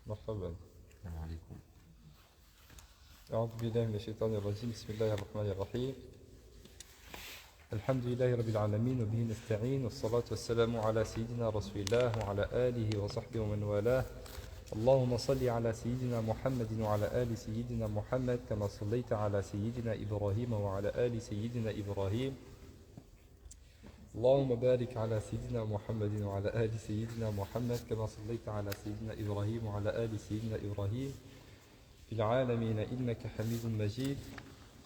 مرحبا. السلام عليكم. أعوذ بالله من الشيطان الرجيم. بسم الله الرحمن الرحيم. الحمد لله رب العالمين وبه نستعين، والصلاة والسلام على سيدنا رسول الله وعلى آله وصحبه ومن والاه. اللهم صل على سيدنا محمد وعلى آل سيدنا محمد كما صليت على سيدنا إبراهيم وعلى آل سيدنا إبراهيم. اللهم بارك على سيدنا محمد وعلى آل سيدنا محمد كما صليت على سيدنا إبراهيم وعلى آل سيدنا إبراهيم في العالمين إنك حميد مجيد.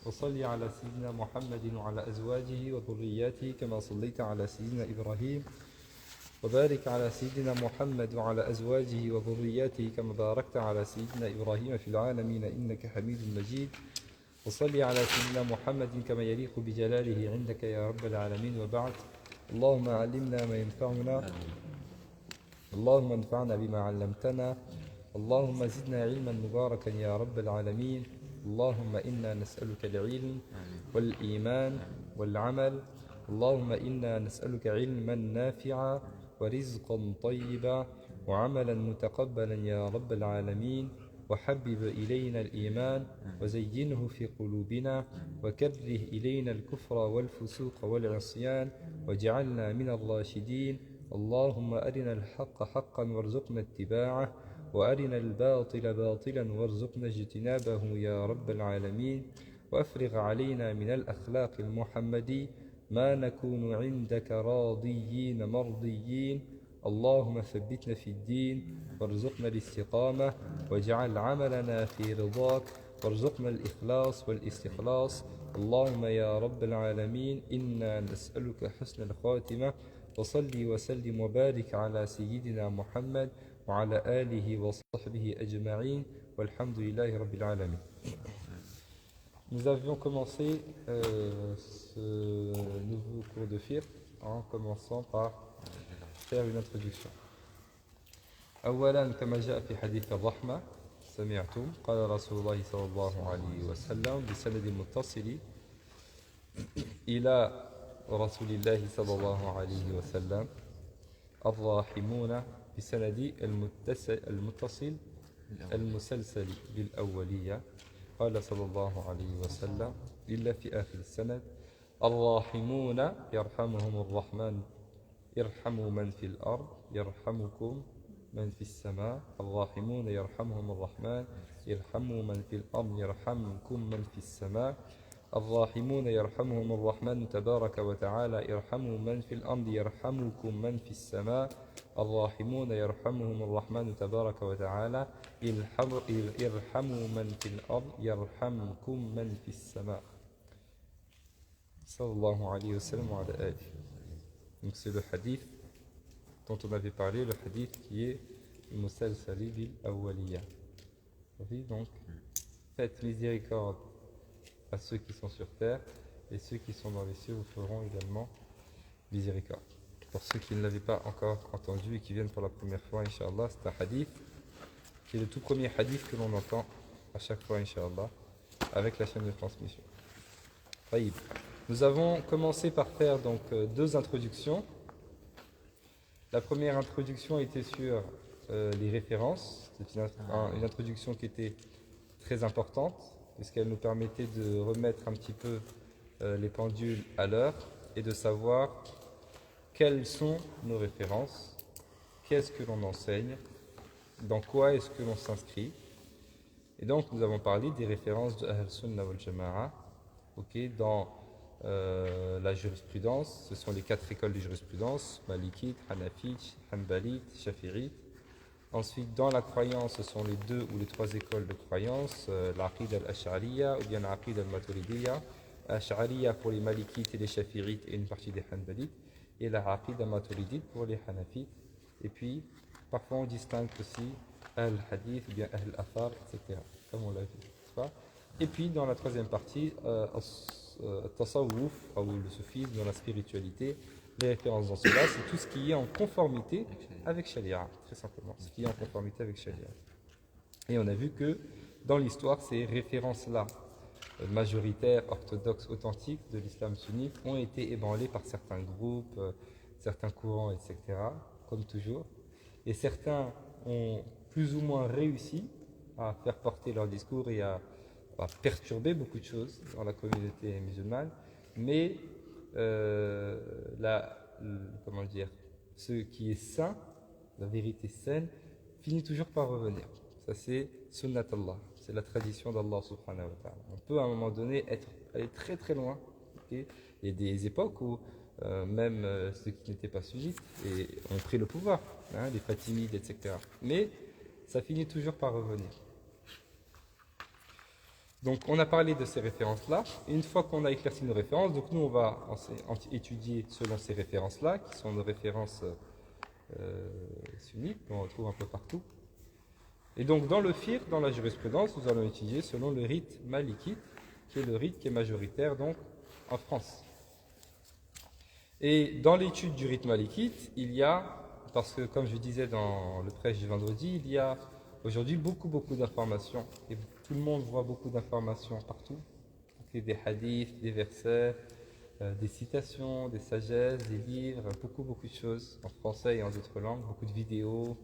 وصل على سيدنا محمد وعلى أزواجه وذرياته كما صليت على سيدنا إبراهيم، وبارك على سيدنا محمد وعلى أزواجه وذرياته كما باركت على سيدنا إبراهيم في العالمين إنك حميد مجيد. وصل على سيدنا محمد كما يليق بجلاله عندك يا رب العالمين. وبعد، اللهم علمنا ما ينفعنا، اللهم انفعنا بما علمتنا، اللهم زدنا علما مباركا يا رب العالمين. اللهم إنا نسألك العلم والإيمان والعمل. اللهم إنا نسألك علما نافعا ورزقا طيبا وعملا متقبلا يا رب العالمين. وحبب إلينا الإيمان وزينه في قلوبنا، وكره إلينا الكفر والفسوق والعصيان، واجعلنا من الراشدين. اللهم أرنا الحق حقا وارزقنا اتباعه، وأرنا الباطل باطلا وارزقنا اجتنابه يا رب العالمين. وأفرغ علينا من الأخلاق المحمدي ما نكون عندك راضيين مرضيين. اللهم ثبتنا في الدين وارزقنا الاستقامة، واجعل عملنا في رضاك، وارزقنا الإخلاص والاستخلاص. اللهم يا رب العالمين إنا نسألك حسن الخاتمة. وصلي وسلم وبارك على سيدنا محمد وعلى آله وصحبه أجمعين والحمد لله رب العالمين. Nous avions commencé ce nouveau cours de fiqh en commençant par faire une introduction. أولا كما جاء في حديث الرحمة سمعتم قال رسول الله صلى الله عليه وسلم بسند متصل إلى رسول الله صلى الله عليه وسلم الراحمون بسند المتصل المسلسل بالأولية. قال صلى الله عليه وسلم إلا في آخر السند الراحمون يرحمهم الرحمن ارحموا من في الأرض يرحمكم من في السماء. الراحمون يرحمهم الرحمن يرحموا من في الأرض يرحمكم من في السماء. الراحمون يرحمهم الرحمن تبارك وتعالى يرحموا من في الأرض يرحمكم من في السماء. الراحمون يرحمهم الرحمن تبارك وتعالى ارحموا من في الأرض يرحمكم من في السماء. صلى الله عليه وسلم وعلى آله. Donc c'est le hadith dont on avait parlé, le hadith qui est Musalsali bil Awwaliya. Donc faites miséricorde à ceux qui sont sur terre, et ceux qui sont dans les cieux vous feront également miséricorde. Pour ceux qui ne l'avaient pas encore entendu et qui viennent pour la première fois, Inch'Allah, c'est un hadith qui est le tout premier hadith que l'on entend à chaque fois, Inch'Allah, avec la chaîne de transmission. Taïb. Nous avons commencé par faire donc deux introductions. La première introduction était sur les références. C'est une introduction qui était très importante, puisqu'elle nous permettait de remettre un petit peu les pendules à l'heure et de savoir quelles sont nos références, qu'est-ce que l'on enseigne, dans quoi est-ce que l'on s'inscrit. Et donc nous avons parlé des références de Ahl Sunnah wal Jama'a, dans la jurisprudence. Ce sont les quatre écoles de jurisprudence, Malikite, Hanafite, Hanbalite, Shafi'ite. Ensuite, dans la croyance, ce sont les deux ou les trois écoles de croyance, l'Aqid al-Ash'ariya ou bien l'Aqid al-Maturidiyya. Ash'ariya pour les Malikites et les Shafi'ites et une partie des Hanbalites, et la Aqid al-Maturidite pour les Hanafites. Et puis, parfois on distingue aussi Al-Hadith ou bien Al-Athar, etc. Comme on l'a vu, n'est-ce pas? Et puis, dans la troisième partie, Tasawwuf, ou le soufisme, dans la spiritualité, les références dans cela, c'est tout ce qui est en conformité avec Sharia, très simplement, ce qui est en conformité avec Sharia. Et on a vu que dans l'histoire, ces références-là, majoritaires, orthodoxes, authentiques de l'islam sunnite, ont été ébranlées par certains groupes, certains courants, etc., comme toujours. Et certains ont plus ou moins réussi à faire porter leur discours et à perturber beaucoup de choses dans la communauté musulmane, mais comment dire, ce qui est saint, la vérité saine, finit toujours par revenir. Ça c'est sunnat Allah, c'est la tradition d'Allah subhanahu wa ta'ala. On peut à un moment donné aller très très loin. Okay. Il y a des époques où même ceux qui n'étaient pas sunnites ont pris le pouvoir, hein, les Fatimides, etc. Mais ça finit toujours par revenir. Donc on a parlé de ces références-là. Une fois qu'on a éclairci nos références, donc nous on va étudier selon ces références-là, qui sont nos références sunnites, qu'on retrouve un peu partout. Et donc dans le fiqh, dans la jurisprudence, nous allons étudier selon le rite malikite, qui est le rite qui est majoritaire donc en France. Et dans l'étude du rite malikite, il y a, parce que comme je disais dans le prêche du vendredi, il y a aujourd'hui beaucoup d'informations, et tout le monde voit beaucoup d'informations partout, des hadiths, des versets, des citations, des sagesses, des livres, beaucoup de choses en français et en d'autres langues, beaucoup de vidéos,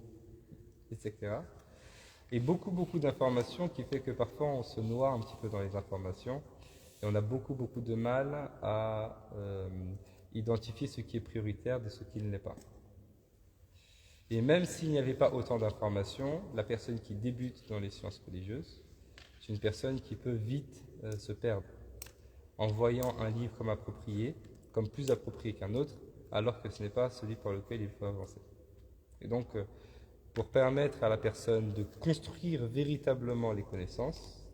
etc. Et beaucoup d'informations qui fait que parfois on se noie un petit peu dans les informations et on a beaucoup de mal à identifier ce qui est prioritaire de ce qui ne l'est pas. Et même s'il n'y avait pas autant d'informations, la personne qui débute dans les sciences religieuses, c'est une personne qui peut vite se perdre en voyant un livre comme approprié, comme plus approprié qu'un autre, alors que ce n'est pas celui par lequel il faut avancer. Et donc, pour permettre à la personne de construire véritablement les connaissances,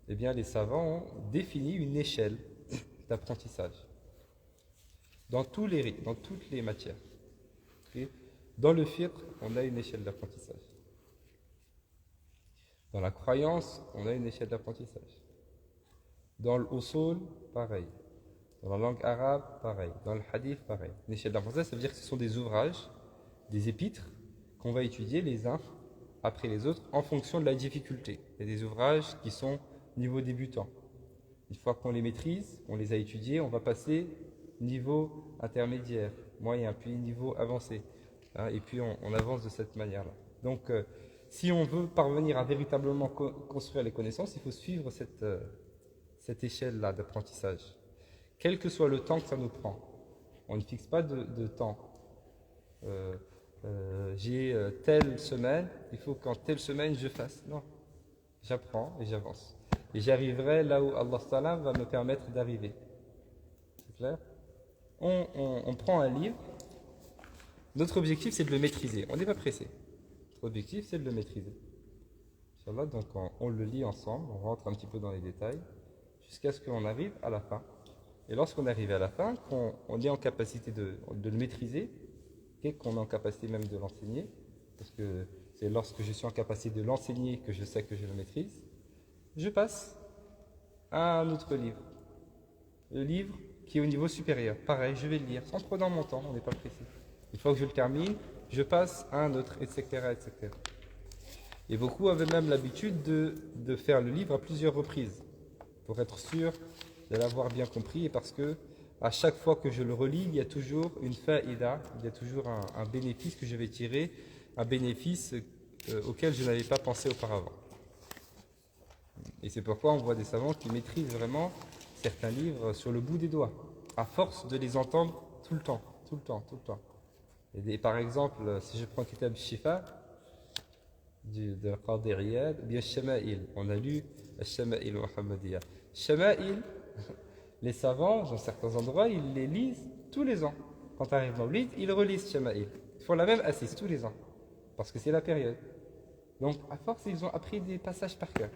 eh bien, les savants ont défini une échelle d'apprentissage dans toutes les matières. Okay. Dans le fiqh, on a une échelle d'apprentissage. Dans la croyance, on a une échelle d'apprentissage. Dans l'usul, pareil. Dans la langue arabe, pareil. Dans le hadith, pareil. Une échelle d'apprentissage, ça veut dire que ce sont des ouvrages, des épîtres, qu'on va étudier les uns après les autres en fonction de la difficulté. Il y a des ouvrages qui sont niveau débutant. Une fois qu'on les maîtrise, on les a étudiés, on va passer niveau intermédiaire, moyen, puis niveau avancé. Hein, et puis on avance de cette manière-là. Donc, si on veut parvenir à véritablement construire les connaissances, il faut suivre cette échelle-là d'apprentissage. Quel que soit le temps que ça nous prend. On ne fixe pas de temps. J'ai telle semaine, il faut qu'en telle semaine je fasse. Non, j'apprends et j'avance. Et j'arriverai là où Allah Ta'ala va me permettre d'arriver. C'est clair? On prend un livre. Notre objectif, c'est de le maîtriser. On n'est pas pressé. Notre objectif, c'est de le maîtriser. Inch'Allah, donc on le lit ensemble, on rentre un petit peu dans les détails, jusqu'à ce qu'on arrive à la fin. Et lorsqu'on arrive à la fin, qu'on est en capacité de le maîtriser, et qu'on est en capacité même de l'enseigner, parce que c'est lorsque je suis en capacité de l'enseigner que je sais que je le maîtrise, je passe à un autre livre. Le livre qui est au niveau supérieur. Pareil, je vais le lire, en prenant mon temps, on n'est pas pressé. Une fois que je le termine, je passe à un autre, etc. etc. Et beaucoup avaient même l'habitude de faire le livre à plusieurs reprises, pour être sûr de l'avoir bien compris, et parce que à chaque fois que je le relis, il y a toujours une faïda, il y a toujours un bénéfice que je vais tirer, un bénéfice auquel je n'avais pas pensé auparavant. Et c'est pourquoi on voit des savants qui maîtrisent vraiment certains livres sur le bout des doigts, à force de les entendre tout le temps. Et par exemple, si je prends Kitab Shifa de Qadi Iyad, bien Shama'il, on a lu Shama'il Muhammadiyya. Shama'il, les savants, dans certains endroits, ils les lisent tous les ans. Quand arrive Mawlid, ils relisent Shama'il. Ils font la même assise tous les ans, parce que c'est la période. Donc, à force, ils ont appris des passages par cœur.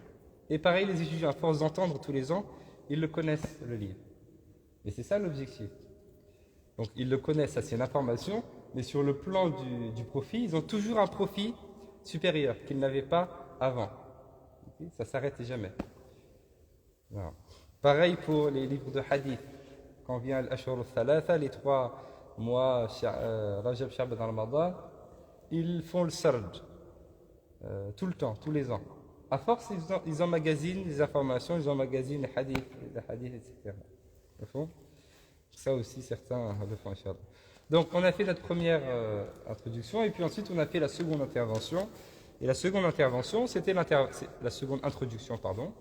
Et pareil, les étudiants, à force d'entendre tous les ans, ils le connaissent, le livre. Mais c'est ça l'objectif. Donc, ils le connaissent, ça c'est une information, mais sur le plan du profit, ils ont toujours un profit supérieur qu'ils n'avaient pas avant. Okay, ça ne s'arrête jamais. Voilà. Pareil pour les livres de hadith. Quand vient l'Ashhur al-Thalatha, les 3 mois, Rajab, Sha'ban, Ramadan, ils font le sarj. Tout le temps, tous les ans. À force, ils emmagasinent les informations, ils emmagasinent les hadiths, etc. Ça aussi, certains le font, Inch'Allah. Donc, on a fait notre première introduction, et puis ensuite, on a fait la seconde intervention. Et la seconde intervention, c'était la seconde introduction, pardon.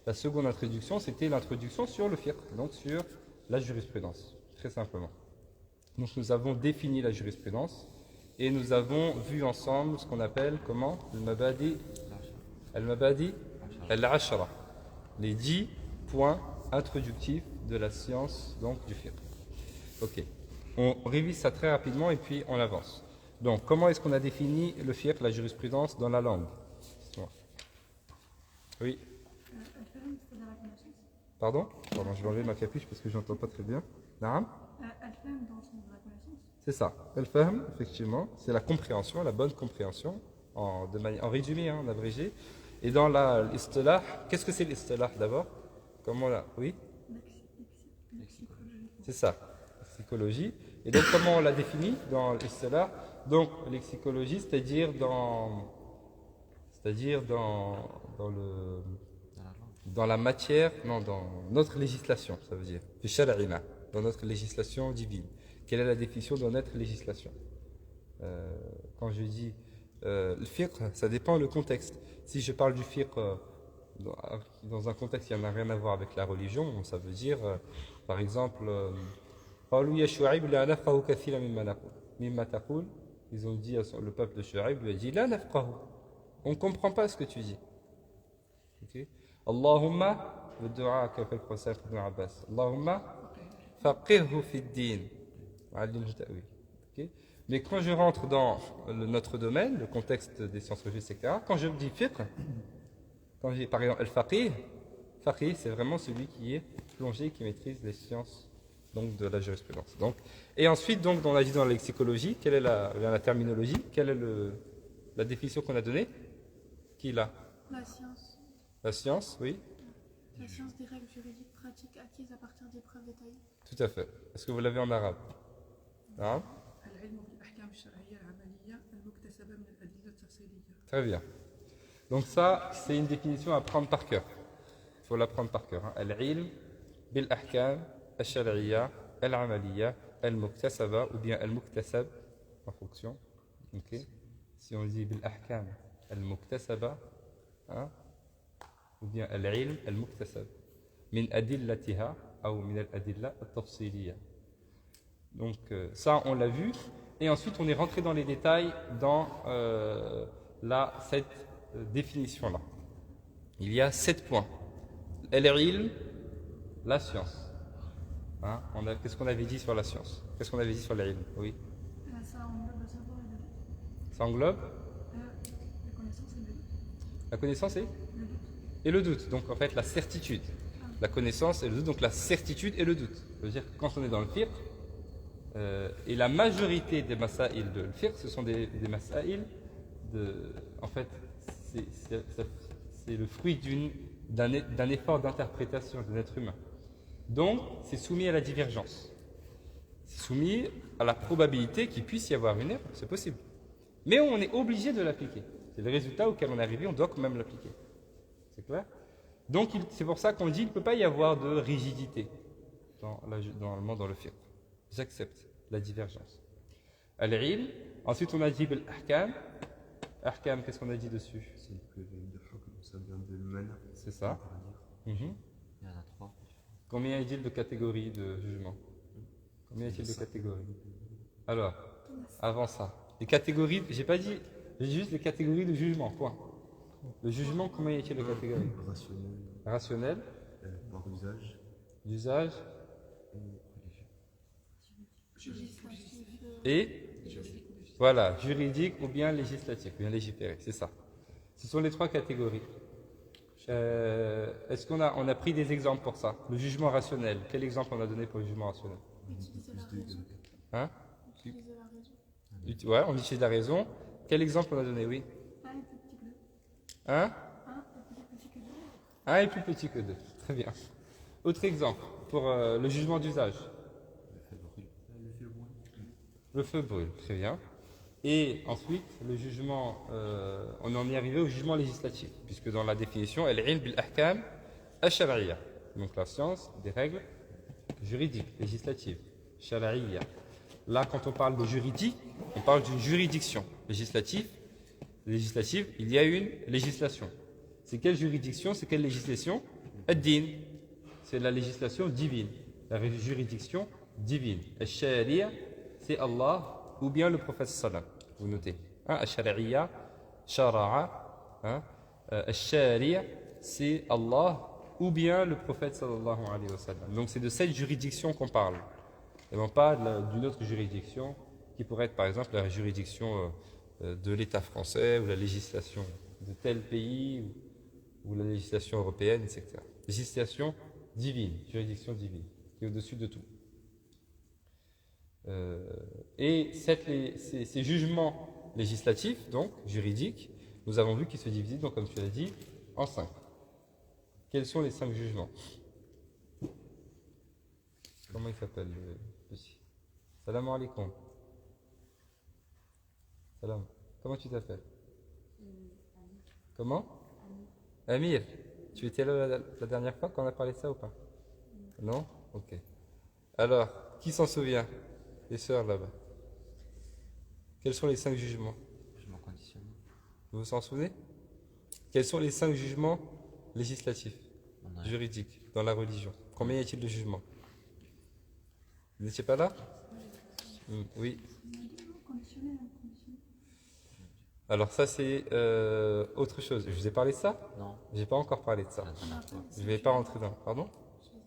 La seconde introduction, c'était l'introduction sur le fiqh, donc sur la jurisprudence, très simplement. Donc nous avons défini la jurisprudence et nous avons vu ensemble ce qu'on appelle comment al-mabadi al-ashara, les 10 points introductifs de la science donc du fiqh. Ok, on révise ça très rapidement et puis on avance. Donc comment est-ce qu'on a défini le fiqh, la jurisprudence dans la langue? Oui. Pardon, je vais enlever ma capuche parce que je n'entends pas très bien. Naam. C'est ça. Al-fahm, effectivement, c'est la compréhension, la bonne compréhension, en résumé, en abrégé. Et dans l'istilah, qu'est-ce que c'est l'istilah d'abord? Comment là? Oui. C'est ça, lexicologie. Et donc comment on l'a défini dans l'istilah? Donc lexicologie, c'est-à-dire dans la matière, non, dans notre législation, ça veut dire, dans notre législation divine. Quelle est la définition de notre législation? Quand je dis le fiqh, ça dépend du contexte. Si je parle du fiqh dans un contexte qui n'a rien à voir avec la religion, ça veut dire, par exemple, ils ont dit, le peuple de Shu'aib lui a dit, on ne comprend pas ce que tu dis. Okay. Allahumma, le dua qu'a fait le prophète Ibn Abbas, Allahumma faqihhu fi din. Okay. Mais quand je rentre dans notre domaine, le contexte des sciences religieuses, etc., quand je dis fiqh, quand j'ai par exemple al-faqih, faqih, c'est vraiment celui qui est plongé, qui maîtrise les sciences donc, de la jurisprudence. Donc, et ensuite, donc, on a dit dans la lexicologie, quelle est la terminologie, quelle est la définition qu'on a donnée? Qui l'a? La science. La science, oui. La science des règles juridiques pratiques acquises à partir des preuves détaillées. Tout à fait. Est-ce que vous l'avez en arabe? Arabe? Très bien. Donc ça, c'est une définition à prendre par cœur. Il faut l'apprendre par cœur. Al-ilm bil-ahkam al-shar'iyya al-amaliyya al-muktasaba ou bien al-muktasab en fonction. Okay. Si on dit bil-ahkam al-muktasaba, ou bien al-ilm al-muktasab min adillatiha ou min al-adilla al-tafsiliyya. Donc ça, on l'a vu. Et ensuite, on est rentré dans les détails dans cette définition-là. Il y a 7 points. Al-ilm, la science. Qu'est-ce qu'on avait dit sur la science? Qu'est-ce qu'on avait dit sur l'ilm? Oui. Ça englobe le savoir et le doute. Ça englobe la connaissance et le doute. La connaissance et Le doute. Et le doute. Donc en fait, la certitude. La connaissance et le doute, donc la certitude et le doute. Ça veut dire que quand on est dans le fiqh, et la majorité des masaïl de fiqh, ce sont des masaïl en fait, c'est le fruit d'un effort d'interprétation de l'être humain. Donc, c'est soumis à la divergence. C'est soumis à la probabilité qu'il puisse y avoir une erreur, c'est possible. Mais on est obligé de l'appliquer. C'est le résultat auquel on est arrivé, on doit quand même l'appliquer. C'est clair? Donc, c'est pour ça qu'on dit qu'il ne peut pas y avoir de rigidité dans le fiqh. J'accepte la divergence. Al-ilm, ensuite on a dit l'ahkam. Ahkam, qu'est-ce qu'on a dit dessus? C'est que de hukm, ça vient de mana. C'est ça. Il y en a 3. Combien y a-t-il de catégories de jugement? Combien y a-t-il de catégories? Alors, avant ça, les catégories, j'ai pas dit, j'ai juste les catégories de jugement, point. Le jugement, combien y a-t-il de catégories? Rationnel. Par usage. D'usage. Législatif. Et voilà, juridique ou bien législatif, ou bien légiféré, c'est ça. Ce sont les 3 catégories. Est-ce qu'on a pris des exemples pour ça? Le jugement rationnel, quel exemple on a donné pour le jugement rationnel? Utiliser la raison. Hein? Utiliser la raison. Ouais, on utilise la raison. Quel exemple on a donné? Oui. 1 est plus petit que 2. Hein? 1 est plus petit que 2. 1 est plus petit que 2. Très bien. Autre exemple pour le jugement d'usage. Le feu brûle, très bien. Et ensuite, le jugement, on en est arrivé au jugement législatif, puisque dans la définition, al-ilm bil-ahkam al-shar'iyya, donc la science des règles juridiques, législatives, shar'iyya. Là, quand on parle de juridique, on parle d'une juridiction législative législative, il y a une législation. C'est quelle juridiction? C'est quelle législation? Ad-din. C'est la législation divine. La juridiction divine. Al-Sharia, c'est Allah ou bien le prophète sallam. Vous notez. Al-Shari'iyya, Shara'a. Al-Sharia, c'est Allah ou bien le prophète sallallahu alayhi wa sallam. Donc c'est de cette juridiction qu'on parle. Et non pas d'une autre juridiction qui pourrait être par exemple la juridiction de l'État français ou la législation de tel pays ou la législation européenne, etc. Législation divine, juridiction divine, qui est au-dessus de tout. Et ces jugements législatifs, donc juridiques, nous avons vu qu'ils se divisent, donc, comme tu l'as dit, en 5. Quels sont les 5 jugements? Comment il s'appelle le petit? Salam alaikum. Salam. Comment tu t'appelles? Comment? Amir. Tu étais là la dernière fois qu'on a parlé de ça ou pas? Non? Ok. Alors, qui s'en souvient? Les sœurs là-bas. Quels sont les 5 jugements? Jugement conditionné. Vous vous en souvenez? Quels sont les 5 jugements législatifs, juridiques, dans la religion? Combien y a-t-il de jugements? Vous n'étiez pas là? Oui. Alors ça c'est autre chose. Je vous ai parlé de ça? Non. J'ai pas encore parlé de ça. Je vais pas rentrer dans. Pardon?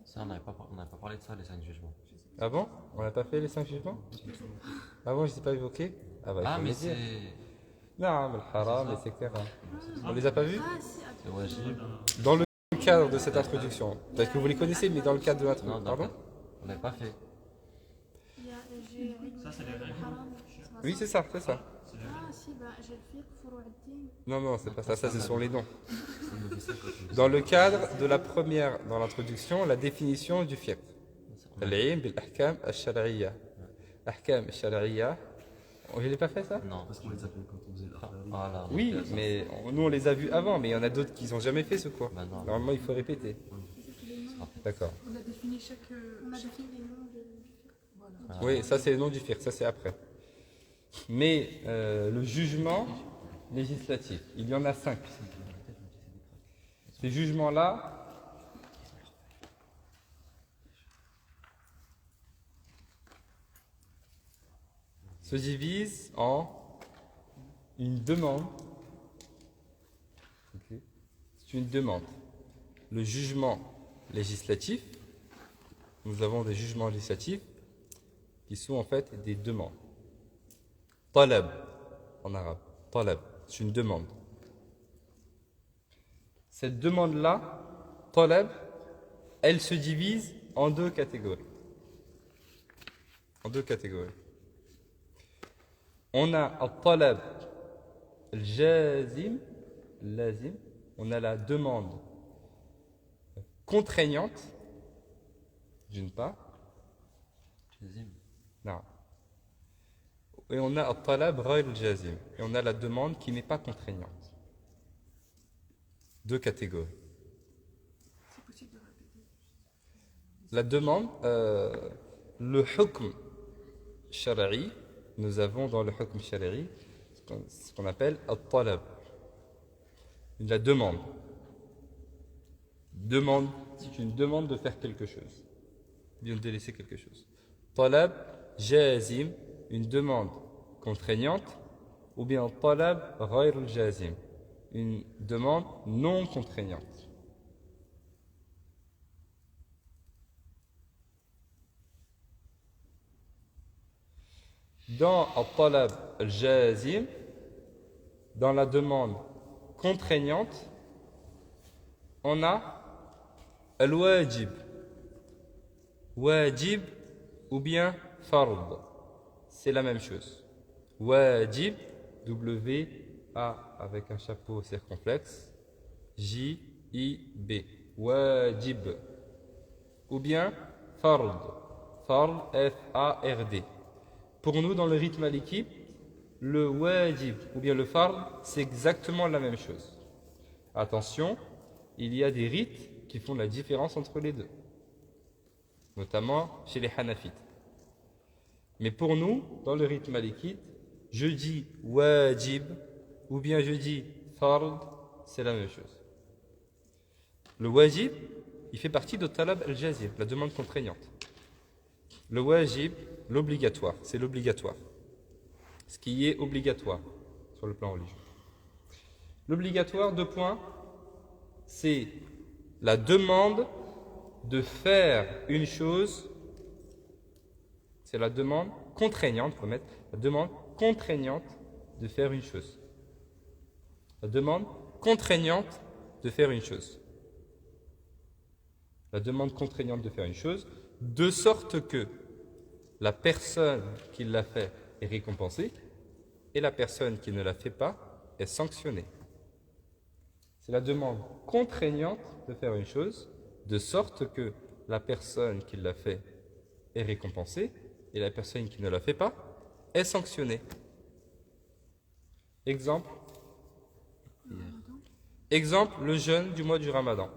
Ça, on n'avait pas parlé de ça, les 5 jugements. Ah bon? On n'a pas fait les 5 jugements? Ah bon, je ne les ai pas évoqués? Ah bah il faut mais les dire. c'est Non, le haram, etc. On les a pas vus? Ah, si, attends. wajib. Dans le cadre de cette introduction. Peut-être que vous les connaissez, mais dans le cadre de Non, l'introduction. Pardon? on n'avait pas fait. Ça, c'est le haram. Oui, c'est ça, c'est ça. Ah, si, bah, j'ai le fiqh, furu' ad-din. Non, c'est pas ça, ça ce sont les noms. Dans le cadre de la première, dans l'introduction, la définition du fiqh. Al-ilm bil-ahkam al-shar'iyya. Ahkam al-shar'iyya. Je ne l'ai pas fait ça? Non. Parce qu'on les appelle quand on faisait l'Akhdari. Voilà, Oui, mais nous on les a vus avant, mais il y en a d'autres qui n'ont jamais fait ce cours. Bah non. Normalement, il faut répéter. D'accord. On a défini chaque. On a défini les noms du fiqh. Voilà. Oui, ça c'est le nom du fiqh, ça c'est après. Mais le jugement législatif, il y en a 5. Ces jugements-là, se divisent en une demande. Ok. C'est une demande. Le jugement législatif, nous avons des jugements législatifs qui sont en fait des demandes. Talab, en arabe. Talab, c'est une demande. Cette demande-là, talab, elle se divise en 2 catégories. En 2 catégories. On a al-talab al-jazim, lazim. On a la demande contraignante, d'une part. Non. Et on a al-talab ghayr al-jazim. Et on a la demande qui n'est pas contraignante. 2 catégories. C'est possible de répéter. La demande, le hukm shara'i, nous avons dans le hukm shara'i ce qu'on appelle al-talab. La demande. Demande, c'est une demande de faire quelque chose. Bien de délaisser quelque chose. Talab jazim, une demande contraignante, ou bien talab ghayr al-jazim, une demande non contraignante. Dans al-talab al-jazim, dans la demande contraignante, on a al-wajib. Wajib ou bien fard. C'est la même chose. Wajib, W-A avec un chapeau circonflexe, J-I-B. Wajib. Ou bien fard. Fard, F-A-R-D. Pour nous, dans le rythme maliki, le wajib ou bien le fard, c'est exactement la même chose. Attention, il y a des rites qui font la différence entre les deux, notamment chez les hanafites. Mais pour nous, dans le rythme malikite, je dis wajib ou bien je dis fard, c'est la même chose. Le wajib, il fait partie de talab al-jazim, la demande contraignante. Le wajib, l'obligatoire, c'est l'obligatoire. Ce qui est obligatoire sur le plan religieux. L'obligatoire, 2 points, c'est la demande de faire une chose, c'est la demande contraignante, faut mettre la demande contraignante de faire une chose. La demande contraignante de faire une chose. La demande contraignante de faire une chose, de sorte que la personne qui l'a fait est récompensée et la personne qui ne la fait pas est sanctionnée. C'est la demande contraignante de faire une chose, de sorte que la personne qui l'a fait est récompensée et la personne qui ne la fait pas est sanctionnée. Exemple, le jeûne du mois du Ramadan.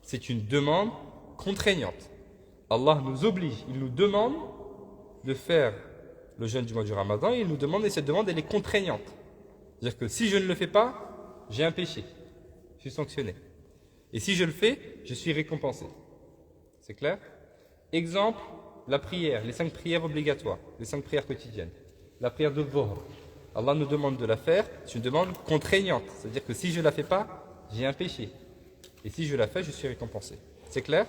C'est une demande contraignante. Allah nous oblige, il nous demande de faire le jeûne du mois du Ramadan et il nous demande, et cette demande elle est contraignante. C'est-à-dire que si je ne le fais pas, j'ai un péché, je suis sanctionné. Et si je le fais, je suis récompensé. C'est clair? Exemple, la prière, les 5 prières obligatoires, les 5 prières quotidiennes. La prière de Dhuhr. Allah nous demande de la faire, c'est une demande contraignante. C'est-à-dire que si je ne la fais pas, j'ai un péché. Et si je la fais, je suis récompensé. C'est clair?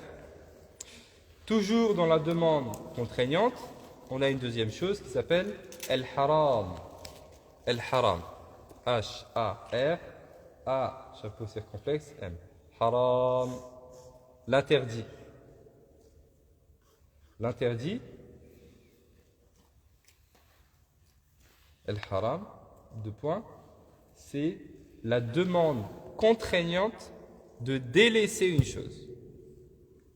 Toujours dans la demande contraignante, on a une deuxième chose qui s'appelle el-haram. El-haram. H-A-R, A, chapeau circonflexe, M. Haram. L'interdit. L'interdit. El-haram, 2 points, c'est la demande contraignante de délaisser une chose.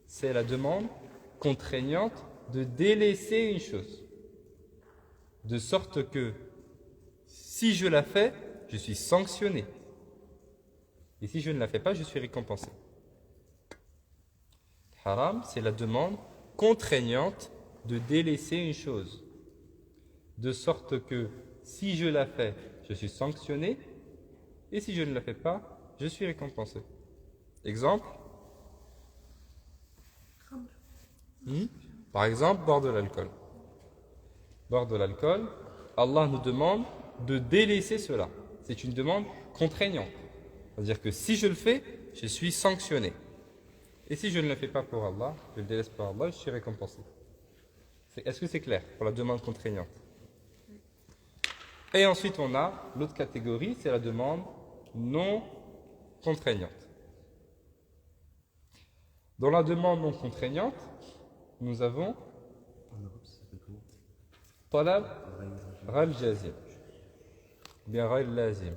C'est la demande contraignante de délaisser une chose. De sorte que si je la fais, je suis sanctionné. Et si je ne la fais pas, je suis récompensé. Haram, c'est la demande contraignante de délaisser une chose. De sorte que si je la fais, je suis sanctionné. Et si je ne la fais pas, je suis récompensé. Exemple. Par exemple, boire de l'alcool. Boire de l'alcool, Allah nous demande de délaisser cela. C'est une demande contraignante. C'est-à-dire que si je le fais, je suis sanctionné. Et si je ne le fais pas pour Allah, je le délaisse pour Allah, je suis récompensé. Est-ce que c'est clair pour la demande contraignante? Et ensuite, on a l'autre catégorie, c'est la demande non contraignante. Dans la demande non contraignante, nous avons talab ghayr jazim, bien ghayr lazim.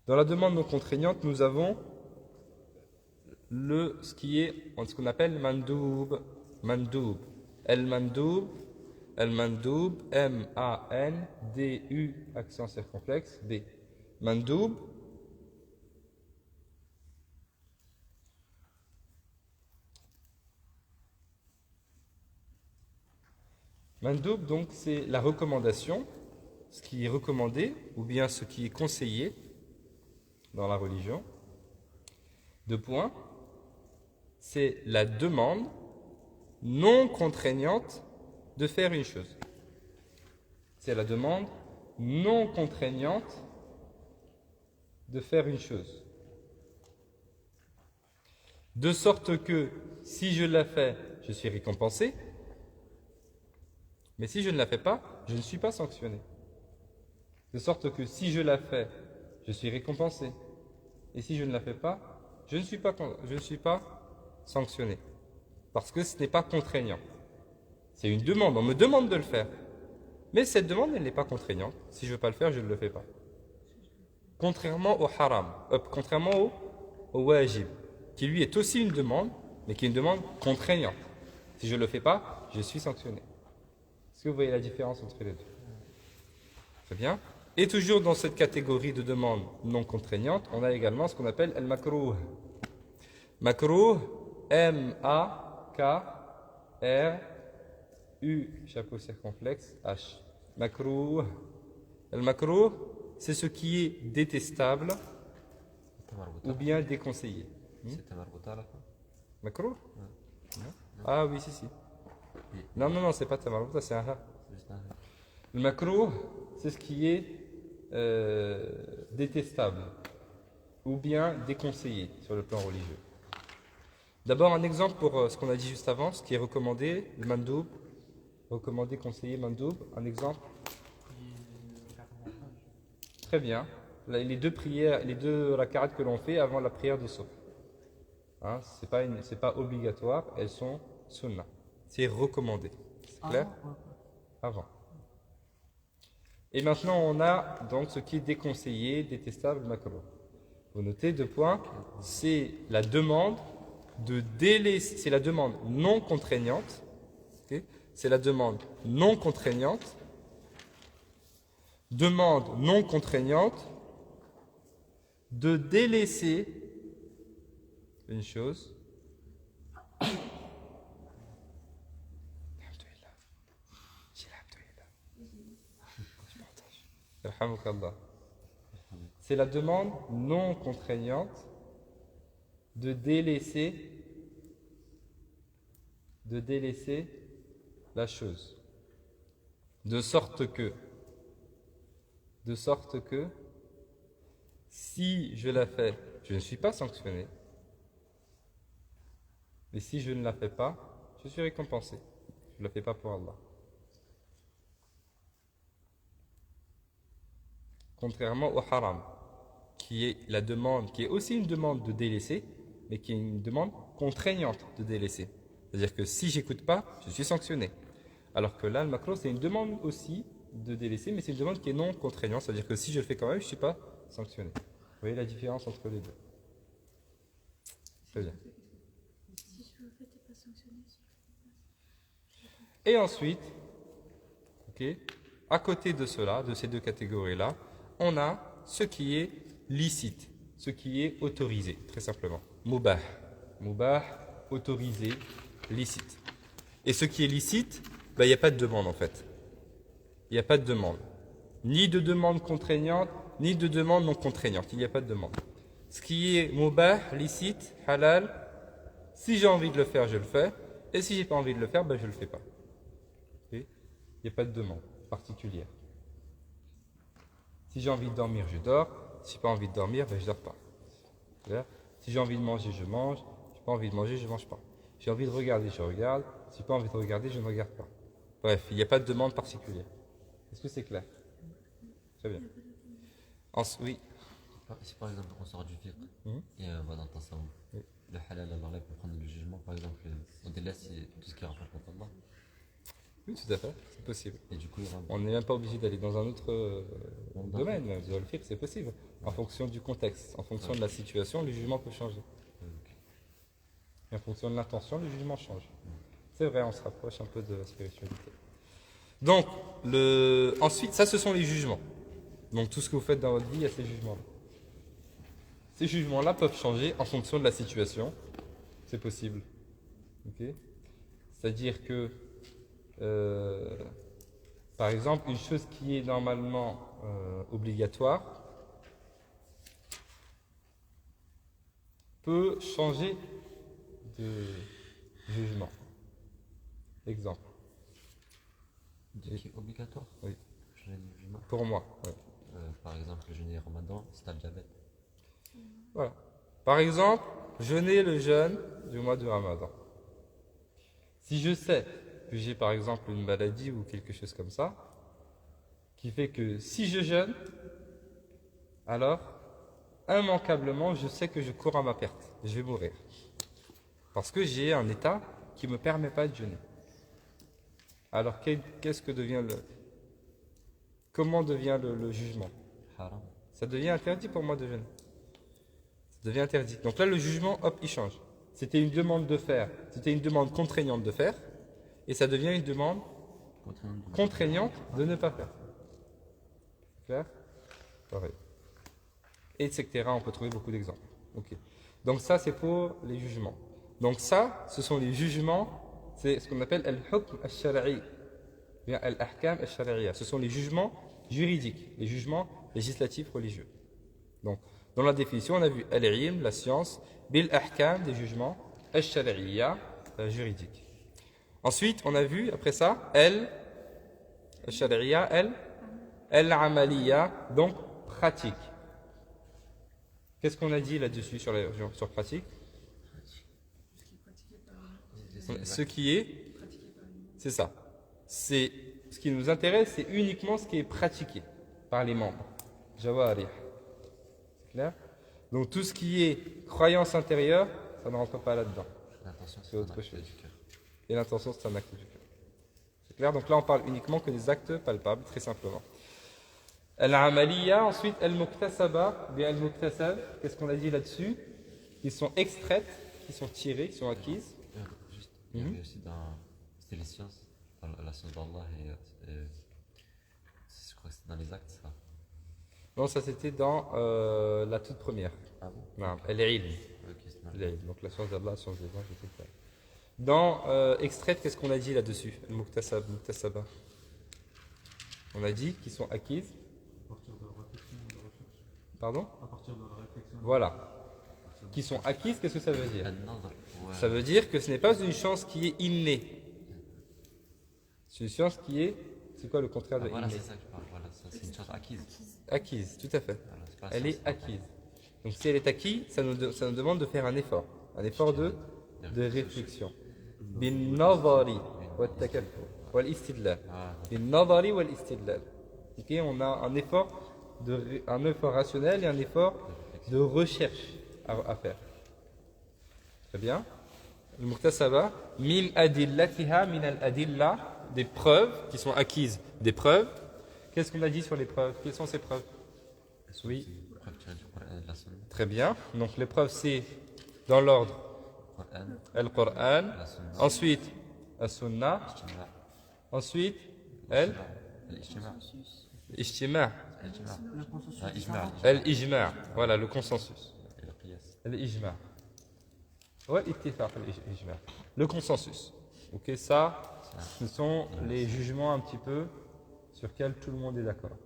Dans la demande non contraignante, nous avons ce qu'on appelle mandoub. Mandoub. El-mandoub, M-A-N-D-U, accent circonflexe, B. Mandoub. Mandoub, donc, c'est la recommandation, ce qui est recommandé, ou bien ce qui est conseillé dans la religion. 2 points. C'est la demande non contraignante de faire une chose. C'est la demande non contraignante de faire une chose. De sorte que si je la fais, je suis récompensé. Mais si je ne la fais pas, je ne suis pas sanctionné. De sorte que si je la fais, je suis récompensé. Et si je ne la fais pas, je ne suis pas sanctionné. Parce que ce n'est pas contraignant. C'est une demande, on me demande de le faire. Mais cette demande, elle n'est pas contraignante. Si je ne veux pas le faire, je ne le fais pas. Contrairement au haram, contrairement au wajib, qui lui est aussi une demande, mais qui est une demande contraignante. Si je ne le fais pas, je suis sanctionné. Est-ce que vous voyez la différence entre les deux? Très bien. Et toujours dans cette catégorie de demandes non contraignantes, on a également ce qu'on appelle el makrouh. Makrouh, M-A-K-R-U, chapeau circonflexe, H. Makrouh, Al-makruh, c'est ce qui est détestable ou C'est bien déconseillé. marbuta à la fin. Makruh? Non. Ah oui, si. Non, c'est pas tamarbuta, c'est un ha. C'est juste un- Le makruh, c'est ce qui est détestable ou bien déconseillé sur le plan religieux. D'abord, un exemple pour ce qu'on a dit juste avant, ce qui est recommandé, le mandoub, recommandé, conseillé, mandoub. Un exemple. Très bien. Là, les deux prières, les deux rak'at que l'on fait avant la prière de Subh. Hein, c'est pas obligatoire, elles sont sunnah. C'est recommandé. C'est clair? Avant. Et maintenant, on a donc ce qui est déconseillé, détestable, makruh. Vous notez deux points. C'est la demande de délaisser, c'est la demande non contraignante. Ok, c'est la demande non contraignante. Demande non contraignante de délaisser une chose. C'est la demande non contraignante de délaisser la chose. De sorte que si je la fais, je ne suis pas sanctionné. Mais si je ne la fais pas, je suis récompensé. Je ne la fais pas pour Allah. Contrairement au haram, qui est la demande, qui est aussi une demande de délaisser, mais qui est une demande contraignante de délaisser. C'est-à-dire que si j'écoute pas, je suis sanctionné. Alors que là, le makruh, c'est une demande aussi de délaisser, mais c'est une demande qui est non contraignante, c'est-à-dire que si je le fais quand même, je ne suis pas sanctionné. Vous voyez la différence entre les deux? Très bien. Si je le fais, t'es pas sanctionné. Si je le fais Et ensuite, ok, à côté de cela, de ces deux catégories-là, on a ce qui est licite, ce qui est autorisé, très simplement. Mubah. Mubah, autorisé, licite. Et ce qui est licite, il n'y a pas de demande en fait. Il n'y a pas de demande. Ni de demande contraignante, ni de demande non contraignante. Il n'y a pas de demande. Ce qui est mubah, licite, halal, si j'ai envie de le faire, je le fais. Et si j'ai pas envie de le faire, je ne le fais pas. Okay. Il n'y a pas de demande particulière. Si j'ai envie de dormir, je dors. Si j'ai pas envie de dormir, je ne dors pas. Clair? Si j'ai envie de manger, je mange. Si j'ai pas envie de manger, je ne mange pas. J'ai envie de regarder, je regarde. Si j'ai pas envie de regarder, je ne regarde pas. Bref, il n'y a pas de demande particulière. Est-ce que c'est clair? Très bien. Oui. Si par exemple on sort du fiqh Mhm. et on va dans le tasawwuf, Oui. le halal Allah là pour prendre le jugement, par exemple, on délaisse tout ce qui rapporte à Allah. Oui, tout à fait, c'est possible. Et du coup, il rentre. On n'est même pas obligé d'aller dans un autre Bon, domaine. Dans le fiqh, c'est possible. En fonction du contexte, en fonction de la situation, le jugement peut changer. Ok. Et en fonction de l'intention, le jugement change. C'est vrai, on se rapproche un peu de la spiritualité. Donc, ensuite, ça, ce sont les jugements. Donc, tout ce que vous faites dans votre vie, il y a ces jugements-là. Ces jugements-là peuvent changer en fonction de la situation. C'est possible. Ok. C'est-à-dire que, par exemple, une chose qui est normalement obligatoire peut changer de jugement. Exemple. Ce qui est obligatoire. Oui. Jeûner le jugement. Pour moi. Ouais. Par exemple, le jeûner Ramadan, c'est un diabète. Voilà. Par exemple, jeûner le jeûne du mois de Ramadan. Si je sais que j'ai par exemple une maladie ou quelque chose comme ça, qui fait que si je jeûne, alors immanquablement je sais que je cours à ma perte, je vais mourir. Parce que j'ai un état qui ne me permet pas de jeûner. Alors qu'est-ce que devient comment devient le jugement? Haram. Ça devient interdit pour moi de jeûner. Ça devient interdit. Donc là, le jugement, hop, il change. C'était une demande de faire, c'était une demande contraignante de faire, et ça devient une demande contraignante de ne pas faire. Clair? Pareil. Etc. On peut trouver beaucoup d'exemples. Ok. Donc ça, c'est pour les jugements. Donc ça, ce sont les jugements, c'est ce qu'on appelle al-hukm al-shar'i, bien al-ahkam al-shar'iyya. Ce sont les jugements juridiques, les jugements législatifs religieux. Donc, dans la définition, on a vu al-ilm, la science, bil-ahkam, des jugements, al-shar'iyya, juridiques. Ensuite, on a vu, après ça, al-shar'iyya, al-amaliyya, donc pratique. Qu'est-ce qu'on a dit là-dessus sur pratique? Ce qui est, c'est ça. C'est ce qui nous intéresse, c'est uniquement ce qui est pratiqué par les membres. Jawarih. C'est clair? Donc tout ce qui est croyance intérieure, ça ne rentre pas là-dedans. L'intention, C'est c'est autre un acte chose. du cœur. Et l'intention, c'est un acte du cœur. C'est clair? Donc là, on parle uniquement que des actes palpables, très simplement. Al-amaliya, ensuite al-muktasaba, bien al-muktasab, qu'est-ce qu'on a dit là-dessus? Qui sont extraites, qui sont tirées, qui sont acquises. Juste, il y avait aussi c'était les sciences, la science d'Allah je crois que c'était dans les actes, ça. Non, ça c'était dans la toute première. Ah bon? Non, al-ilm. Ok, c'est mal. Al-ilm. Donc la science d'Allah, la science des anges, etc. Dans extraites, qu'est-ce qu'on a dit là-dessus? Al-muktasab, muktasaba. On a dit qu'ils sont acquises. À partir de la réflexion et de la recherche. Pardon? À partir de la réflexion. Voilà. Qui sont acquises, qu'est-ce que ça veut dire? An-nadr, ouais. Ça veut dire que ce n'est pas une science qui est innée. C'est une science qui est. C'est quoi le contraire Ah, de voilà, innée? c'est ça que je parle. Voilà, ça, c'est une chose acquise. Acquise, tout à fait. Voilà, c'est pas Elle science, est acquise. Donc si elle est acquise, ça nous demande de faire un effort de réflexion. Bin nadari wa takaffur wal istidlal. Ah, Bin nadari wal istidlal. Ok, on a un effort rationnel et un effort de recherche à faire. Très bien. Le muktasaba min adillatiha min al-adilla, des preuves qui sont acquises, des preuves. Qu'est-ce qu'on a dit sur les preuves? Quelles sont ces preuves? Oui, preuve tirée du Coran et de la Sunna. très bien. Donc les preuves, c'est dans l'ordre Coran, Al-Qur'an, la Sunna, ensuite As-Sunnah, l'ijtima', ensuite l'ijtima', Al-Ijtima', ah, ijma', Al-Ijma', voilà le consensus. et le qiyas. Al-Ijma'. Ouais, ittifaq, al-Ijma'. Le consensus. Ok, ça, ce sont les jugements un petit peu sur lesquels tout le monde est d'accord.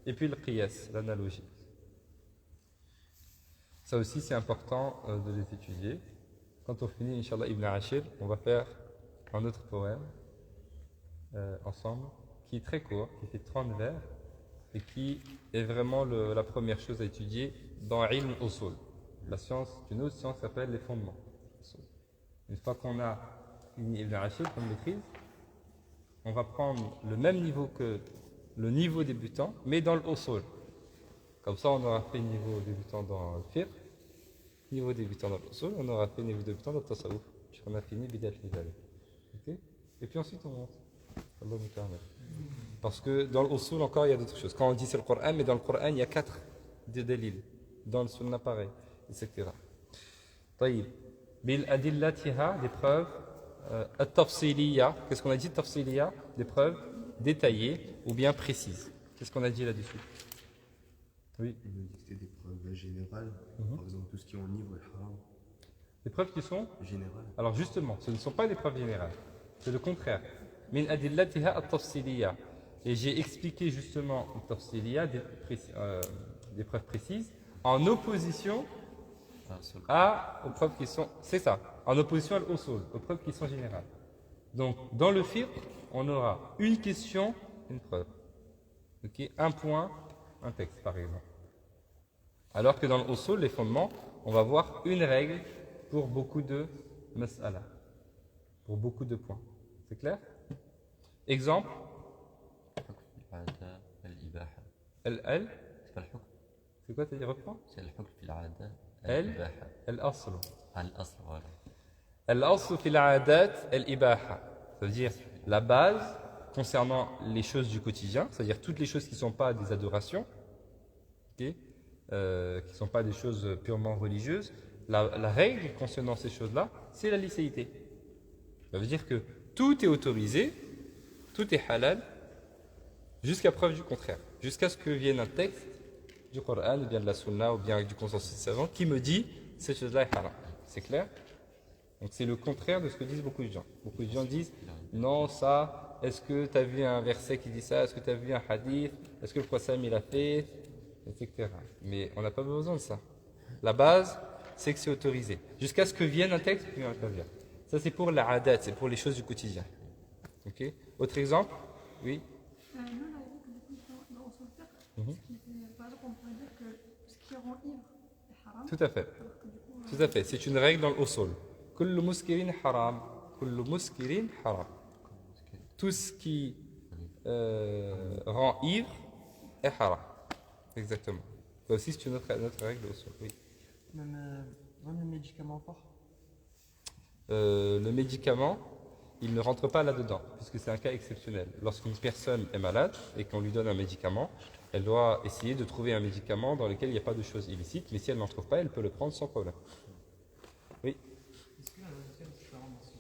Et puis le qiyas, l'analogie. Ça aussi, c'est important de les étudier. Quand on finit, Inch'Allah, Ibn Ashir, on va faire un autre poème ensemble, qui est très court, qui fait 30 vers, et qui est vraiment la première chose à étudier dans Ilm Usul. La science, une autre science s'appelle les fondements. Une fois qu'on a fini Ibn Ashir, qu'on maîtrise, on va prendre le même niveau que le niveau débutant, mais dans le Usul. Comme ça, on aura fait niveau débutant dans le fiqh, niveau débutant dans l'usul, on aura fait niveau débutant dans le tasawwuf. On a fini bidat al-hidayah. Ok? Et puis ensuite, on monte. Allah nous permet. Parce que dans l'usul, encore, il y a d'autres choses. Quand on dit c'est le Coran, mais dans le Coran, il y a 4 dalil. Dans le sunna, pareil, etc. طيب. بالأدلتها, des preuves. At-tafsiliya, qu'est-ce qu'on a dit? Tafsiliya, des preuves détaillées ou bien précises. Qu'est-ce qu'on a dit là-dessus? Oui. Il nous dit que c'était des preuves générales. Par exemple, tout ce qui est en livre est haram. Des preuves qui sont? Général. Alors justement, ce ne sont pas des preuves générales. C'est le contraire. Min adillatiha at-tafsiliya. Et j'ai expliqué justement at-tafsiliya, des preuves précises, en opposition aux preuves qui sont... C'est ça, en opposition à l'usul, aux preuves qui sont générales. Donc, dans le fiqh, on aura une question, une preuve. Ok, un point, un texte, par exemple. Alors que dans l'usul, les fondements, on va voir une règle pour beaucoup de mas'ala, pour beaucoup de points. C'est clair? Exemple. العادة الإباحة. C'est pas le hukm. C'est quoi, t'as dit, reprends? C'est le hukm في العادة الإباحة. الأصل. الأصل, voilà. الأصل في العادات الإباحة. Ça veut dire la base concernant les choses du quotidien, c'est-à-dire toutes les choses qui ne sont pas des adorations, okay, qui ne sont pas des choses purement religieuses. La règle concernant ces choses-là, c'est la licéité. Ça veut dire que tout est autorisé, tout est halal, jusqu'à preuve du contraire. Jusqu'à ce que vienne un texte du Coran, ou bien de la Sunna, ou bien du consensus savant, qui me dit cette chose-là est haram. C'est clair? Donc c'est le contraire de ce que disent beaucoup de gens. Beaucoup de gens disent non, ça, est-ce que tu as vu un verset qui dit ça? Est-ce que tu as vu un hadith? est-ce que le prophète il a fait, etc. Mais on n'a pas besoin de ça. La base, c'est que c'est autorisé. Jusqu'à ce que vienne un texte qui intervient. Ça, c'est pour la adat, c'est pour les choses du quotidien. Ok. Autre exemple? Oui. Nous, on a dit que du coup, dans son fiqh, par exemple, on pourrait dire que ce qui rend ivre est haram. Tout à fait. Alors que du coup, Tout à fait. C'est une règle dans l'usul. Kullu muskirin haram. Kullu muskirin haram. Tout ce qui rend ivre est haram. Exactement. Ça aussi, c'est une autre règle usul. Oui. Même le médicament fort. Le médicament, il ne rentre pas là-dedans, puisque c'est un cas exceptionnel. Lorsqu'une personne est malade et qu'on lui donne un médicament, elle doit essayer de trouver un médicament dans lequel il n'y a pas de choses illicites, mais si elle n'en trouve pas, elle peut le prendre sans problème. Oui. Est-ce que la loi muscale est différente dans ce.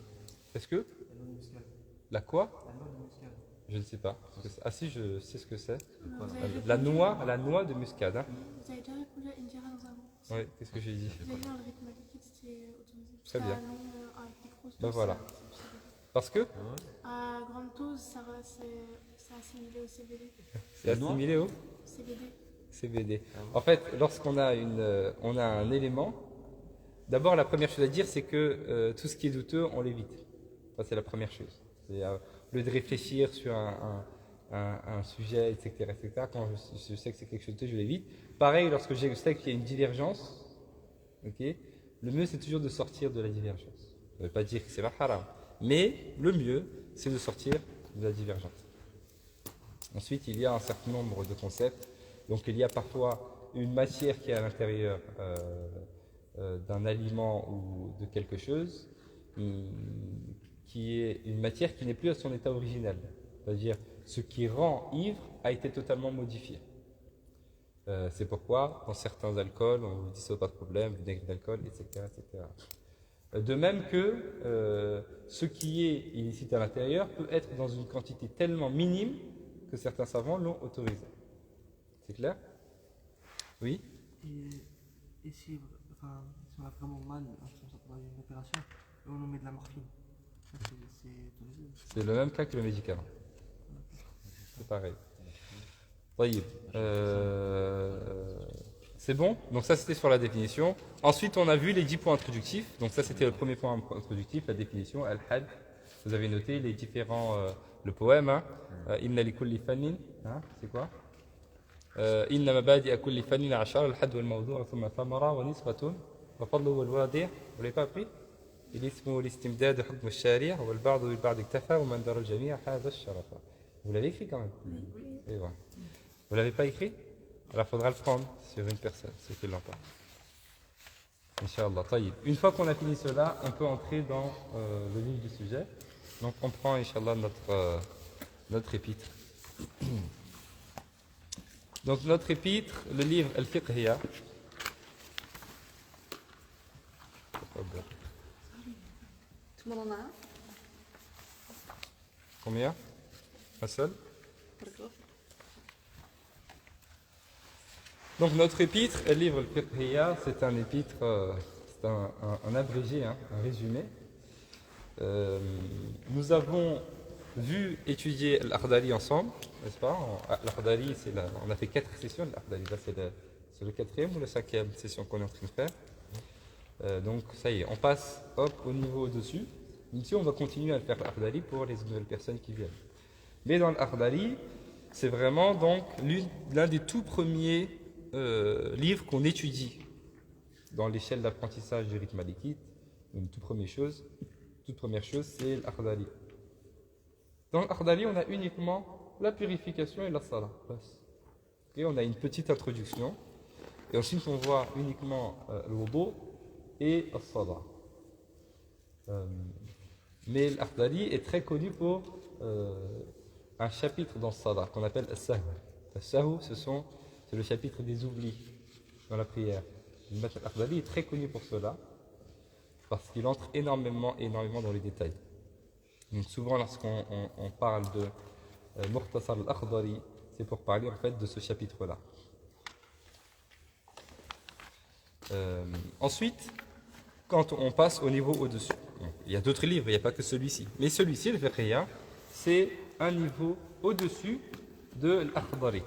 Est-ce que La loi muscale. la quoi? La loi muscale. Je ne sais pas. Ah si, je sais ce que c'est. Non, vous avez La répondu- noix de muscade. Hein. Vous avez déjà répondu à Indira dans un mot. Oui, qu'est-ce que j'ai dit? Vous avez dit dans le rythme liquide, c'était autorisé. Très bien. À longue, avec des grosses Ben doses, voilà. c'est CBD. Parce que À grande dose, c'est assimilé au CBD. c'est assimilé au CBD. CBD. En fait, lorsqu'on a, on a un élément, d'abord la première chose à dire, c'est que tout ce qui est douteux, on l'évite. Ça, c'est la première chose. C'est au lieu de réfléchir sur un sujet, etc., quand je sais que c'est quelque chose de douteux, je l'évite. Pareil, lorsque je sais qu'il y a une divergence, okay, le mieux c'est toujours de sortir de la divergence. Ça ne veut pas dire que c'est pas haram, mais le mieux c'est de sortir de la divergence. Ensuite, il y a un certain nombre de concepts. Donc, il y a parfois une matière qui est à l'intérieur d'un aliment ou de quelque chose, qui est une matière qui n'est plus à son état originel. C'est-à-dire, ce qui rend ivre a été totalement modifié. C'est pourquoi, dans certains alcools, on vous dit ça pas de problème, vinaigre d'alcool, etc., etc. De même que ce qui est illicite à l'intérieur peut être dans une quantité tellement minime que certains savants l'ont autorisé. C'est clair? Oui? Et si, enfin, si on a vraiment mal, dans une opération, et on nous met de la morphine, ça, c'est autorisé. C'est le même cas que le médicament. C'est pareil. Taïb. C'est bon? Donc ça c'était sur la définition. Ensuite on a vu les 10 points introductifs. Donc ça c'était le premier point introductif, la définition, al-had. Vous avez noté les différents, le poème. Inna li kulli fannin. C'est quoi? Inna mabadi'a kulli fannin ashar al-had wal mawdu' thumma thamara wa nisbatun wa fadlu wal wadi'. Vous l'avez pas appris? الاسم والاستمداد حكم الشارع والبعض بالبعض اكتفى ومن در الجميع هذا الشرف. Vous l'avez écrit quand même? Oui. Bon. Vous l'avez pas écrit? Alors il faudra le prendre sur une personne, ceux qui l'ont pas. Inch'Allah. Taïb. Une fois qu'on a fini cela, on peut entrer dans le vif du sujet. Donc on prend Inch'Allah notre épître. Donc notre épître, le livre Al-Fiqhiyya. tout le monde en a un. Combien? Un seul? Donc notre épître, le livre Al-Fiqhiyya, c'est un épître, c'est un abrégé, un résumé. Nous avons vu étudier l'Akhdari ensemble, n'est-ce pas? L'Akhdari, on a fait 4 sessions de l'Akhdari, là c'est le 4e ou la 5e session qu'on est en train de faire. Donc ça y est, on passe au niveau au-dessus. Ici on va continuer à le faire l'Akhdari pour les nouvelles personnes qui viennent. Mais dans l'Akhdari, c'est vraiment donc l'un des tout premiers livres qu'on étudie dans l'échelle d'apprentissage du rythme malikite. Une toute première chose, c'est l'Akhdari. Dans l'Akhdari, on a uniquement la purification et la salah. Et on a une petite introduction. Et ensuite, on voit uniquement le wudu et la salah. Mais l'Akhdari est très connu pour un chapitre dans le salah qu'on appelle al-sahw. Al-sahw, c'est le chapitre des oublis dans la prière. L'Akhdari est très connu pour cela parce qu'il entre énormément dans les détails. Donc souvent lorsqu'on parle de Mukhtasar al-Akhdari, c'est pour parler en fait de ce chapitre-là. Ensuite, quand on passe au niveau au-dessus, il y a d'autres livres, il n'y a pas que celui-ci. Mais celui-ci, le Fiqhiyya, c'est un niveau au-dessus de l'Akhdari.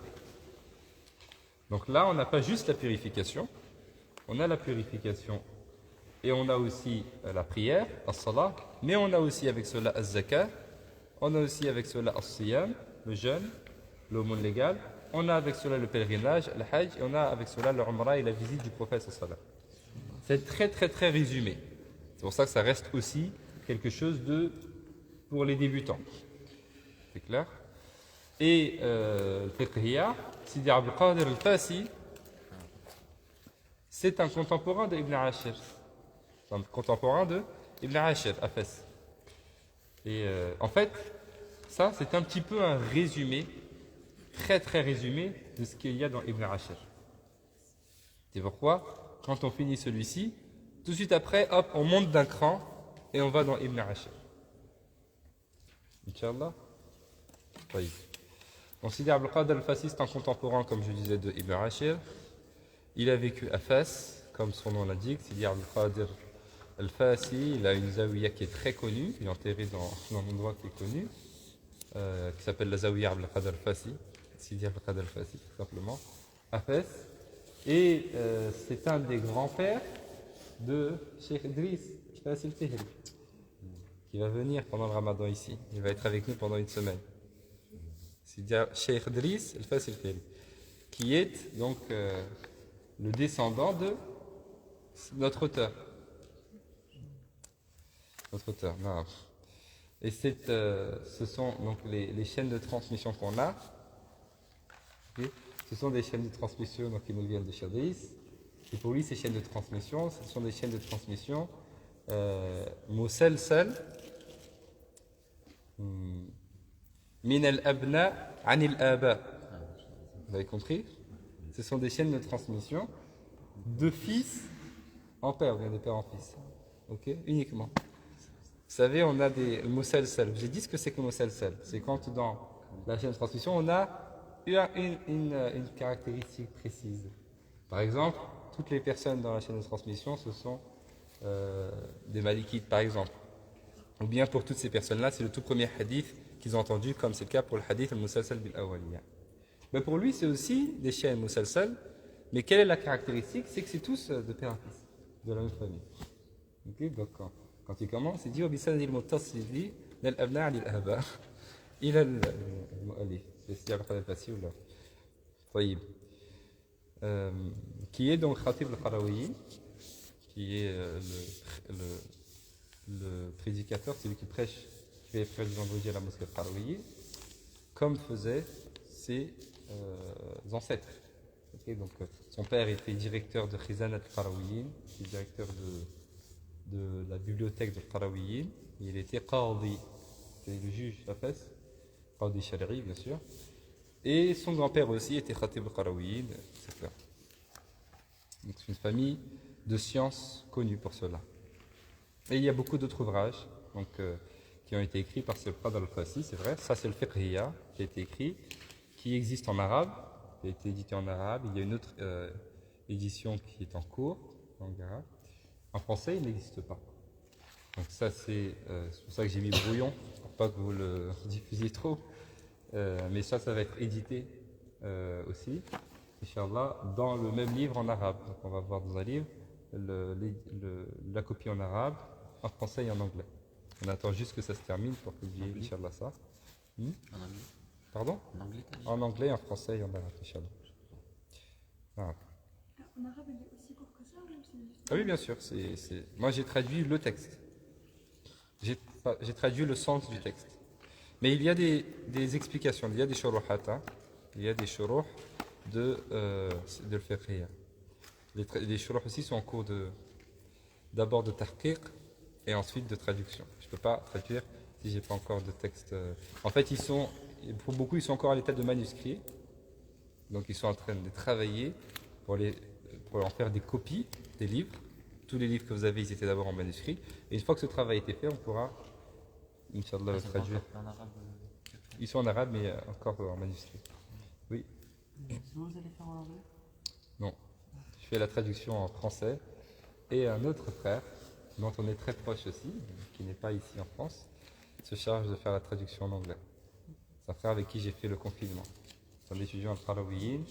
Donc là, on n'a pas juste la purification, on a la purification et on a aussi la prière, as-salat, mais on a aussi avec cela az-zakat, on a aussi avec cela as-siyam, le jeûne, l'aumône légale, on a avec cela le pèlerinage, le hajj, et on a avec cela le umrah et la visite du prophète sallallahu alayhi wa sallam. C'est très très très résumé. C'est pour ça que ça reste aussi quelque chose de pour les débutants. C'est clair? Et le fiqhiyya, Sidi Abdul Qadir al-Fasi, c'est un contemporain de Ibn Ashir. C'est un contemporain de Ibn Ashir, à Fès. Et en fait, ça c'est un petit peu un résumé, très très résumé de ce qu'il y a dans Ibn Ashir. C'est pourquoi, quand on finit celui-ci, tout de suite après, hop, on monte d'un cran et on va dans Ibn Ashir. Inch'Allah. Oui. On Sidi Abdul Qadir al-Fasi, c'est un contemporain, comme je disais, de Ibn Ashir. Il a vécu à Fès, comme son nom l'indique. Sidi Abdul Qadir al-Fasi, il a une zawiya qui est très connue. Il est enterré dans un endroit qui est connu, qui s'appelle la zawiya Abdul Qadir al-Fasi. Sidi Abdul Qadir al-Fasi, tout simplement, à Fès. Et c'est un des grands-pères de Cheikh Idriss al-Fasi al-Fihri, qui va venir pendant le ramadan ici. Il va être avec nous pendant une semaine. C'est Cheikh Idriss al-Fasi al-Fihri, qui est donc le descendant de notre auteur. Notre auteur, non. Et ce sont donc les chaînes de transmission qu'on a. Okay. Ce sont des chaînes de transmission donc, qui nous viennent de Cheikh Idriss. Et pour lui, ces chaînes de transmission, ce sont des chaînes de transmission musalsal min al-abna an al-aba. Vous avez compris? Ce sont des chaînes de transmission de fils en père, bien de père en fils. Ok? Uniquement. Vous savez, on a des musalsal. J'ai dit ce que c'est que musalsal. C'est quand dans la chaîne de transmission, on a une caractéristique précise. Par exemple, toutes les personnes dans la chaîne de transmission, ce sont des malikites, par exemple. Ou bien pour toutes ces personnes-là, c'est le tout premier hadith qu'ils ont entendu, comme c'est le cas pour le hadith al-musalsal bil-awwaliya. Mais pour lui, c'est aussi des chaînes musalsal. Mais quelle est la caractéristique? C'est que c'est tous de père en fils, de la même famille. Okay? Donc quand il commence, il dit وبسند المتصل للأبناء عن الآباء إلى المؤلف. C'est Abdul Qadir al-Fasi ou là. طيب. Qui est donc Khatib al-Qarawiyyin, qui est le prédicateur, celui qui prêche, qui fait prêche du vendredi à la mosquée al-Qarawiyyin, comme faisaient ses ancêtres. Okay, donc, son père était directeur de Khizanat al-Qarawiyyin, directeur de la bibliothèque de al-Qarawiyyin. Il était Qadi, c'était le juge à Fès, Qadi Shari'i bien sûr. Et son grand-père aussi était Khatib al-Qarawiyyin, etc. Donc c'est une famille de sciences connue pour cela. Et il y a beaucoup d'autres ouvrages donc, qui ont été écrits par ce Qadir al-Fasi, c'est vrai. Ça c'est le Fiqhiyya qui a été écrit, qui existe en arabe, qui a été édité en arabe. Il y a une autre édition qui est en cours, en arabe. En français, il n'existe pas. Donc ça c'est pour ça que j'ai mis brouillon, pour pas que vous le diffusiez trop. Mais ça va être édité aussi, Inch'Allah, dans le même livre en arabe. Donc on va voir dans un livre la copie en arabe, en français et en anglais. On attend juste que ça se termine pour publier, Inch'Allah, ça. En anglais. Pardon? En anglais, En anglais, en français et en arabe, Inch'Allah. Voilà. En arabe, il est aussi court que ça ou c'est juste... Ah oui, bien sûr. Moi, j'ai traduit le texte. J'ai traduit le sens du texte. Mais il y a des explications, il y a des shuruhat, hein. Il y a des shuruh de al-fiqhiyya. Les shuruh aussi sont en cours d'abord de tahqiq et ensuite de traduction. Je ne peux pas traduire si j'ai pas encore de texte. En fait, pour beaucoup, ils sont encore à l'état de manuscrits. Donc, ils sont en train de travailler pour en faire des copies des livres. Tous les livres que vous avez, ils étaient d'abord en manuscrit. Et une fois que ce travail a été fait, on pourra, Inch'Allah, le traduire. En arabe. Ils sont en arabe, mais encore en manuscrit. Oui. Est-ce que vous allez faire en anglais? Non. Je fais la traduction en français. Et un autre frère, dont on est très proche aussi, qui n'est pas ici en France, se charge de faire la traduction en anglais. C'est un frère avec qui j'ai fait le confinement. C'est un étudiant al-Qarawiyyin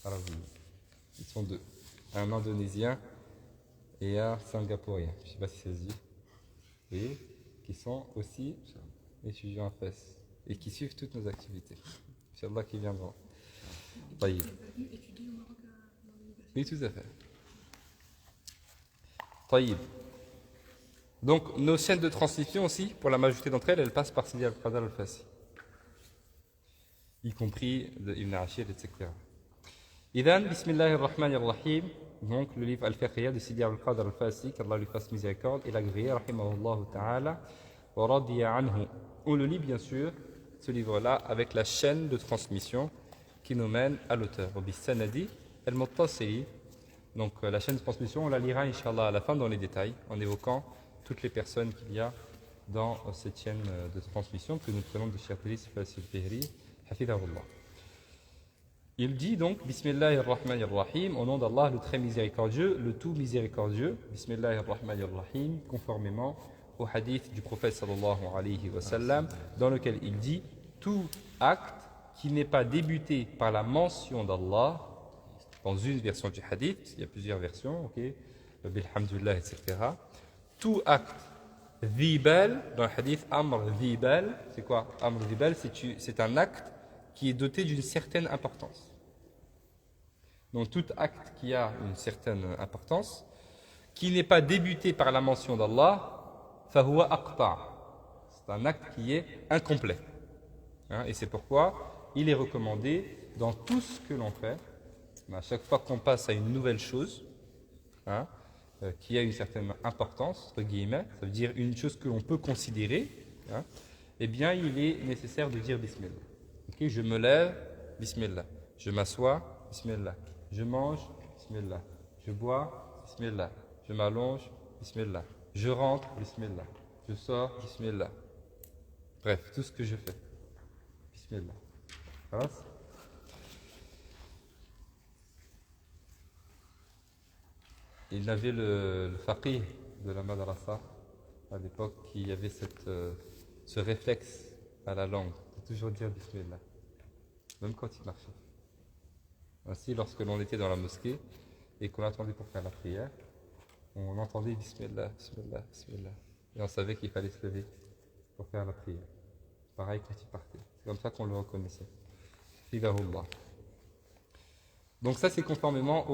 Arabi. Ils sont deux. Un Indonésien et un Singapourien. Je ne sais pas si ça se dit. Et qui sont aussi étudiants à FES et qui suivent toutes nos activités. Inch'Allah qui viendront. Taïb. Étudier au Maroc dans l'université. Oui, tout à fait. Taïb. Donc, nos chaînes de transmission aussi, pour la majorité d'entre elles, elles passent par Sidi al-Qadr al-Fassi, y compris de Ibn Ashir, etc. Idan, Bismillahirrahmanirrahim, donc le livre Al-Fiqhiyya de Sidi al-Qadr al-Fassi, qu'Allah lui fasse miséricorde, et l'agréé, rahimahullah ta'ala, wa radiya anhu. On le lit bien sûr, ce livre-là, avec la chaîne de transmission qui nous mène à l'auteur. Bis-sanadi al-muttasili. Donc la chaîne de transmission, on la lira, Inch'Allah, à la fin dans les détails, en évoquant toutes les personnes qu'il y a dans cette chaîne de transmission que nous prenons de Cheikh Idriss al-Fihri, hafidahullah. Il dit donc Bismillahirrahmanirrahim, au nom d'Allah, le très miséricordieux, le tout miséricordieux, Bismillahirrahmanirrahim, conformément au hadith du prophète sallallahu alayhi wa sallam, dans lequel il dit tout acte qui n'est pas débuté par la mention d'Allah, dans une version du hadith, il y a plusieurs versions, ok, bilhamdulillah, etc. Tout acte dhibal, dans le hadith Amr dhibal, c'est quoi Amr dhibal, c'est un acte qui est doté d'une certaine importance. Donc tout acte qui a une certaine importance, qui n'est pas débuté par la mention d'Allah, fahuwa aqta'. C'est un acte qui est incomplet. Hein, et c'est pourquoi il est recommandé dans tout ce que l'on fait, à chaque fois qu'on passe à une nouvelle chose, hein, qui a une certaine importance, entre guillemets, ça veut dire une chose que l'on peut considérer, hein, eh bien il est nécessaire de dire Bismillah. Okay, je me lève, Bismillah. Je m'assois, Bismillah. Je mange, Bismillah. Je bois, Bismillah. Je m'allonge, Bismillah. Je rentre, Bismillah. Je sors, Bismillah. Bref, tout ce que je fais, Bismillah. Khalaas. Il avait le faqih de la madrasa à l'époque qui avait ce réflexe à la langue de toujours dire Bismillah, même quand il marchait. Ainsi, lorsque l'on était dans la mosquée et qu'on attendait pour faire la prière, on entendait Bismillah, Bismillah, Bismillah. Et on savait qu'il fallait se lever pour faire la prière. Pareil quand il partait. C'est comme ça qu'on le reconnaissait. Fidahullah. Donc ça, c'est conformément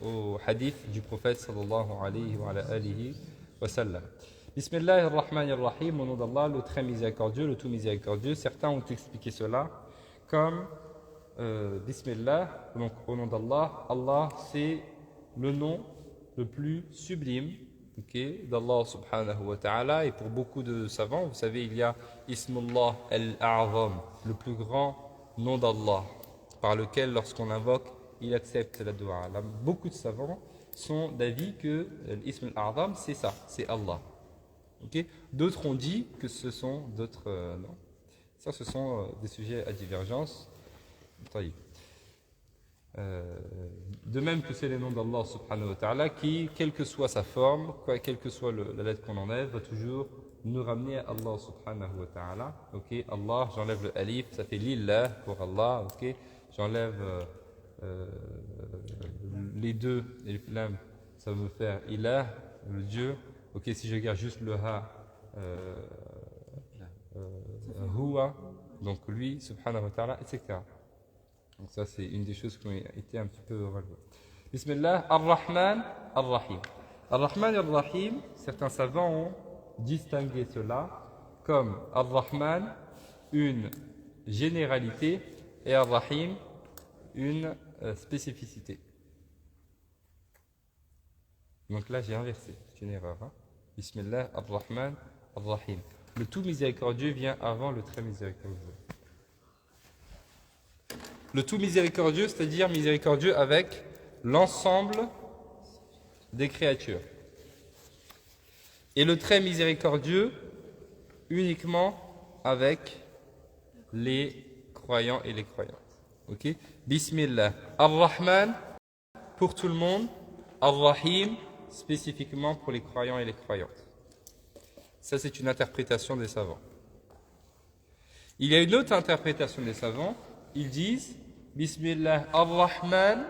au hadith du prophète sallallahu alayhi wa alihi wa sallam. Bismillahirrahmanirrahim, au nom d'Allah, le très miséricordieux, le tout miséricordieux. Certains ont expliqué cela comme Bismillah, donc au nom d'Allah. Allah, c'est le nom le plus sublime, okay, d'Allah subhanahu wa ta'ala. Et pour beaucoup de savants, vous savez, il y a Ismullah al-A'zam, le plus grand nom d'Allah, par lequel, lorsqu'on invoque, il accepte la dua. Là, beaucoup de savants sont d'avis que l'Ism al-A'zam, c'est ça, c'est Allah. Okay? D'autres ont dit que ce sont d'autres noms. Ça, ce sont des sujets à divergence. De même que c'est les noms d'Allah subhanahu wa ta'ala qui, quelle que soit sa forme, quelle que soit la lettre qu'on enlève, va toujours nous ramener à Allah subhanahu wa ta'ala. Okay? Allah, j'enlève le alif, ça fait lillah pour Allah. Okay? J'enlève les deux, et le lam, ça va me faire ilah, le Dieu. Ok, si je garde juste le ha, huwa, donc lui, subhanahu wa ta'ala, etc. Donc ça, c'est une des choses qui ont été un petit peu relevées. Bismillah, ar-Rahman, ar-Rahim. Ar-Rahman, ar-Rahim, certains savants ont distingué cela comme ar-Rahman, une généralité, et ar-Rahim, une spécificité. Donc là, j'ai inversé, c'est une erreur. Hein? Bismillah, ar-Rahman, ar-Rahim. Le tout miséricordieux vient avant le très miséricordieux. Le tout miséricordieux, c'est-à-dire miséricordieux avec l'ensemble des créatures. Et le très miséricordieux uniquement avec les croyants et les croyantes. Ok? Bismillah. Ar-Rahman pour tout le monde. Ar-Rahim spécifiquement pour les croyants et les croyantes. Ça, c'est une interprétation des savants. Il y a une autre interprétation des savants. Ils disent Bismillah ar-Rahman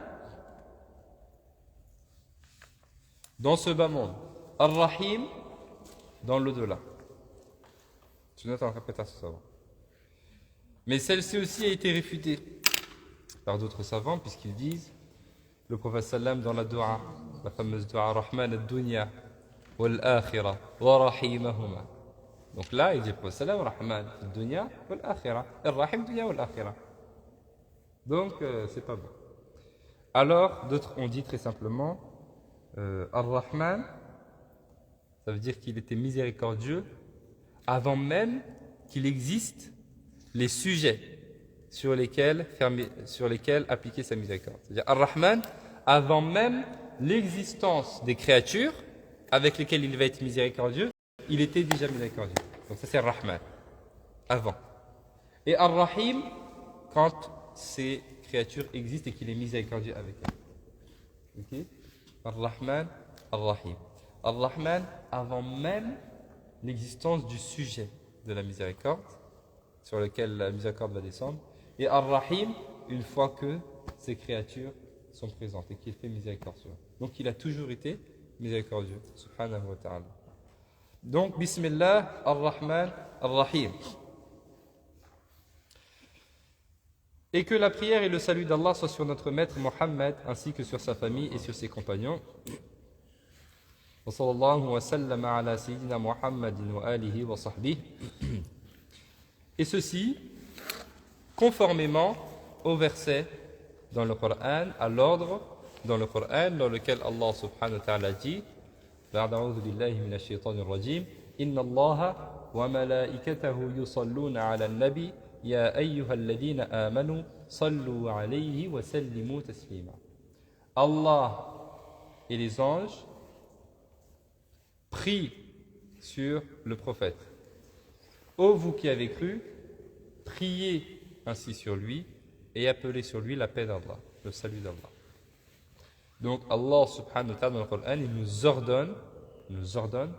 dans ce bas monde. Ar-Rahim dans l'au-delà. Je note en répétation savant. Mais celle-ci aussi a été réfutée par d'autres savants puisqu'ils disent le prophète sallam dans la dua, la fameuse dua Rahman ad-dunya wal-akhirah wa rahimahuma. Donc là, il dit le prophète sallam Rahman ad-dunya wal-akhirah, ar-Rahim dunya wal-akhirah. Donc c'est pas bon. Alors d'autres ont dit très simplement Ar-Rahman, ça veut dire qu'il était miséricordieux avant même qu'il existe les sujets sur lesquels appliquer sa miséricorde. C'est-à-dire Ar-Rahman, avant même l'existence des créatures avec lesquelles il va être miséricordieux, il était déjà miséricordieux. Donc ça c'est Ar-Rahman, avant. Et Ar-Rahim, quand ces créatures existent et qu'il est miséricordieux avec elles. Ok? Ar-Rahman, Ar-Rahim. Ar-Rahman, avant même l'existence du sujet de la miséricorde, sur lequel la miséricorde va descendre, et Ar-Rahim, une fois que ces créatures sont présentes et qu'il fait miséricorde sur eux. Donc il a toujours été miséricordieux, subhanahu wa ta'ala. Donc, Bismillah, Ar-Rahman, Ar-Rahim. Et que la prière et le salut d'Allah soient sur notre maître Mohammed, ainsi que sur sa famille et sur ses compagnons. Wa sallallahu wa sallam ala sayyidina Muhammadin wa alihi wa sahbihi. Et ceci, conformément au verset dans le Coran, à l'ordre dans le Coran, dans lequel Allah subhanahu wa ta'ala dit بعد أعوذ بالله من الشيطان الرجيم إن الله وملائكته يصلون على النبي يا أيها الذين آمنوا صلوا عليه وسلموا تسليما. Allah et les anges prient sur le prophète. Ô vous qui avez cru, priez ainsi sur lui et appelez sur lui la paix d'Allah, le salut d'Allah. Donc Allah subhanahu wa ta'ala dans le Coran, il nous ordonne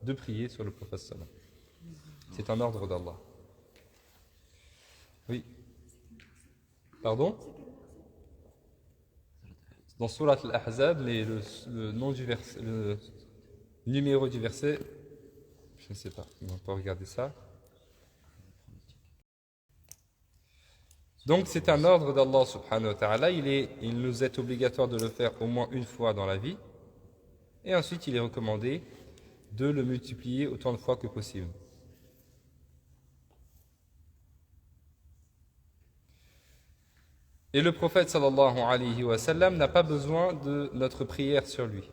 de prier sur le prophète sallam. C'est un ordre d'Allah. Oui. Pardon? Dans Surat al-Ahzab, mais le nom du verset, le numéro du verset, je ne sais pas, on va pas regarder ça. Donc c'est un ordre d'Allah subhanahu wa ta'ala, il nous est obligatoire de le faire au moins une fois dans la vie, et ensuite il est recommandé de le multiplier autant de fois que possible. Et le prophète sallallahu alayhi wa sallam n'a pas besoin de notre prière sur lui.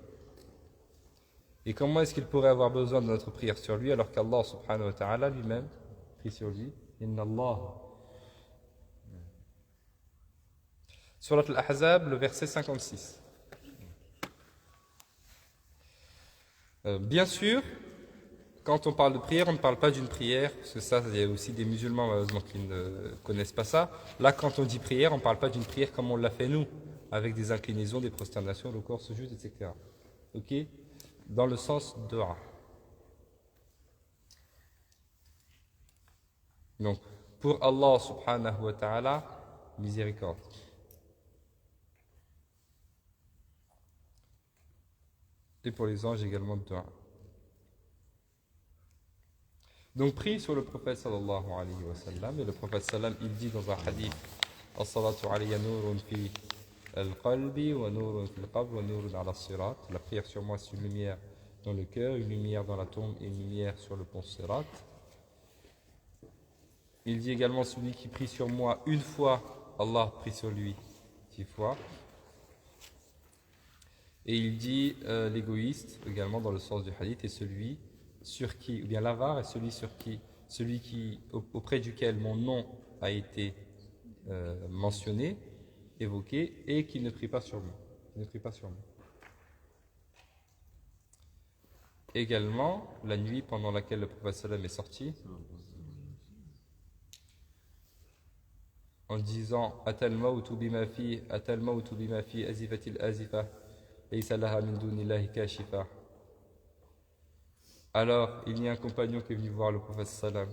Et comment est-ce qu'il pourrait avoir besoin de notre prière sur lui alors qu'Allah subhanahu wa ta'ala lui-même prie sur lui? Inna Allah. Surat al-Ahzab, le verset 56. Bien sûr, quand on parle de prière, on ne parle pas d'une prière, parce que ça, il y a aussi des musulmans malheureusement qui ne connaissent pas ça. Là, quand on dit prière, on ne parle pas d'une prière comme on l'a fait nous, avec des inclinaisons, des prosternations, le corps sujoud, etc. Ok? Dans le sens dua. Donc, pour Allah subhanahu wa ta'ala, miséricorde. Et pour les anges également de dua. Donc prie sur le prophète sallallahu alayhi wa sallam. Et le prophète sallam, il dit dans un hadith As-salatu alayya nurun fi al-qalbi wa nurun fi al-qabr wa nurun ala sirat. La prière sur moi c'est une lumière dans le cœur, une lumière dans la tombe et une lumière sur le pont sirat. Il dit également celui qui prie sur moi une fois, Allah prie sur lui 10 fois. Et il dit l'égoïste également dans le sens du hadith et celui sur qui, ou bien l'avare est celui qui auprès duquel mon nom a été mentionné, évoqué, et qui ne prie pas sur moi. Également, la nuit pendant laquelle le prophète sallam est sorti, en disant Atal mawtu bima fi azifatil azifa. Alors, il y a un compagnon qui est venu voir le prophète sallam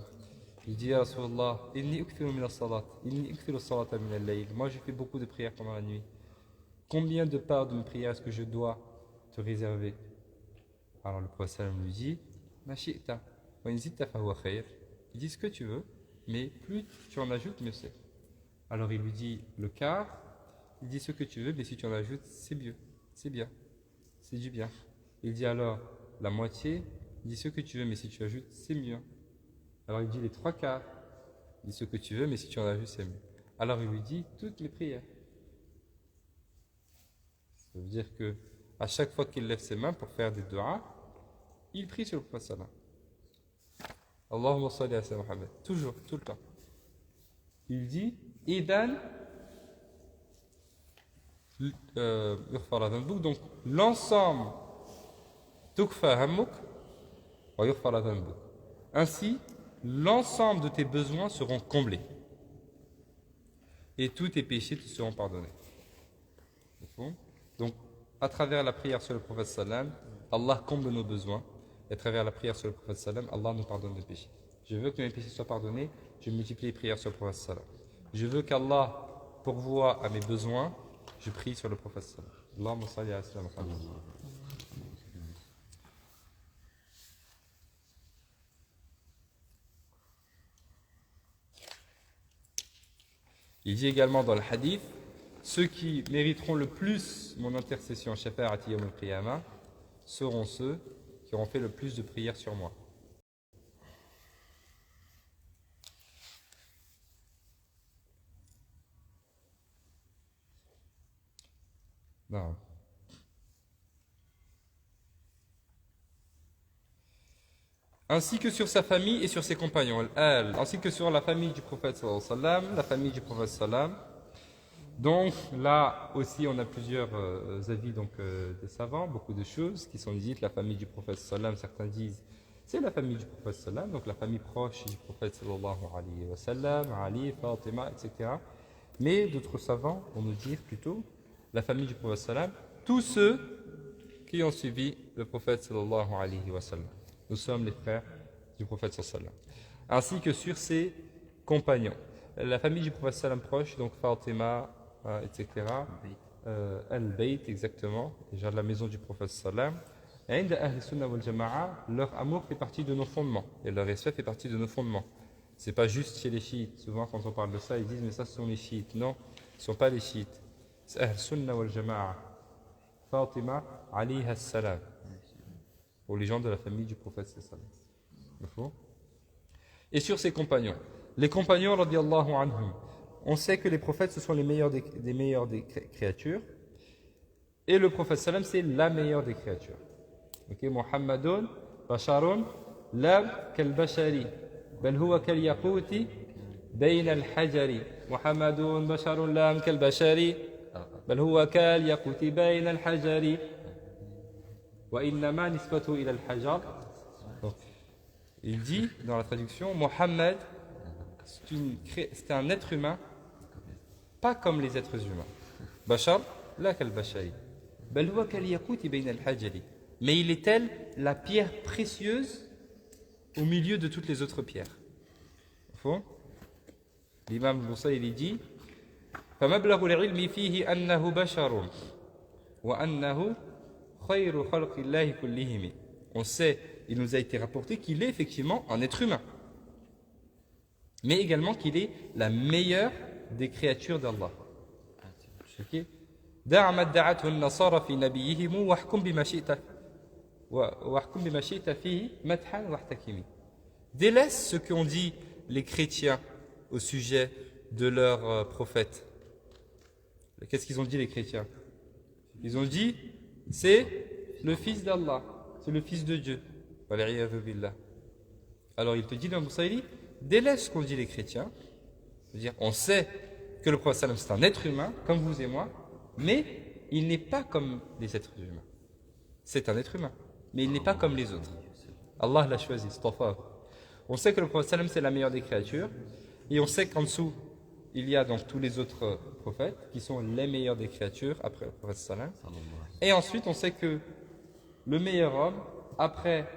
Il dit, Ya Rasulallah, inni ukthiru min as-salat, inni ukthiru as-salata min al-layl. Moi, je fais beaucoup de prières pendant la nuit. Combien de parts de mes prières est-ce que je dois te réserver? Alors le prophète sallam lui dit, Ma shi'ta, wa in zidta fa huwa khair. Il dit ce que tu veux, mais plus tu en ajoutes, mieux c'est. Alors il lui dit le quart, il dit ce que tu veux, mais si tu en ajoutes, c'est mieux, c'est bien, c'est du bien. Il dit alors la moitié, il dit ce que tu veux, mais si tu ajoutes, c'est mieux. Alors il dit les trois quarts, il dit ce que tu veux, mais si tu en ajoutes, c'est mieux. Alors il lui dit toutes les prières. Ça veut dire que à chaque fois qu'il lève ses mains pour faire des du'as, il prie sur le prophète sallam. Allahumma salli ala Muhammad. Toujours, tout le temps. Il dit Idan yughfara dhanbuk. Donc l'ensemble tukfa hammuk wa yughfara dhanbuk. Ainsi, l'ensemble de tes besoins seront comblés. Et tous tes péchés te seront pardonnés. Donc, à travers la prière sur le prophète sallam, Allah comble nos besoins. Et à travers la prière sur le prophète sallam, Allah nous pardonne nos péchés. Je veux que mes péchés soient pardonnés, je multiplie les prières sur le prophète sallam. Je veux qu'Allah pourvoie à mes besoins, je prie sur le prophète sallam. Allahumma salli ala sayyidina Muhammad. Il dit également dans le hadith, ceux qui mériteront le plus mon intercession, shafa'ati yawm al-qiyamah, seront ceux qui auront fait le plus de prières sur moi. Non. Ainsi que sur sa famille et sur ses compagnons, ainsi que sur la famille du prophète sallallahu alayhi wa sallam, la famille du prophète sallam. Donc là aussi on a plusieurs avis des savants, beaucoup de choses qui sont dites. La famille du prophète sallam, certains disent c'est la famille du prophète sallam, donc la famille proche du prophète sallallahu alayhi wa sallam, Ali, Fatima, etc. Mais d'autres savants vont nous dire plutôt la famille du prophète sallam, tous ceux qui ont suivi le prophète sallallahu alayhi wa sallam. Nous sommes les frères du prophète sallallahu alayhi wa sallam. Ainsi que sur ses compagnons. La famille du prophète sallam proche, donc Fatima, etc. Al-Bayt, exactement, déjà de la maison du prophète sallam. Et leur amour fait partie de nos fondements. Et leur respect fait partie de nos fondements. C'est pas juste chez les chiites. Souvent, quand on parle de ça, ils disent mais ça, ce sont les chiites. Non, ce ne sont pas les chiites. C'est Ahl-Sunnah wal Jama'a. Fatima alayha salam. Pour les gens de la famille du prophète sallam. Et sur ses compagnons. Les compagnons, radiyallahu anhum, on sait que les prophètes, ce sont les meilleurs des meilleurs des créatures. Et le prophète sallam, c'est la meilleure des créatures. Ok, Muhammadun, Basharun, lam kal bashari, bal huwa kal yaquti, bayna al hajari. Muhammadun, Basharun, lam kal bashari, bal huwa kal yaquti, bayna al hajari. Wa innama nisbatu ila al hajar. Il dit dans la traduction, Mohammed, c'est un être humain, pas comme les êtres humains. Bashar, la kal bashari. Bal huwa kal yaquti bayna al hajari. Mais il est tel la pierre précieuse au milieu de toutes les autres pierres. L'imam Boussaïli dit فَمَبْلَغُ الْعِلْمِ فِيهِ أَنَّهُ بَشَرٌ وَأَنَّهُ خَيْرُ خَلْقِ اللَّهِ كُلِّهِمِ. On sait, il nous a été rapporté qu'il est effectivement un être humain, mais également qu'il est la meilleure des créatures d'Allah. Okay? دع ما ادعته النصارى في نبيهم واحكم بما شئت فيه مدحا واحتكمي. Délaisse ce qu'ont dit les chrétiens au sujet de leur prophète. Qu'est-ce qu'ils ont dit les chrétiens? Ils ont dit c'est le fils d'Allah, c'est le fils de Dieu. Alors il te dit dans Boussaïli, délaisse ce qu'ont dit les chrétiens. C'est-à-dire on sait que le prophète sallam c'est un être humain comme vous et moi, mais il n'est pas comme les êtres humains. C'est un être humain, mais il n'est pas comme les autres. Allah l'a choisi, Stafa. On sait que le prophète sallam c'est la meilleure des créatures, et on sait qu'en dessous, il y a donc tous les autres prophètes qui sont les meilleurs des créatures après le prophète sallam. Et ensuite, on sait que le meilleur homme après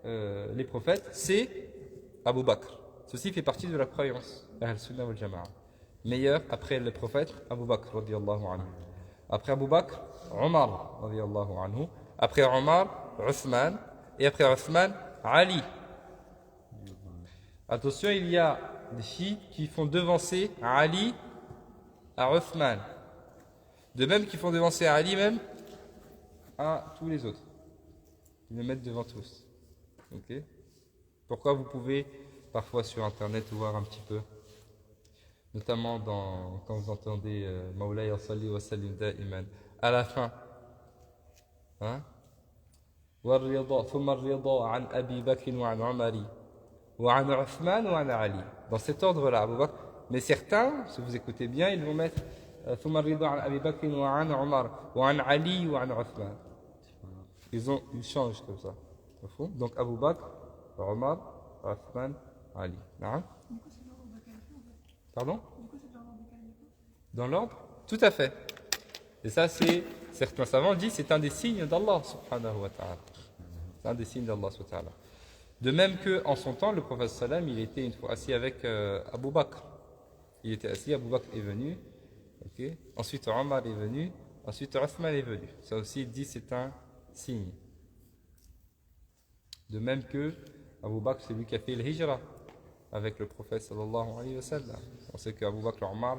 les prophètes, c'est Abu Bakr, Ceci fait partie de la croyance. Ahl-Sunnah wal Jama'a. Meilleur après le prophète, Abu Bakr radiyallahu anhu. Après Abu Bakr, Omar radiyallahu anhu. Après Omar, Uthman. Et après Uthman, Ali. Attention, il y a des chiites qui font devancer Ali à Uthman. De même qu'ils font devancer Ali même à tous les autres. Ils le mettent devant tous. Ok? Pourquoi vous pouvez parfois sur internet voir un petit peu, notamment quand vous entendez Mawlaya salli wa sallim da'iman, à la fin, hein? ثم الرضا عن أبي بكر وعن عمر وعن عثمان وعن علي. Dans cet ordre-là, Abu Bakr. Mais certains, si vous écoutez bien, ils vont mettre ثم الرضا عن أبي بكر وعن عمر وعن علي وعن عثمان. Ils changent comme ça. Donc Abu Bakr, Omar, Uthman, Ali. Non? Pardon? Dans l'ordre? Tout à fait. Et ça, certains savants disent, c'est un des signes d'Allah subhanahu wa ta'ala. C'est un des signes d'Allah subhanahu wa ta'ala. De même qu'en son temps, le prophète sallam, il était une fois assis avec Abu Bakr. Il était assis, Abu Bakr est venu. Okay. Ensuite, Omar est venu. Ensuite, Uthman est venu. Ça aussi, il dit, c'est un signe. De même que Abu Bakr, c'est lui qui a fait le hijra avec le prophète sallallahu alayhi wa sallam. On sait qu'Abu Bakr et Omar,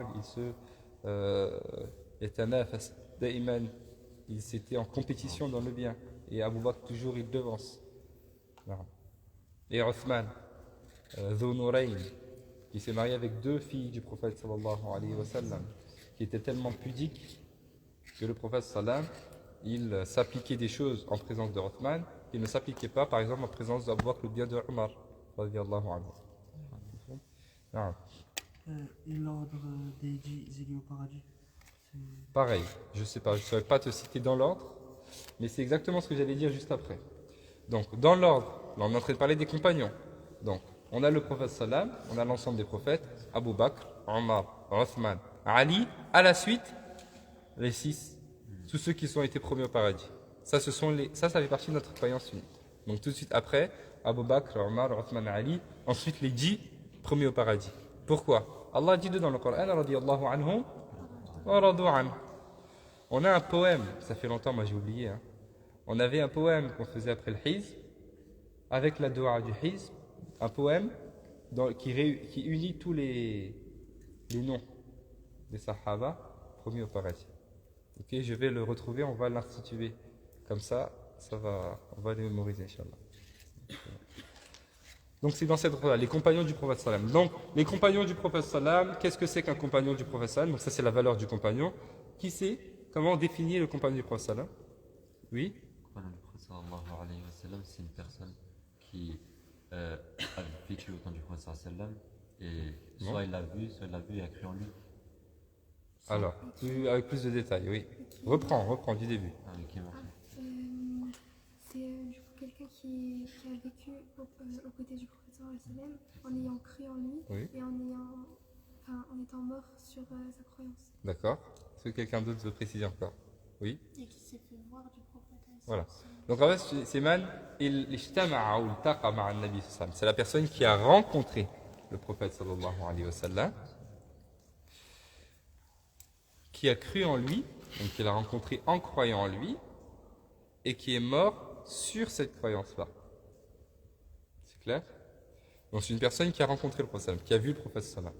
ils étaient en compétition dans le bien. Et Abu Bakr, toujours, il devance. Et Uthman, Dhu Nurayn, qui s'est marié avec 2 filles du prophète sallallahu alayhi wa sallam, qui étaient tellement pudiques que le prophète sallam, il s'appliquait des choses en présence de Uthman qui ne s'appliquait pas, par exemple, en présence d'Abu Bakr ou bien de Omar, radiyallahu anhu. Ah. Et l'ordre des 10 élus au paradis, Pareil, je ne sais pas, je ne saurais pas te citer dans l'ordre, mais c'est exactement ce que j'allais dire juste après. Donc, dans l'ordre, là, on est en train de parler des compagnons. Donc, on a le prophète sallam, on a l'ensemble des prophètes, Abu Bakr, Omar, Uthman, Ali, à la suite, les 6, tous ceux qui ont été promis au paradis. Ça fait partie de notre croyance unique. Donc tout de suite après, Abu Bakr, Omar, Uthman, Ali, ensuite les 10 promis au paradis. Pourquoi? Allah dit dans le Coran, radiyallahu anhum wa radu an. On a un poème, ça fait longtemps, moi j'ai oublié. Hein. On avait un poème qu'on faisait après le Hizb, avec la dua du Hizb, un poème qui unit tous les noms des Sahaba promis au paradis. Ok, je vais le retrouver, on va l'instituer. Comme ça, on va les mémoriser, Inch'Allah. Donc c'est dans cette ordre-là, les compagnons du prophète sallam. Donc, les compagnons du prophète sallam, qu'est-ce que c'est qu'un compagnon du prophète sallam? Donc ça, c'est la valeur du compagnon. Qui sait comment définir le compagnon du prophète sallam? Oui? Le compagnon du prophète sallallahu alayhi wa sallam, c'est une personne qui a vécu au temps du prophète sallallahu alayhi wa sallam, et soit il l'a vu et a cru en lui. Alors, avec plus de détails, oui. Reprends du début. Qui est mort. C'est du coup quelqu'un qui a vécu aux côtés du prophète sallallahu alayhi wa sallam en ayant cru en lui, Oui. et en étant mort sur sa croyance. D'accord. Est-ce que quelqu'un d'autre veut préciser encore? Oui. Et qui s'est fait voir du prophète. Voilà. Donc en fait, c'est la personne qui a rencontré le prophète sallallahu alayhi wa sallam, qui a cru en lui, donc qui l'a rencontré en croyant en lui, et qui est mort sur cette croyance-là. C'est clair? Donc c'est une personne qui a rencontré le prophète, qui a vu le prophète sallam.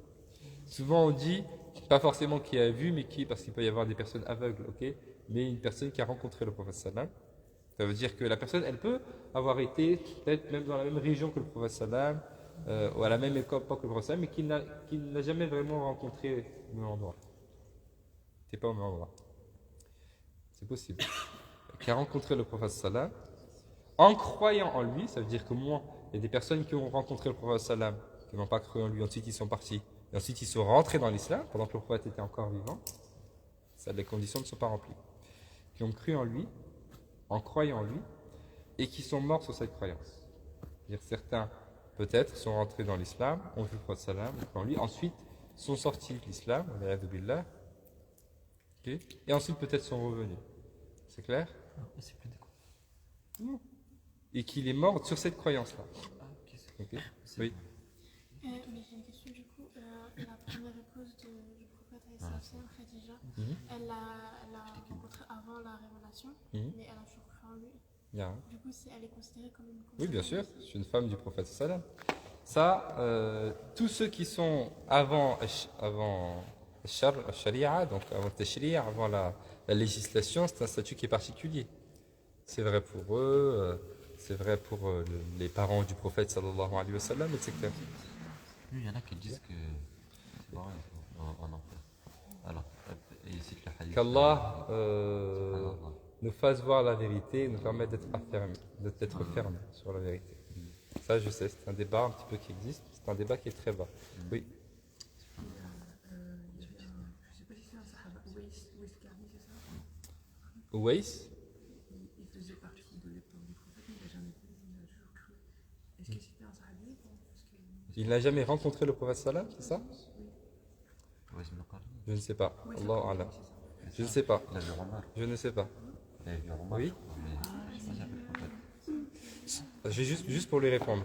Souvent on dit, pas forcément qui a vu, mais parce qu'il peut y avoir des personnes aveugles, ok? Mais une personne qui a rencontré le prophète sallam. Ça veut dire que la personne, elle peut avoir été peut-être même dans la même région que le prophète sallam, ou à la même époque que le prophète sallam, mais qui n'a jamais vraiment rencontré le même endroit. C'est pas au même endroit. C'est possible. Qui a rencontré le prophète sallam, en croyant en lui, ça veut dire que moi, il y a des personnes qui ont rencontré le prophète sallam, qui n'ont pas cru en lui, ensuite ils sont partis, et ensuite ils sont rentrés dans l'islam, pendant que le prophète était encore vivant. Ça, les conditions ne sont pas remplies. Qui ont cru en lui, en croyant en lui, et qui sont morts sur cette croyance. C'est-à-dire certains, peut-être, sont rentrés dans l'islam, ont vu le prophète sallam, ont cru en lui, ensuite sont sortis de l'islam, okay, et ensuite peut-être sont revenus. C'est clair? C'est plus des Et qu'il est mort sur cette croyance-là. Ah, ok, Okay. c'est Oui. Mais j'ai une question du coup. La première épouse du prophète Khadija, Mhm. elle l'a rencontré avant la révélation, Mhm. mais elle a toujours cru en lui. Bien. Du coup, elle est considérée comme une Oui, bien sûr, conséquence. c'est une femme du prophète sallam. Ça, tous ceux qui sont avant Sharia, donc avant Tashri', avant la législation, c'est un statut qui est particulier. C'est vrai pour eux, c'est vrai pour les parents du prophète sallallahu alayhi wa sallam, etc. Lui, il y en a qui disent que c'est pareil en enfer. Alors, et il cite le hadith. Qu'Allah Subhanallah. nous fasse voir la vérité et nous permette d'être ferme sur la vérité. Ça, je sais, c'est un débat un petit peu qui existe, c'est un débat qui est très bas. Oui. Je sais pas si c'est un sahaba, Ouais Karni, c'est ça? Ouais, Il faisait partie de l'époque du prophète, mais il n'a jamais vu, il a toujours cru. Est-ce que c'était un sahabi ou pas? Parce que... il n'a jamais rencontré le prophète sallam, c'est ça? Ouais, c'est Qarni. Je ne sais pas. Ouais, Allahu a'lam. c'est ça. Je ne sais pas. Il a vu Omar. Je ne sais pas. Il a vu Omar. Oui. Mais je sais pas s'il y avait le prophète. Je vais juste pour lui répondre.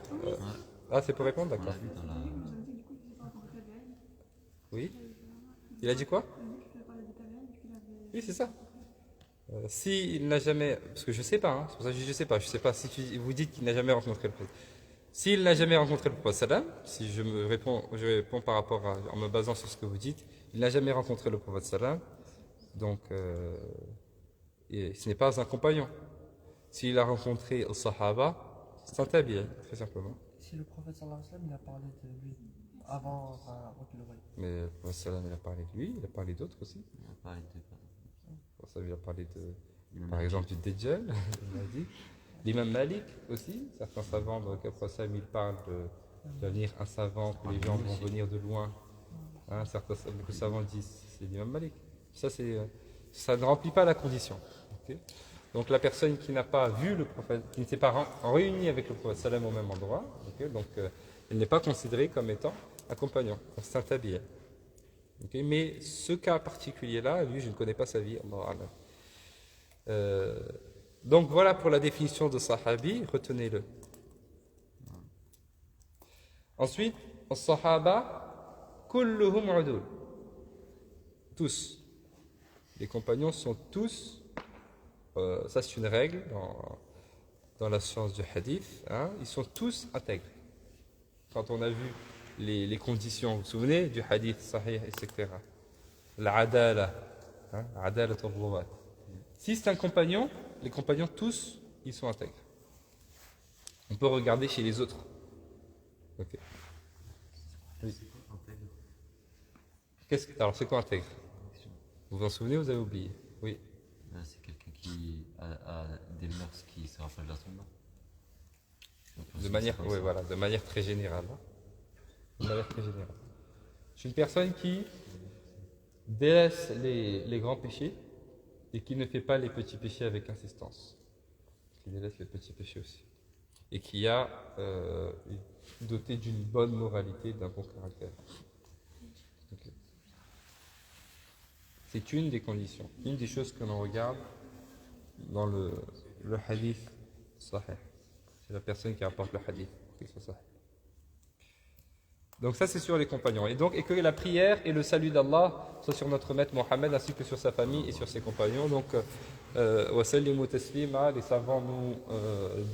Ah, c'est pour répondre, On d'accord. l'a vu dans la. Oui. Il a dit quoi? Oui, c'est ça. S'il n'a jamais, parce que je sais pas, hein, c'est pour ça que je dis je sais pas. Je sais pas si vous dites qu'il n'a jamais rencontré le prophète. S'il n'a jamais rencontré le prophète sallam, si je réponds par rapport en me basant sur ce que vous dites, il n'a jamais rencontré le prophète sallam, donc et ce n'est pas un compagnon. S'il a rencontré le sahaba, c'est un tabi'i, très simplement. Si le prophète sallallahu alayhi wa sallam, il a parlé de lui avant qu'il le voie. Mais le prophète sallam, il a parlé de lui, il a parlé d'autres aussi. On a parlé de. Ça, il a parlé Imam par Malik. exemple du Dajjal, il a dit. L'imam Malik aussi, certains savants dans le Prophète il parle de venir un savant, que les gens vont venir de loin. Hein, beaucoup de savants disent c'est l'imam Malik. Ça ne remplit pas la condition. Ok. Donc la personne qui n'a pas vu le prophète, qui ne s'est pas réunie avec le prophète sallam au même endroit, ok, donc elle n'est pas considérée comme étant un compagnon. C'est un tabi'i. Ok, mais ce cas particulier-là, lui, je ne connais pas sa vie. Allahu a'lam. Donc voilà pour la définition de sahabi, retenez-le. Ensuite, as-sahaba, kulluhum udul. Tous. Les compagnons sont tous, ça c'est une règle dans la science du hadith, hein, ils sont tous intègres. Quand on a vu les conditions, vous vous souvenez du hadith sahih, etc. L'adala, hein, adalat al-ruwat. Si c'est un compagnon, les compagnons tous, ils sont intègres. On peut regarder chez les autres. Ok. Oui. Alors c'est quoi intègre? Vous vous en souvenez ou vous avez oublié? Oui. C'est quelqu'un qui a des mœurs qui se rapprochent de la sunna. De manière très générale. Hein. De manière très générale. Je suis une personne qui délaisse les grands péchés et qui ne fait pas les petits péchés avec insistance. Qui délaisse les petits péchés aussi. Et qui a doté d'une bonne moralité, d'un bon caractère. Okay. C'est une des conditions, une des choses que l'on regarde dans le hadith sahih. C'est la personne qui rapporte le hadith, qu'il soit sahih. Donc ça c'est sur les compagnons. Et que la prière et le salut d'Allah soient sur notre maître Mohammed ainsi que sur sa famille et sur ses compagnons. Donc wa sallimu taslima, les savants nous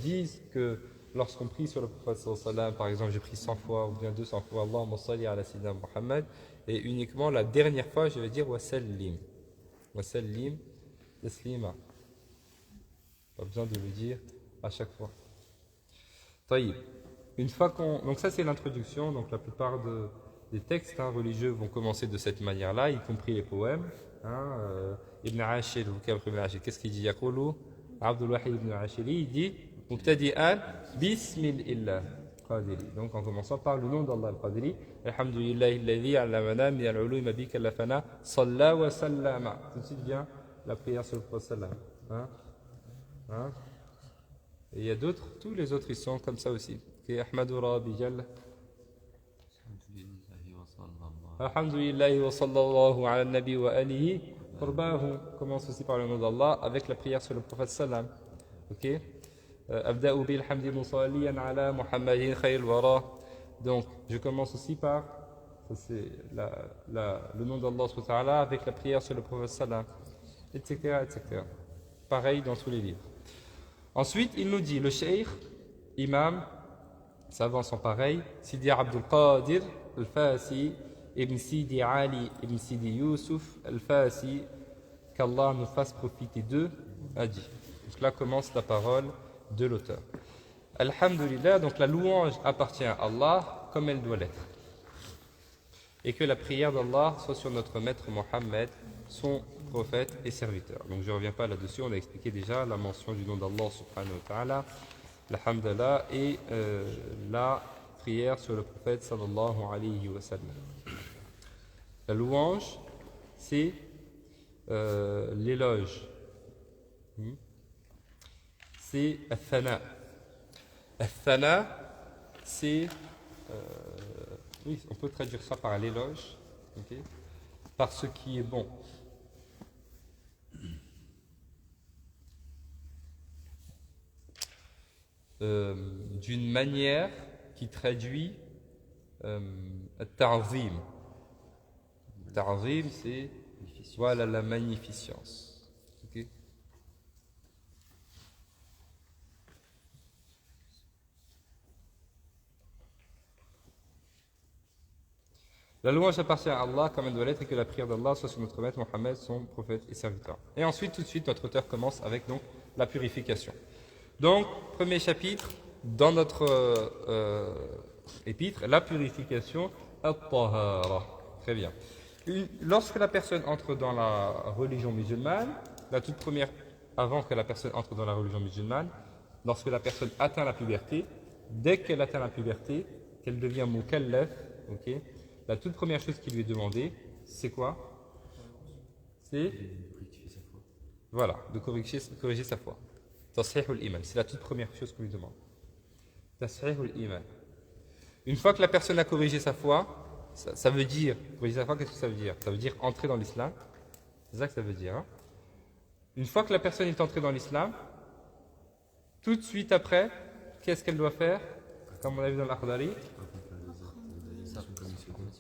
disent que lorsqu'on prie sur le prophète sallallahu alayhi wa sallam, par exemple j'ai pris 100 fois ou bien 200 fois Allahumma salli ala sayyidina Muhammad, et uniquement la dernière fois je vais dire wa sallim taslima. Pas besoin de le dire à chaque fois. Taïb. Une fois donc ça c'est l'introduction, donc la plupart des textes religieux vont commencer de cette manière-là, y compris les poèmes. Ibn Ashir, le vocable Ibn Ashir, qu'est-ce qu'il dit? Yaqulu Abdul Wahid ibn Ashiri, il dit Mubtadi'an bismillah Qadiri. Donc en commençant par le nom d'Allah al-Qadiri, Alhamdulillahi alladhi allamana min al-ulum ma bika lafana salla wa sallama. Tout de suite vient la prière sur le prophète sallam. Et il y a d'autres, tous les autres ils sont comme ça aussi. Ahmadu Rabbi Jalla. Alhamdulillahi wa sallallahu ala nabi wa alihi. Qurbahu commence aussi par le nom d'Allah avec la prière sur le prophète sallam. Ok. Abda'u bil hamdi musalliyan ala Muhammadin khayr wara. Donc, je commence aussi par, ça c'est le nom d'Allah subhanahu wa ta'ala avec la prière sur le prophète sallam, etc., etc. Pareil dans tous les livres. Ensuite, il nous dit, le cheikh, imam, savant sont pareils, Sidi Abdul Qadir al-Fasi, Ibn Sidi Ali, Ibn Sidi Youssouf al-Fasi, qu'Allah nous fasse profiter d'eux, a dit. Donc là commence la parole de l'auteur. Alhamdulillah, donc la louange appartient à Allah comme elle doit l'être. Et que la prière d'Allah soit sur notre maître Mohammed, son prophète et serviteur. Donc je ne reviens pas là-dessus, on a expliqué déjà la mention du nom d'Allah subhanahu wa ta'ala, l'hamdallah, et la prière sur le prophète sallallahu alayhi wa sallam. La louange, c'est l'éloge. C'est al-thana. Al-thana, c'est... oui, on peut traduire ça par l'éloge, okay, par ce qui est bon. D'une manière qui traduit ta'zim. Ta'zim, c'est voilà la magnificence. Okay. La louange appartient à Allah comme elle doit l'être et que la prière d'Allah soit sur notre maître Mohammed, son prophète et serviteur. Et ensuite, tout de suite, notre auteur commence avec donc la purification. Donc, premier chapitre dans notre épître, la purification, at-tahara. Très bien. Lorsque la personne entre dans la religion musulmane, la toute première, avant que la personne entre dans la religion musulmane, lorsque la personne atteint la puberté, dès qu'elle atteint la puberté, qu'elle devient mukallaf, ok, la toute première chose qui lui est demandée, c'est quoi? C'est voilà, de corriger sa foi. Tashihul iman, c'est la toute première chose qu'on lui demande. Tashihul iman. Une fois que la personne a corrigé sa foi, ça veut dire, corriger sa foi, qu'est-ce que ça veut dire? Ça veut dire entrer dans l'islam. C'est ça que ça veut dire. Hein? Une fois que la personne est entrée dans l'islam, tout de suite après, qu'est-ce qu'elle doit faire? Comme on a vu dans l'Akhdari.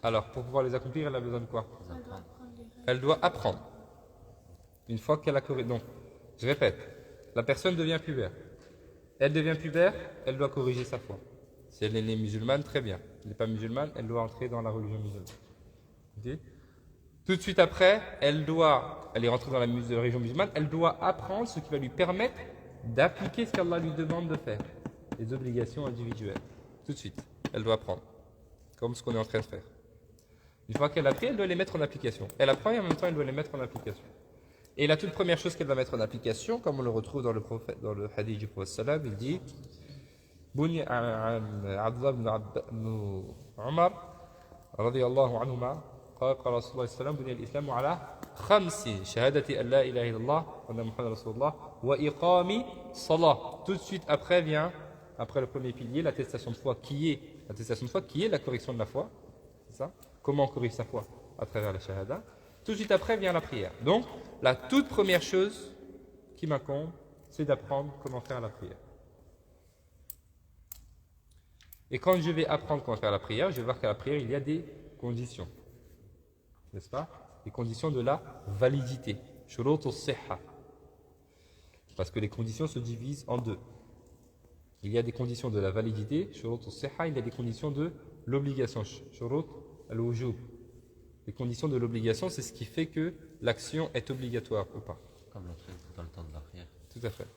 Alors, pour pouvoir les accomplir, elle a besoin de quoi? Elle doit apprendre. Une fois qu'elle a corrigé. Donc, je répète, la personne devient pubère. Elle devient pubère, elle doit corriger sa foi. Si elle est née musulmane, très bien. Si elle n'est pas musulmane, elle doit entrer dans la religion musulmane. Okay. Tout de suite après, elle est rentrée dans la religion musulmane, elle doit apprendre ce qui va lui permettre d'appliquer ce qu'Allah lui demande de faire. Les obligations individuelles. Tout de suite, elle doit apprendre. Comme ce qu'on est en train de faire. Une fois qu'elle a appris, elle doit les mettre en application. Elle apprend et en même temps, elle doit les mettre en application. Et la toute première chose qu'elle va mettre en application, comme on le retrouve dans le hadith du prophète sallam, il dit Buni Abdullah ibn Umar radiyallahu anhuma قال رسول الله صلى الله عليه وسلم بني الإسلام على 5 شهادة أن لا إله إلا الله وأن محمد رسول الله وإقام صلاة. Tout de suite après vient, après le premier pilier, l'attestation de foi qui est la correction de la foi. C'est ça? Comment on corrige sa foi? À travers la shahada. Tout de suite après vient la prière. Donc, la toute première chose qui m'incombe, c'est d'apprendre comment faire la prière. Et quand je vais apprendre comment faire la prière, je vais voir qu'à la prière, il y a des conditions. N'est-ce pas? Les conditions de la validité. Shurut al-sihha. Parce que les conditions se divisent en deux. Il y a des conditions de la validité, shurut al-sihha, il y a des conditions de l'obligation, shurut al-wujub. Les conditions de l'obligation, c'est ce qui fait que l'action est obligatoire ou pas. Comme l'entrée dans le temps de la prière. Tout à fait.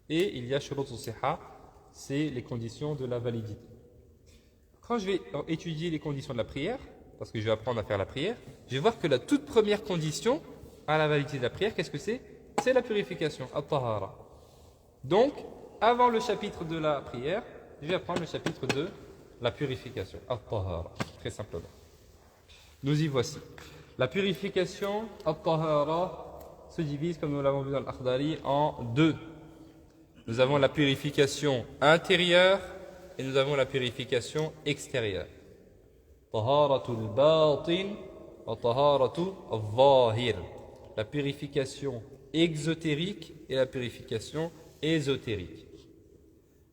Et il y a shurut al-sihha, c'est les conditions de la validité. Quand je vais étudier les conditions de la prière, parce que je vais apprendre à faire la prière, je vais voir que la toute première condition à la validité de la prière, qu'est-ce que c'est? C'est la purification, at-tahara. Donc, avant le chapitre de la prière, je vais apprendre le chapitre de la purification, at-tahara, très simplement. Nous y voici. La purification, at-tahara, se divise, comme nous l'avons vu dans l'Akhdari, en deux. Nous avons la purification intérieure et nous avons la purification extérieure. Taharatul batin wa taharatul zahir. La purification exotérique et la purification ésotérique.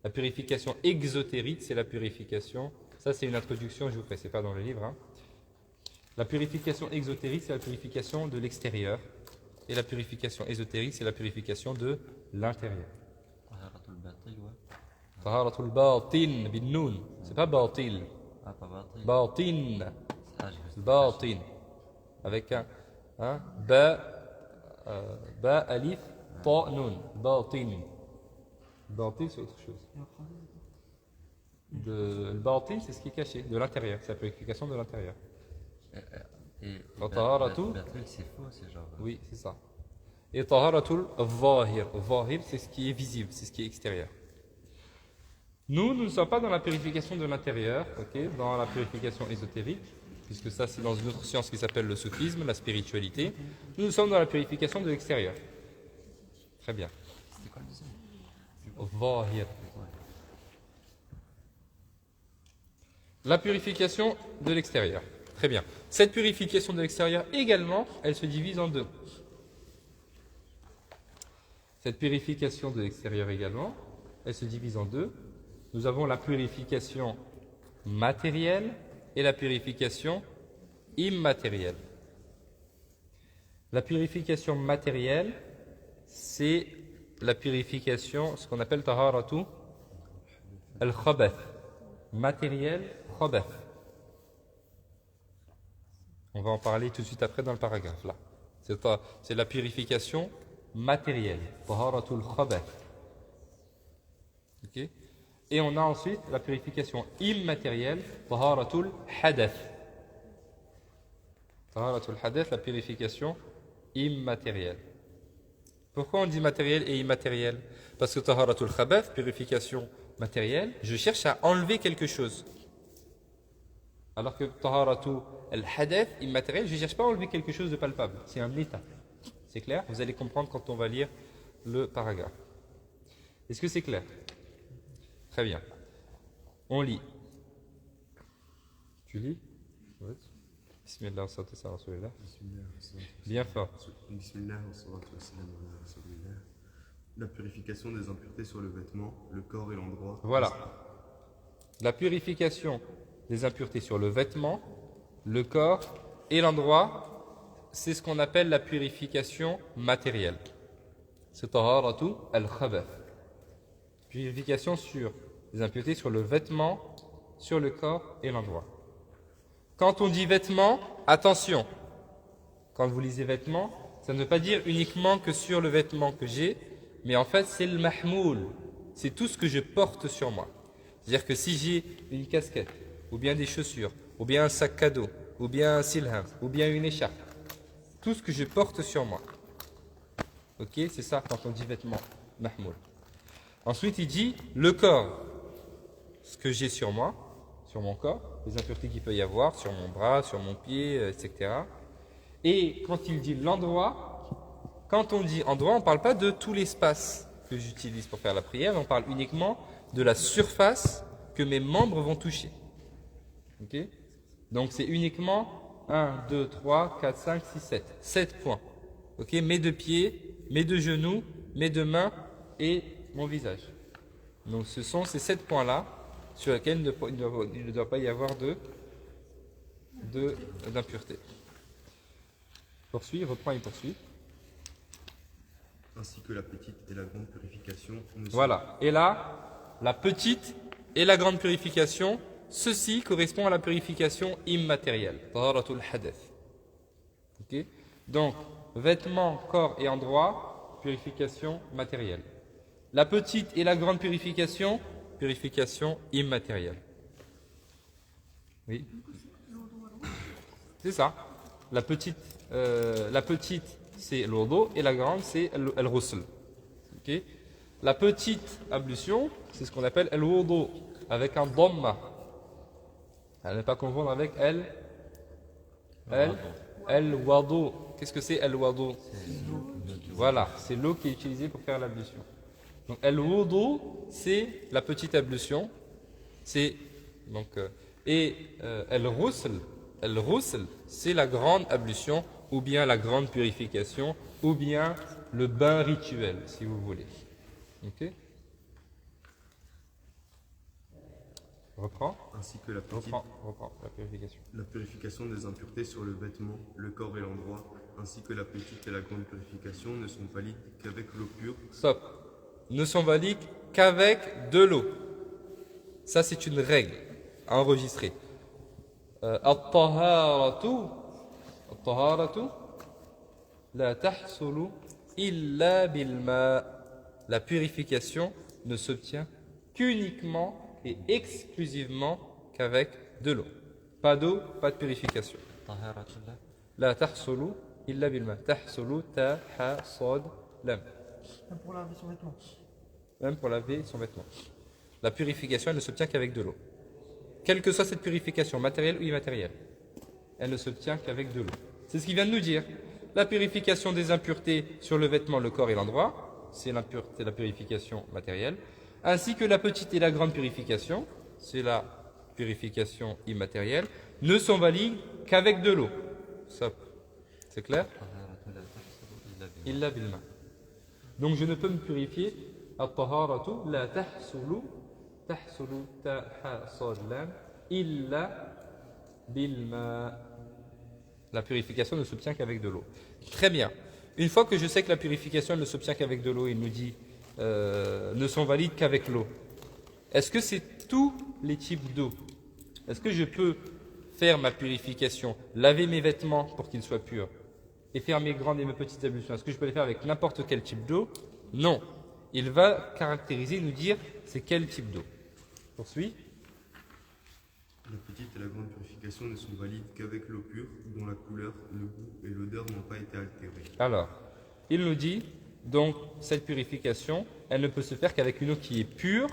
La purification exotérique, c'est la purification Ça, c'est une introduction, je vous fais, c'est pas dans le livre. Hein. La purification exotérique, c'est la purification de l'extérieur. Et la purification ésotérique, c'est la purification de l'intérieur. Taharatul batil, ouais. Taharatul batin bin noun. C'est pas batil. Ah, pas batil. Batin. Ah, je me suis Batin. Avec un ba alif ta noun. Batin. Batin, c'est autre chose. Le batin, c'est ce qui est caché, de l'intérieur. C'est la purification de l'intérieur. Et Taharatul. batil, c'est faux, c'est genre. Oui, c'est ça. Et taharatul zahir. Zahir, c'est ce qui est visible, c'est ce qui est extérieur. Nous ne sommes pas dans la purification de l'intérieur, ok, dans la purification ésotérique, puisque ça c'est dans une autre science qui s'appelle le soufisme, la spiritualité. Nous sommes dans la purification de l'extérieur. Très bien. C'était quoi le deuxième? Zahir. La purification de l'extérieur. Très bien. Cette purification de l'extérieur également, elle se divise en deux. Cette purification de l'extérieur également, elle se divise en deux. Nous avons la purification matérielle et la purification immatérielle. La purification matérielle, c'est la purification, ce qu'on appelle taharatu al-khabath. Matériel, khabath. On va en parler tout de suite après dans le paragraphe là. C'est la purification matérielle. Taharatul khabath. Ok? Et on a ensuite la purification immatérielle. Taharatul hadath. Taharatul hadath, la purification immatérielle. Pourquoi on dit matériel et immatériel? Parce que taharatul khabath, purification matérielle, je cherche à enlever quelque chose. Alors que taharatul hadath, immatériel, je ne cherche pas à enlever quelque chose de palpable. C'est un état. C'est clair? Vous allez comprendre quand on va lire le paragraphe. Est-ce que c'est clair? Très bien. On lit. Tu lis? Oui. Bismillah, rasulillah. Bien fort. Bismillah, rasulillah. La purification des impuretés sur le vêtement, le corps et l'endroit. Voilà. La purification des impuretés sur le vêtement, le corps et l'endroit, c'est ce qu'on appelle la purification matérielle. C'est taharatu al-khabath. Purification sur les impuretés sur le vêtement, sur le corps et l'endroit. Quand on dit vêtement, attention. Quand vous lisez vêtement, ça ne veut pas dire uniquement que sur le vêtement que j'ai, mais en fait c'est le mahmoul. C'est tout ce que je porte sur moi. C'est-à-dire que si j'ai une casquette, ou bien des chaussures, ou bien un sac cadeau, ou bien un silham, ou bien une écharpe, tout ce que je porte sur moi. Ok, c'est ça quand on dit vêtement, mahmoul. Ensuite, il dit le corps, ce que j'ai sur moi, sur mon corps, les impuretés qu'il peut y avoir, sur mon bras, sur mon pied, etc. Et quand il dit l'endroit, quand on dit endroit, on ne parle pas de tout l'espace que j'utilise pour faire la prière, on parle uniquement de la surface que mes membres vont toucher. Ok? Donc c'est uniquement 1, 2, 3, 4, 5, 6, 7. 7 points. Ok? Mes deux pieds, mes deux genoux, mes deux mains et mon visage. Donc ce sont ces 7 points-là sur lesquels il ne doit pas y avoir d'impureté. Poursuit, reprend et poursuit. Ainsi que la petite et la grande purification. Voilà. Et là, la petite et la grande purification, ceci correspond à la purification immatérielle. Taharatul hadath. Ok? Donc, vêtements, corps et endroit, purification matérielle. La petite et la grande purification, purification immatérielle. Oui. C'est ça. La petite, c'est l'odo et la grande, c'est el-ghusl. Ok? La petite ablution, c'est ce qu'on appelle el-wudu, avec un dhamma. À ne pas confondre avec el-wadu. Qu'est-ce que c'est el-wadu? Voilà, c'est l'eau qui est utilisée pour faire l'ablution. Donc el-wudu, c'est la petite ablution. C'est donc el-ghusl, c'est la grande ablution, ou bien la grande purification, ou bien le bain rituel, si vous voulez. Ok? Reprends. ainsi que la petite. Reprends la purification. La purification des impuretés sur le vêtement, le corps et l'endroit, ainsi que la petite et la grande purification ne sont valides qu'avec l'eau pure. Stop. Ne sont valides qu'avec de l'eau. Ça, c'est une règle à enregistrer. At-taharatu la tahsulu illa bilma. La purification ne s'obtient qu'uniquement et exclusivement qu'avec de l'eau. Pas d'eau, pas de purification. Taharatullah. La tahsulu illa bilma. Tahsulu ta ha sad lam. Même pour laver son vêtement. Même pour laver son vêtement. La purification, elle ne s'obtient qu'avec de l'eau. Quelle que soit cette purification, matérielle ou immatérielle, elle ne s'obtient qu'avec de l'eau. C'est ce qu'il vient de nous dire. La purification des impuretés sur le vêtement, le corps et l'endroit, c'est la purification matérielle, ainsi que la petite et la grande purification, c'est la purification immatérielle, ne sont valides qu'avec de l'eau. C'est clair? Taharatullah tahsulu illa bilma. Illa bilma. Donc je ne peux me purifier at-taharatu la tahsulu ta ha sad lam illa bilma. La purification ne s'obtient qu'avec de l'eau. Très bien. Une fois que je sais que la purification ne s'obtient qu'avec de l'eau, il nous dit ne sont valides qu'avec l'eau. Est-ce que c'est tous les types d'eau? Est-ce que je peux faire ma purification, laver mes vêtements pour qu'ils soient purs et faire mes grandes et mes petites ablutions? Est-ce que je peux les faire avec n'importe quel type d'eau? Non. Il va caractériser, nous dire c'est quel type d'eau. Poursuis. La petite et la grande purification ne sont valides qu'avec l'eau pure, dont la couleur, le goût et l'odeur n'ont pas été altérés. Alors, il nous dit, donc, cette purification, elle ne peut se faire qu'avec une eau qui est pure,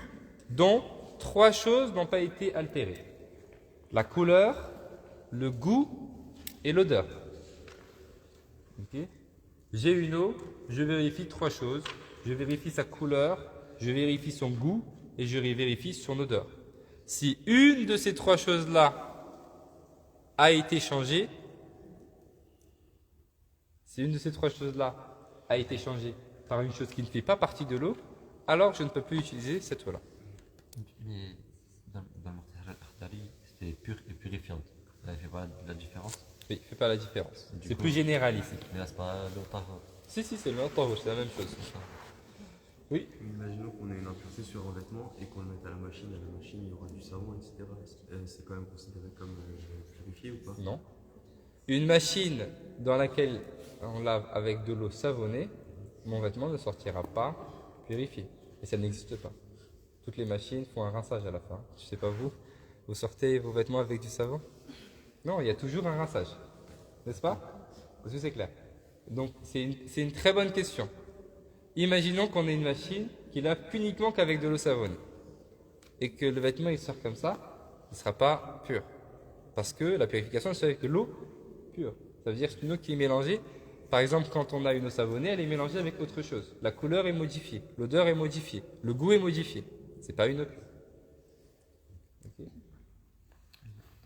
dont 3 choses n'ont pas été altérées. La couleur, le goût et l'odeur. Ok. J'ai une eau, je vérifie 3 choses. Je vérifie sa couleur, je vérifie son goût et je vérifie son odeur. Si une de ces 3 choses-là a été changée, par une chose qui ne fait pas partie de l'eau, alors je ne peux plus utiliser cette eau-là. Mais dans le Muqtahar al-Akhdari, c'était pur et purifiante. Là, il fait pas de la différence. Oui, il ne fait pas la différence. Du C'est coup- plus général ici. Mais là, c'est pas l'eau tahar. Si, c'est le même tahor, c'est la même chose. Oui. Imaginons qu'on ait une impureté sur un vêtement et qu'on le mette à la machine il y aura du savon, etc. C'est quand même considéré comme purifié ou pas? Non. Une machine dans laquelle on lave avec de l'eau savonnée, mon vêtement ne sortira pas purifié. Et ça n'existe pas. Toutes les machines font un rinçage à la fin. Je ne sais pas vous sortez vos vêtements avec du savon? Non, il y a toujours un rinçage. N'est-ce pas? Est-ce que c'est clair? Donc c'est une très bonne question. Imaginons qu'on ait une machine qui lave uniquement qu'avec de l'eau savonnée. Et que le vêtement il sort comme ça, il ne sera pas pur. Parce que la purification c'est avec de l'eau pure. Ça veut dire que c'est une eau qui est mélangée. Par exemple, quand on a une eau savonnée, elle est mélangée avec autre chose. La couleur est modifiée, l'odeur est modifiée, le goût est modifié. C'est pas une eau pure. Ok.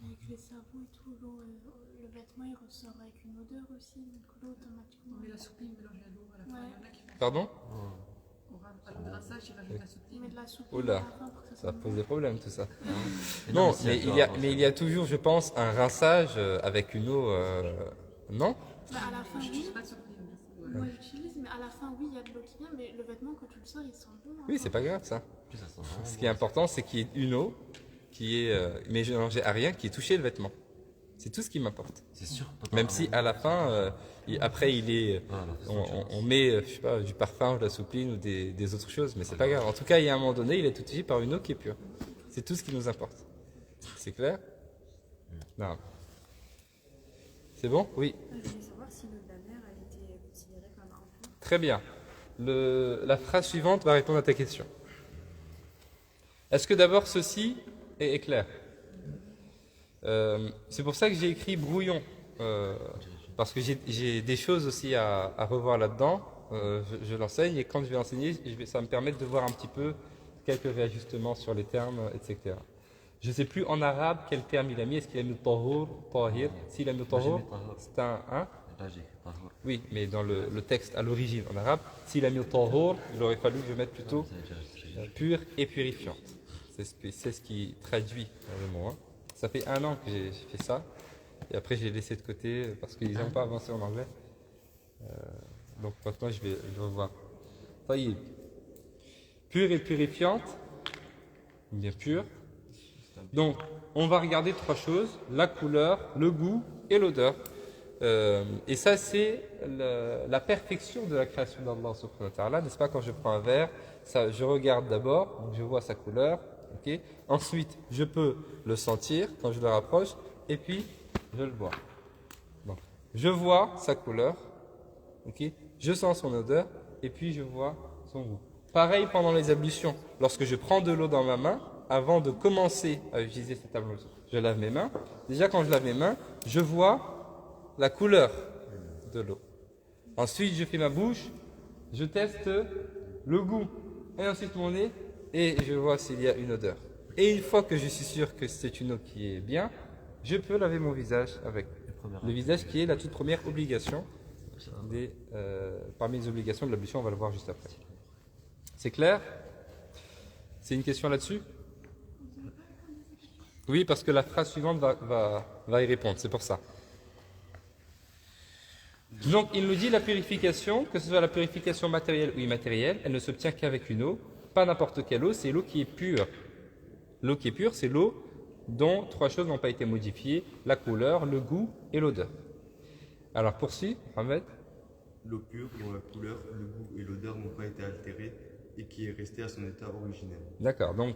Avec les savons et tout, le vêtement il ressort avec une odeur aussi, donc l'eau automatiquement. On met la soupe mélangée à l'eau à la fin. Ouais. Il y en a qui font Pardon? au rinçage, ils rajoutent la soupe. On met de la soupe Oh là, à la fin pour que ça ça sente pose bon. des problèmes tout ça. Et Non, si mais elle il doit y a, avoir mais ça. il y a toujours, je pense, un rinçage avec une eau. Non? Bah, à la fin, Je oui. suis pas surprise. Mais Moi j'utilise, mais à la fin, oui, il y a de l'eau qui vient, mais le vêtement, quand tu le sors, il sent bon. Oui, c'est pas grave ça. Plus ça sent vraiment Ce qui est bon. important, c'est qu'il y ait une eau qui est mélangée à rien, qui ait touché le vêtement. C'est tout ce qui m'importe. C'est sûr. Même si à la fin, après il est, Voilà, c'est on, autre chose. on met, je sais pas, du parfum, de la soupline ou des autres choses, mais c'est pas grave. En tout cas, il y a un moment donné, il est tout touché par une eau qui est pure. C'est tout ce qui nous importe. C'est clair? Non. C'est bon? Oui. Je voulais savoir si l'eau de la mer elle était considérée comme impure. Très bien. La phrase suivante va répondre à ta question. Est-ce que d'abord ceci est clair? C'est pour ça que j'ai écrit brouillon, parce que j'ai des choses aussi à revoir là-dedans. Je l'enseigne et quand je vais l'enseigner, ça va me permettre de voir un petit peu quelques réajustements sur les termes, etc. Je ne sais plus en arabe quel terme il a mis. Est-ce qu'il a mis tahur, tahir? S'il a mis Moi, j'ai tahur, mis tahur. c'est un. Hein? Là, j'ai écrit tahur. Oui, mais dans le texte à l'origine en arabe, s'il a mis tahur, il aurait fallu que je mette plutôt Ça veut dire- pure et purifiante. C'est ce qui traduit le mot. Hein. Ça fait 1 an que j'ai fait ça. Et après, j'ai laissé de côté parce qu'ils n'ont pas avancé en anglais. Donc maintenant, je vais revoir. Ça y est. Pure et purifiante. Bien pure. Donc, on va regarder 3 choses. La couleur, le goût et l'odeur. Et ça, c'est la perfection de la création d'Allah subhanahu wa ta'ala. N'est-ce pas, quand je prends un verre, ça, je regarde d'abord, donc je vois sa couleur. Okay. Ensuite, je peux le sentir quand je le rapproche. Et puis, je le bois. Donc, je vois sa couleur. Okay. Je sens son odeur. Et puis, je vois son goût. Pareil pendant les ablutions. Lorsque je prends de l'eau dans ma main, avant de commencer à utiliser cette ablution, je lave mes mains. Déjà, quand je lave mes mains, je vois la couleur de l'eau. Ensuite, je fais ma bouche, je teste le goût, et ensuite mon nez, et je vois s'il y a une odeur. Et une fois que je suis sûr que c'est une eau qui est bien, je peux laver mon visage avec le visage qui est la toute première obligation parmi les obligations de l'ablution, on va le voir juste après. C'est clair? C'est une question là-dessus? Oui, parce que la phrase suivante va y répondre, c'est pour ça. Donc, il nous dit la purification, que ce soit la purification matérielle ou immatérielle, elle ne s'obtient qu'avec une eau, pas n'importe quelle eau, c'est l'eau qui est pure. L'eau qui est pure, c'est l'eau dont 3 choses n'ont pas été modifiées, la couleur, le goût et l'odeur. Alors, poursuis, Mohamed. L'eau pure dont la couleur, le goût et l'odeur n'ont pas été altérés et qui est restée à son état originel. D'accord, donc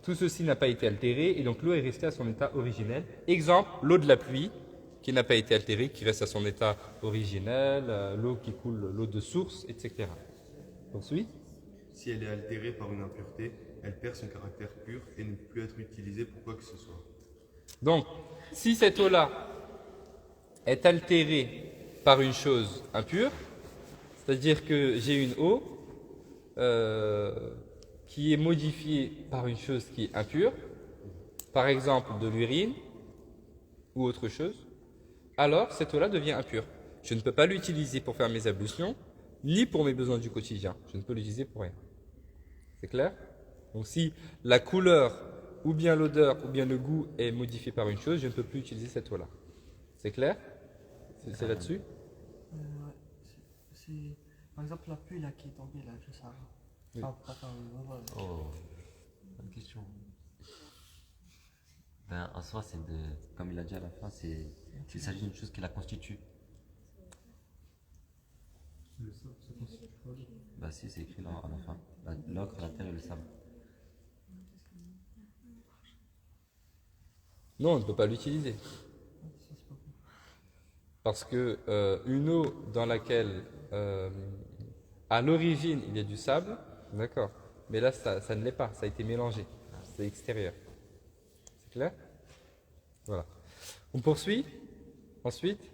tout ceci n'a pas été altéré et donc l'eau est restée à son état originel. Exemple, l'eau de la pluie, qui n'a pas été altérée, qui reste à son état originel, l'eau qui coule, l'eau de source, etc. Poursuis. Si elle est altérée par une impureté, elle perd son caractère pur et ne peut plus être utilisée pour quoi que ce soit. Donc, si cette eau-là est altérée par une chose impure, c'est-à-dire que j'ai une eau qui est modifiée par une chose qui est impure, par exemple de l'urine ou autre chose, alors cette eau-là devient impure. Je ne peux pas l'utiliser pour faire mes ablutions, ni pour mes besoins du quotidien. Je ne peux l'utiliser pour rien. C'est clair? Donc si la couleur, ou bien l'odeur, ou bien le goût est modifié par une chose, je ne peux plus utiliser cette eau-là. C'est clair? C'est là-dessus? C'est par exemple la pluie là qui est tombée là, je sais. Oui. Oh, bonne question. Ben, en soi, c'est de, comme il a dit à la fin, il s'agit d'une chose qui la constitue. Le sable, ça constitue quoi? Bah si, c'est écrit là à la fin. L'ocre, la terre et le sable. Non, on ne peut pas l'utiliser. Parce que une eau dans laquelle, à l'origine, il y a du sable, d'accord, mais là, ça ne l'est pas, ça a été mélangé, c'est extérieur. C'est clair? Voilà. On poursuit. Ensuite,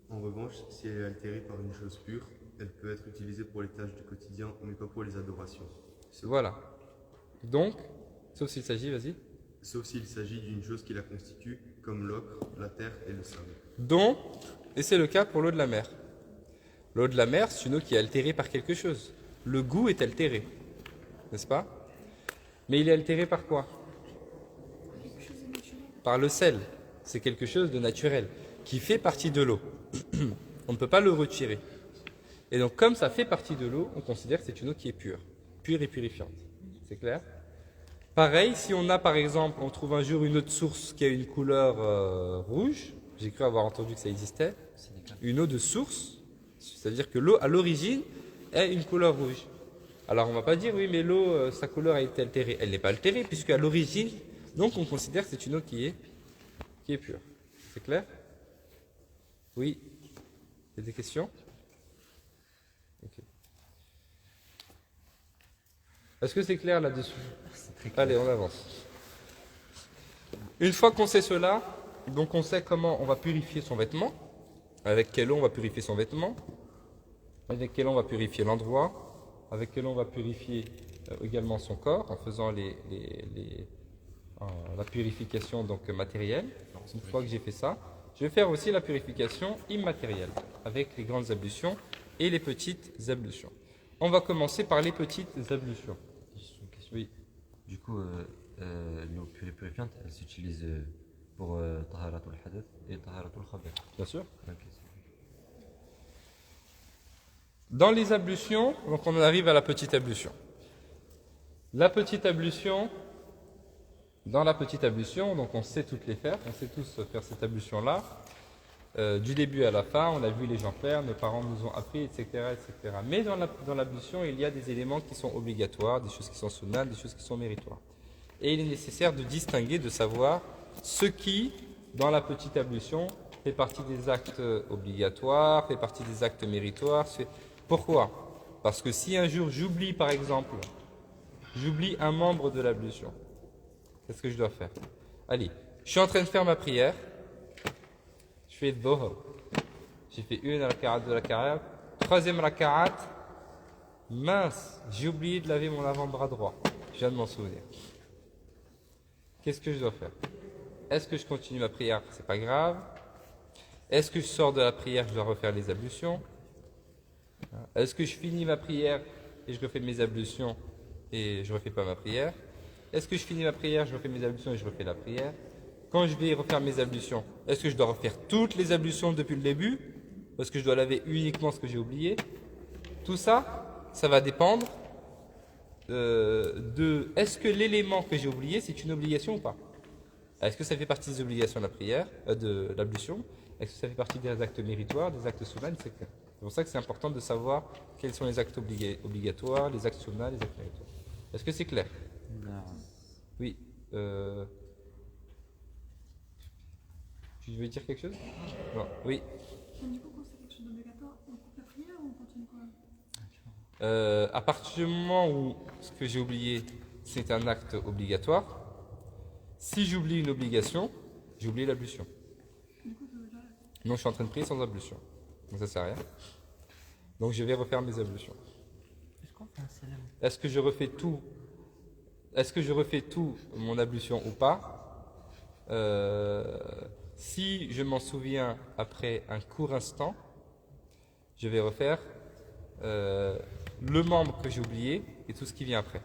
En revanche, si elle est altérée par une chose pure, elle peut être utilisée pour les tâches du quotidien, mais pas pour les adorations. voilà. Donc, sauf s'il s'agit, vas-y. Sauf s'il s'agit d'une chose qui la constitue, comme l'ocre, la terre et le sable. Donc, et c'est le cas pour l'eau de la mer. L'eau de la mer, c'est une eau qui est altérée par quelque chose. Le goût est altéré, n'est-ce pas? Mais il est altéré par quoi? Par le sel. C'est quelque chose de naturel, qui fait partie de l'eau. On ne peut pas le retirer. Et donc, comme ça fait partie de l'eau, on considère que c'est une eau qui est pure et purifiante. C'est clair? Pareil, si on a par exemple, on trouve un jour une eau de source qui a une couleur rouge, j'ai cru avoir entendu que ça existait, une eau de source, c'est-à-dire que l'eau à l'origine est une couleur rouge. Alors on ne va pas dire oui mais l'eau, sa couleur a été altérée. Elle n'est pas altérée puisque à l'origine, donc on considère que c'est une eau qui est pure. C'est clair? Oui? Il y a des questions? Ok. Est-ce que c'est clair là-dessus? Allez, on avance. Une fois qu'on sait cela, donc on sait comment on va purifier son vêtement, avec quelle eau on va purifier son vêtement, avec quelle eau on va purifier l'endroit, avec quelle eau on va purifier également son corps en faisant la purification donc matérielle. Une fois que j'ai fait ça, je vais faire aussi la purification immatérielle avec les grandes ablutions et les petites ablutions. On va commencer par les petites ablutions. Oui. Du coup, l'eau purifiante, elle s'utilise pour taharatul hadath et taharatul khabath. Bien sûr. Ok. Dans les ablutions, donc on en arrive à la petite ablution. La petite ablution, dans la petite ablution, donc on sait toutes les faire, on sait tous faire cette ablution-là. Du début à la fin, on a vu les gens faire, nos parents nous ont appris, etc. etc. Mais dans l'ablution, il y a des éléments qui sont obligatoires, des choses qui sont sunnas, des choses qui sont méritoires. Et il est nécessaire de distinguer, de savoir ce qui, dans la petite ablution, fait partie des actes obligatoires, fait partie des actes méritoires. Pourquoi? Parce que si un jour j'oublie, par exemple, j'oublie un membre de l'ablution, qu'est-ce que je dois faire? Allez, je suis en train de faire ma prière, je fais Dhuhr, j'ai fait une raka'at de la carrière, troisième raka'at, mince, j'ai oublié de laver mon avant-bras droit, je viens de m'en souvenir. Qu'est-ce que je dois faire? Est-ce que je continue ma prière? C'est pas grave. Est-ce que je sors de la prière, je dois refaire les ablutions? Est-ce que je finis ma prière et je refais mes ablutions et je ne refais pas ma prière? Est-ce que je finis ma prière, je refais mes ablutions et je refais la prière? Quand je vais refaire mes ablutions, est-ce que je dois refaire toutes les ablutions depuis le début? Ou est-ce que je dois laver uniquement ce que j'ai oublié? Tout ça, ça va dépendre de est-ce que l'élément que j'ai oublié, c'est une obligation ou pas? Est-ce que ça fait partie des obligations de la prière, de l'ablution? Est-ce que ça fait partie des actes méritoires, des actes sunnah, etc. C'est pour ça que c'est important de savoir quels sont les actes obligatoires, les actes sunnah, les actes méritoires. Est-ce que c'est clair? Oui. Tu veux dire quelque chose? Non. Oui. Du coup, quand c'est quelque chose d'obligatoire, on coupe la prière ou on continue quand même? À partir du moment où ce que j'ai oublié, c'est un acte obligatoire, si j'oublie une obligation, j'ai oublié l'ablution. Non, je suis en train de prier sans ablution. Donc ça sert à rien. Donc je vais refaire mes ablutions. Est-ce que je refais tout? Est-ce que je refais tout mon ablution ou pas? Si je m'en souviens après un court instant, je vais refaire le membre que j'ai oublié et tout ce qui vient après.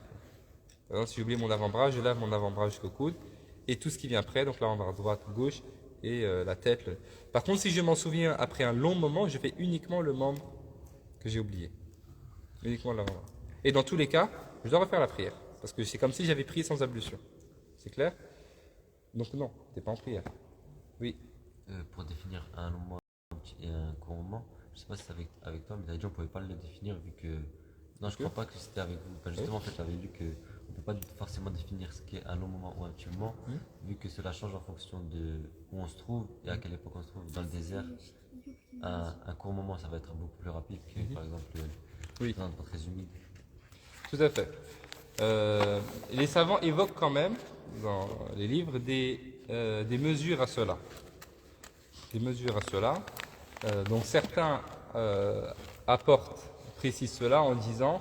Par exemple, si j'ai oublié mon avant-bras, je lave mon avant-bras jusqu'au coude et tout ce qui vient après, donc l'avant-bras droite, gauche et la tête. Par contre, si je m'en souviens après un long moment, je fais uniquement le membre que j'ai oublié. Uniquement l'avant-bras. Et dans tous les cas, je dois refaire la prière. Parce que c'est comme si j'avais prié sans ablution. C'est clair? Donc non, tu n'es pas en prière. Oui. Pour définir un long moment et un court moment, je ne sais pas si c'est avec toi, mais tu as dit qu'on ne pouvait pas le définir vu que... Non, je ne crois pas que c'était avec vous. Enfin, justement, en fait, j'avais lu qu'on ne peut pas forcément définir ce qu'est un long moment ou un petit moment, vu que cela change en fonction de où on se trouve et à quelle époque on se trouve. Dans le désert, un court moment, ça va être beaucoup plus rapide que, par exemple, dans un endroit très humide. Tout à fait. Les savants évoquent quand même, dans les livres, des mesures à cela. Des mesures à cela. Donc certains précisent cela en disant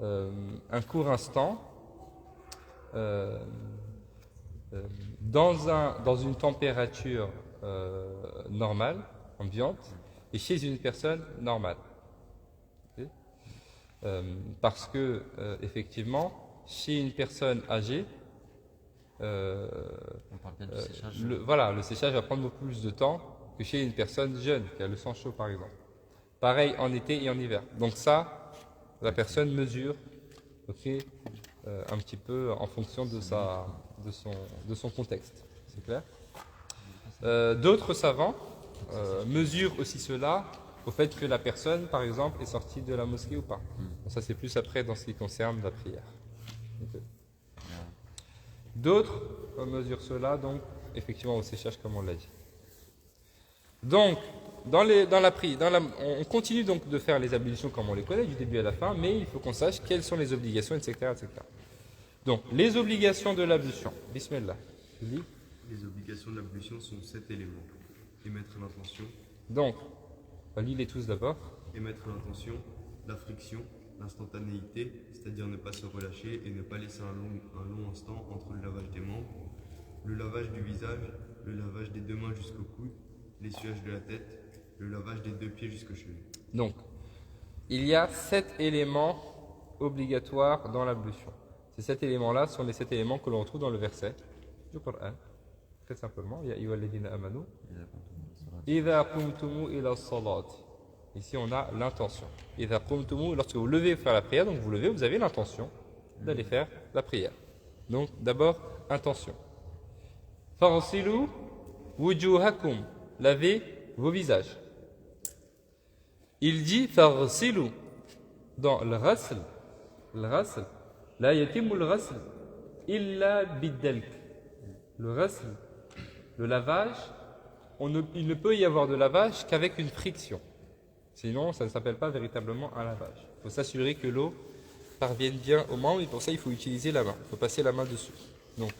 un court instant dans une température normale, ambiante, et chez une personne normale. Okay. Parce que effectivement, chez une personne âgée, on parle bien du séchage. Le séchage va prendre beaucoup plus de temps que chez une personne jeune qui a le sang chaud par exemple. Pareil en été et en hiver. Donc ça, la personne mesure, un petit peu en fonction de son contexte. C'est clair? D'autres savants mesurent aussi cela au fait que la personne, par exemple, est sortie de la mosquée ou pas. Donc ça, c'est plus après dans ce qui concerne la prière. Okay. D'autres mesurent cela, donc, effectivement, au séchage, comme on l'a dit. Donc, on continue donc de faire les ablutions comme on les connaît, du début à la fin, mais il faut qu'on sache quelles sont les obligations, etc., etc. Donc, les obligations de l'ablution. Bismillah. Les obligations de l'ablution sont 7 éléments. Émettre l'intention. Donc, lis-les tous d'abord. Émettre l'intention, la friction, l'instantanéité, c'est-à-dire ne pas se relâcher et ne pas laisser un long instant entre le lavage des membres, le lavage du visage, le lavage des 2 mains jusqu'au coude, l'essuyage de la tête, le lavage des 2 pieds jusqu'aux chevilles. Donc, il y a 7 éléments obligatoires dans l'ablution. Ces 7 éléments-là sont les 7 éléments que l'on retrouve dans le verset du Coran. Très simplement, Ya ayyuhalladhina amanu. Idha qumtumu ila salat. Ici, on a l'intention. Idha qumtumu, lorsque vous levez pour faire la prière, donc vous levez, vous avez l'intention d'aller faire la prière. Donc, d'abord, intention. Farsilu wujuhakum. Lavez vos visages. Il dit farsilu. Dans le ghasl, la yatimul ghasl illa bidalk. Le ghasl, le lavage, il ne peut y avoir de lavage qu'avec une friction. Sinon, ça ne s'appelle pas véritablement un lavage. Il faut s'assurer que l'eau parvienne bien aux membres et pour ça, il faut utiliser la main. Il faut passer la main dessus. Donc,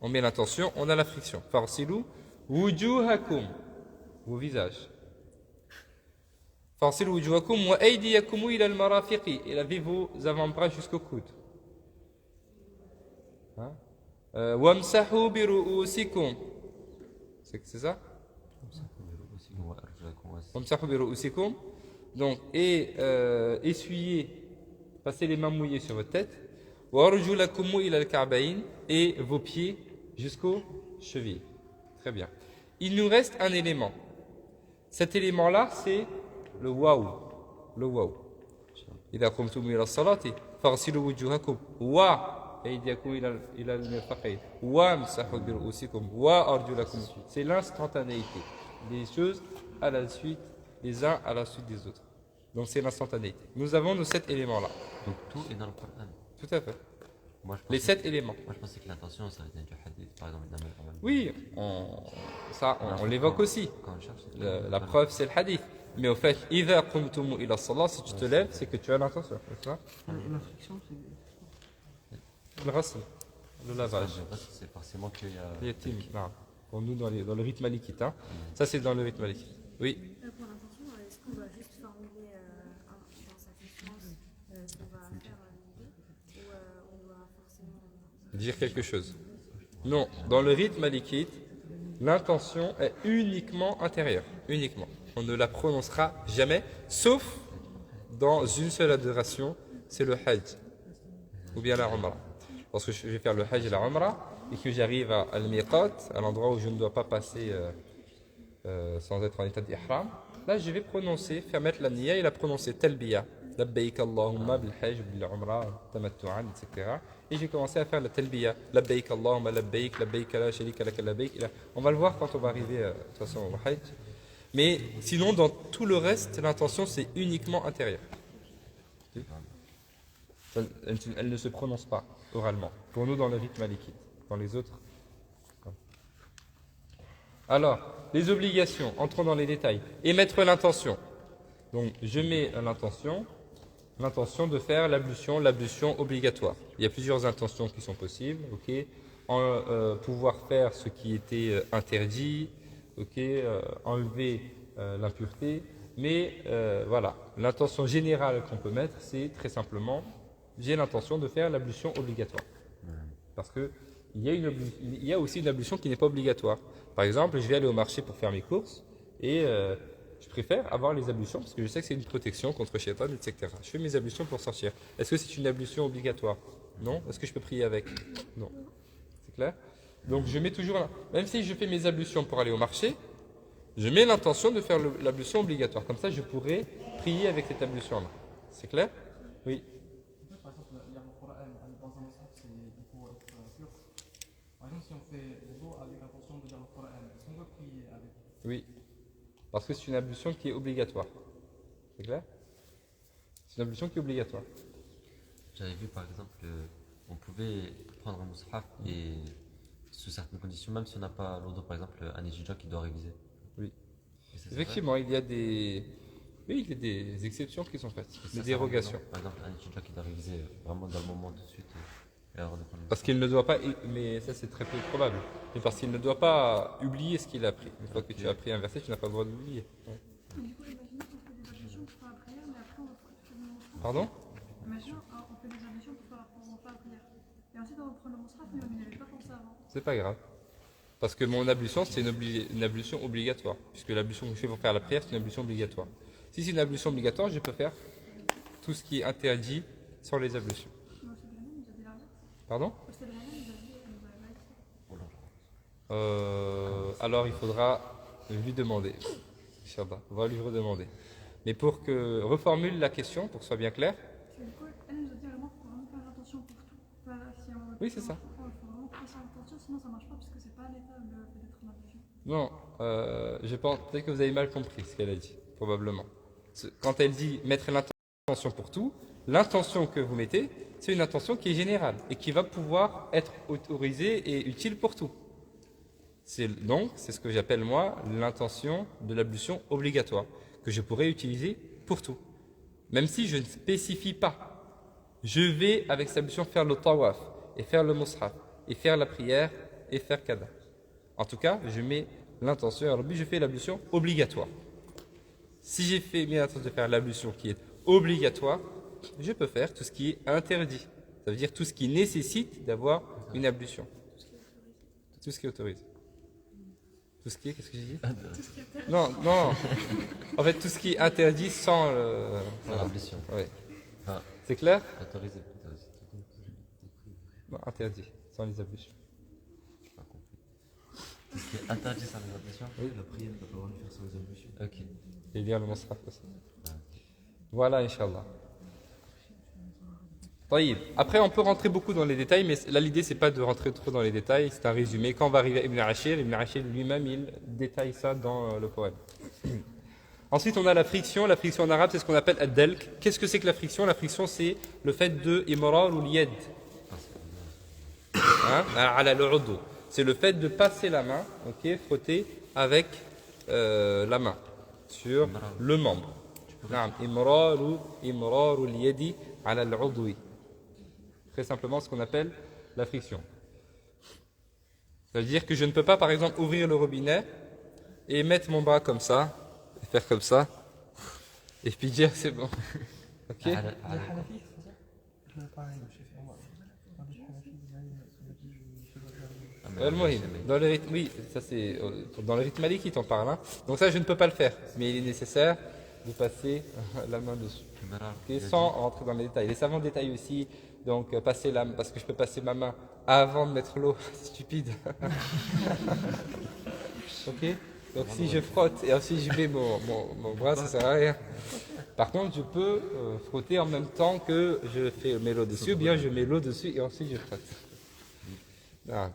on met l'intention, on a la friction. Farsilu wujuhakum. Vos visages. Farsilu wujuhakum wa aydiyakum ila al-marafiqi. Et lavez vos avant-bras jusqu'au coude. Wamsahu bi ru'usikum. C'est ça? Wamsahu bi ru'usikum. Donc, et essuyez, passez les mains mouillées sur votre tête. Wa arjulakum ila al-ka'bayn. Et vos pieds jusqu'aux chevilles. Très bien. Il nous reste un élément. Cet élément-là, c'est le waouh. Le waouh. إذا قمتم إلى الصلاة فاغسلوا وجوهكم وأيديكم إلى المرفقين وامسحوا برؤوسكم وأرجلكم. C'est l'instantanéité. Les choses à la suite, les uns à la suite des autres. Donc c'est l'instantanéité. Nous avons nos 7 éléments-là. Donc tout est dans le Coran. Tout à fait. Moi, Les 7 éléments. Moi, je pensais que l'intention, ça venait du hadith, par exemple, d'Amel Kamal. Oui, on l'évoque aussi. Quand on cherche, La preuve, c'est le hadith. Mais au fait, إذا قمتم إلى الصلاة, si tu te lèves, c'est que tu as l'intention. C'est ça? La friction, c'est. Le ghasl, le lavage. c'est forcément qu'il y a. Yatim, non. Pour nous, dans le rythme malikite. Hein. Ça, c'est dans le rythme malikite. Oui. Pour l'intention, est-ce qu'on doit juste formuler dans sa conscience ce qu'on va faire ou on doit forcément Dire quelque chose. Non, dans le rythme malikite, l'intention est uniquement intérieure. Uniquement. On ne la prononcera jamais, sauf dans une seule adoration, c'est le hajj. Ou bien la umrah. Lorsque je vais faire le hajj et la umrah, et que j'arrive à al-miqat, à l'endroit où je ne dois pas passer sans être en état d'ihram, là je vais prononcer, faire mettre la niya et la prononcer talbiya. Labbaik Allahumma bil hajj, bil umrah, tamattu'an, etc. Et j'ai commencé à faire la talbiya. Labbaik Allahumma labbaik, labbaik la sharika laka labbaik. On va le voir quand on va arriver de toute façon au hajj. Mais sinon, dans tout le reste, l'intention c'est uniquement intérieure. Elle ne se prononce pas oralement. Pour nous, dans le rythme malikite. Dans les autres. Alors, les obligations, entrons dans les détails. Émettre l'intention. Donc, je mets l'intention de faire l'ablution obligatoire. Il y a plusieurs intentions qui sont possibles. Ok, pouvoir faire ce qui était interdit. Ok, enlever l'impureté. Mais voilà, l'intention générale qu'on peut mettre, c'est très simplement, j'ai l'intention de faire l'ablution obligatoire. Parce que il y a aussi une ablution qui n'est pas obligatoire. Par exemple, je vais aller au marché pour faire mes courses et je préfère avoir les ablutions parce que je sais que c'est une protection contre shaitan, etc. Je fais mes ablutions pour sortir. Est-ce que c'est une ablution obligatoire? Non. Est-ce que je peux prier avec? Non. C'est clair? Donc je mets toujours, même si je fais mes ablutions pour aller au marché, je mets l'intention de faire l'ablution obligatoire. Comme ça, je pourrai prier avec cette ablution-là. C'est clair? Oui. Par exemple, il y a le Coran dans un sens, c'est il faut être pur. Par exemple, si on fait le dos avec l'intention de dire le Coran, est-ce qu'on doit prier avec? Oui. Parce que c'est une ablution qui est obligatoire. C'est clair? C'est une ablution qui est obligatoire. J'avais vu par exemple qu'on pouvait prendre un mushaf et sous certaines conditions, même si on n'a pas l'audio, par exemple un étudiant qui doit réviser. Oui. Effectivement, il y a des exceptions qui sont faites, des dérogations. Par exemple, un étudiant qui doit réviser vraiment dans le moment tout de suite. Parce qu'il ne doit pas, mais ça c'est très peu probable, mais parce qu'il ne doit pas oublier ce qu'il a appris. Une fois que tu as appris un verset, tu n'as pas le droit d'oublier. Ouais. Du coup, imaginons qu'on fait des ablutions pour faire la prière, mais après on va faire le monstre. Pardon? Imaginons on fait des ablutions pour faire la prière. Et ensuite on reprend le monstre, mais on n'y avait pas pensé avant. C'est pas grave. Parce que mon ablution, c'est une ablution obligatoire. Puisque l'ablution que je fais pour faire la prière, c'est une ablution obligatoire. Si c'est une ablution obligatoire, je peux faire tout ce qui est interdit sans les ablutions. Pardon? C'est le moment où vous avez Oh là là. Alors il faudra lui demander. Inch'Allah, on va lui redemander. Mais pour que reformule la question, pour que ce soit bien clair. du coup, elle nous a dit vraiment qu'il faut vraiment faire attention pour tout. Enfin, si on, Oui, c'est ça. Il faut vraiment faire attention, sinon ça marche pas parce que c'est pas l'état le fait d'être en ablution. Non, je pense peut-être que vous avez mal compris ce qu'elle a dit, probablement. Quand elle dit mettre l'intention pour tout, l'intention que vous mettez, c'est une intention qui est générale et qui va pouvoir être autorisée et utile pour tout. Donc, c'est ce que j'appelle moi l'intention de l'ablution obligatoire, que je pourrais utiliser pour tout. Même si je ne spécifie pas, je vais avec cette ablution faire le tawaf, et faire le mushaf, et faire la prière, et faire kada. En tout cas, je mets l'intention, alors je fais l'ablution obligatoire. Si j'ai mis l'intention de faire l'ablution qui est obligatoire, je peux faire tout ce qui est interdit. Ça veut dire tout ce qui nécessite d'avoir une ablution. Tout ce qui est autorisé. Tout ce qui est, qu'est-ce que j'ai dit? Non, non. En fait, tout ce qui est interdit sans le... Sans l'ablution. Oui. Enfin, C'est clair? autorisé plutôt. Non, interdit, sans les ablutions. J'ai pas compris. Tout ce qui est interdit sans les ablutions? Oui. La prière, t'as pas le droit de faire sans les ablutions. Ok. Et lire le mushaf aussi. Voilà, Inch'Allah. طيب. Après, on peut rentrer beaucoup dans les détails, mais là, l'idée, c'est pas de rentrer trop dans les détails, c'est un résumé. Quand on va arriver à Ibn Ashir lui-même, il détaille ça dans le poème. Ensuite, on a la friction. La friction en arabe, c'est ce qu'on appelle ad-dalk. Qu'est-ce que c'est que la friction? La friction, c'est le fait de imrar ou l'yad. Ala al-udhu. C'est le fait de passer la main, ok, frotter avec la main sur le membre. Imrar al-yadi ala al-udwi. Très simplement ce qu'on appelle la friction. Ça veut dire que je ne peux pas, par exemple, ouvrir le robinet et mettre mon bras comme ça, et faire comme ça, et puis dire c'est bon. Ok? Dans le rythme, oui, ça c'est dans le rythme maliki t'en parle. Hein. Donc ça je ne peux pas le faire, mais il est nécessaire de passer la main dessus. Okay, sans rentrer dans les détails. Les savants détaillent aussi, donc passer la main, parce que je peux passer ma main avant de mettre l'eau, c'est stupide. Ok? Donc si je frotte et ensuite je mets mon bras, ça sert à rien. Par contre, je peux frotter en même temps que je mets l'eau dessus, ou bien je mets l'eau dessus et ensuite je frotte. Ah.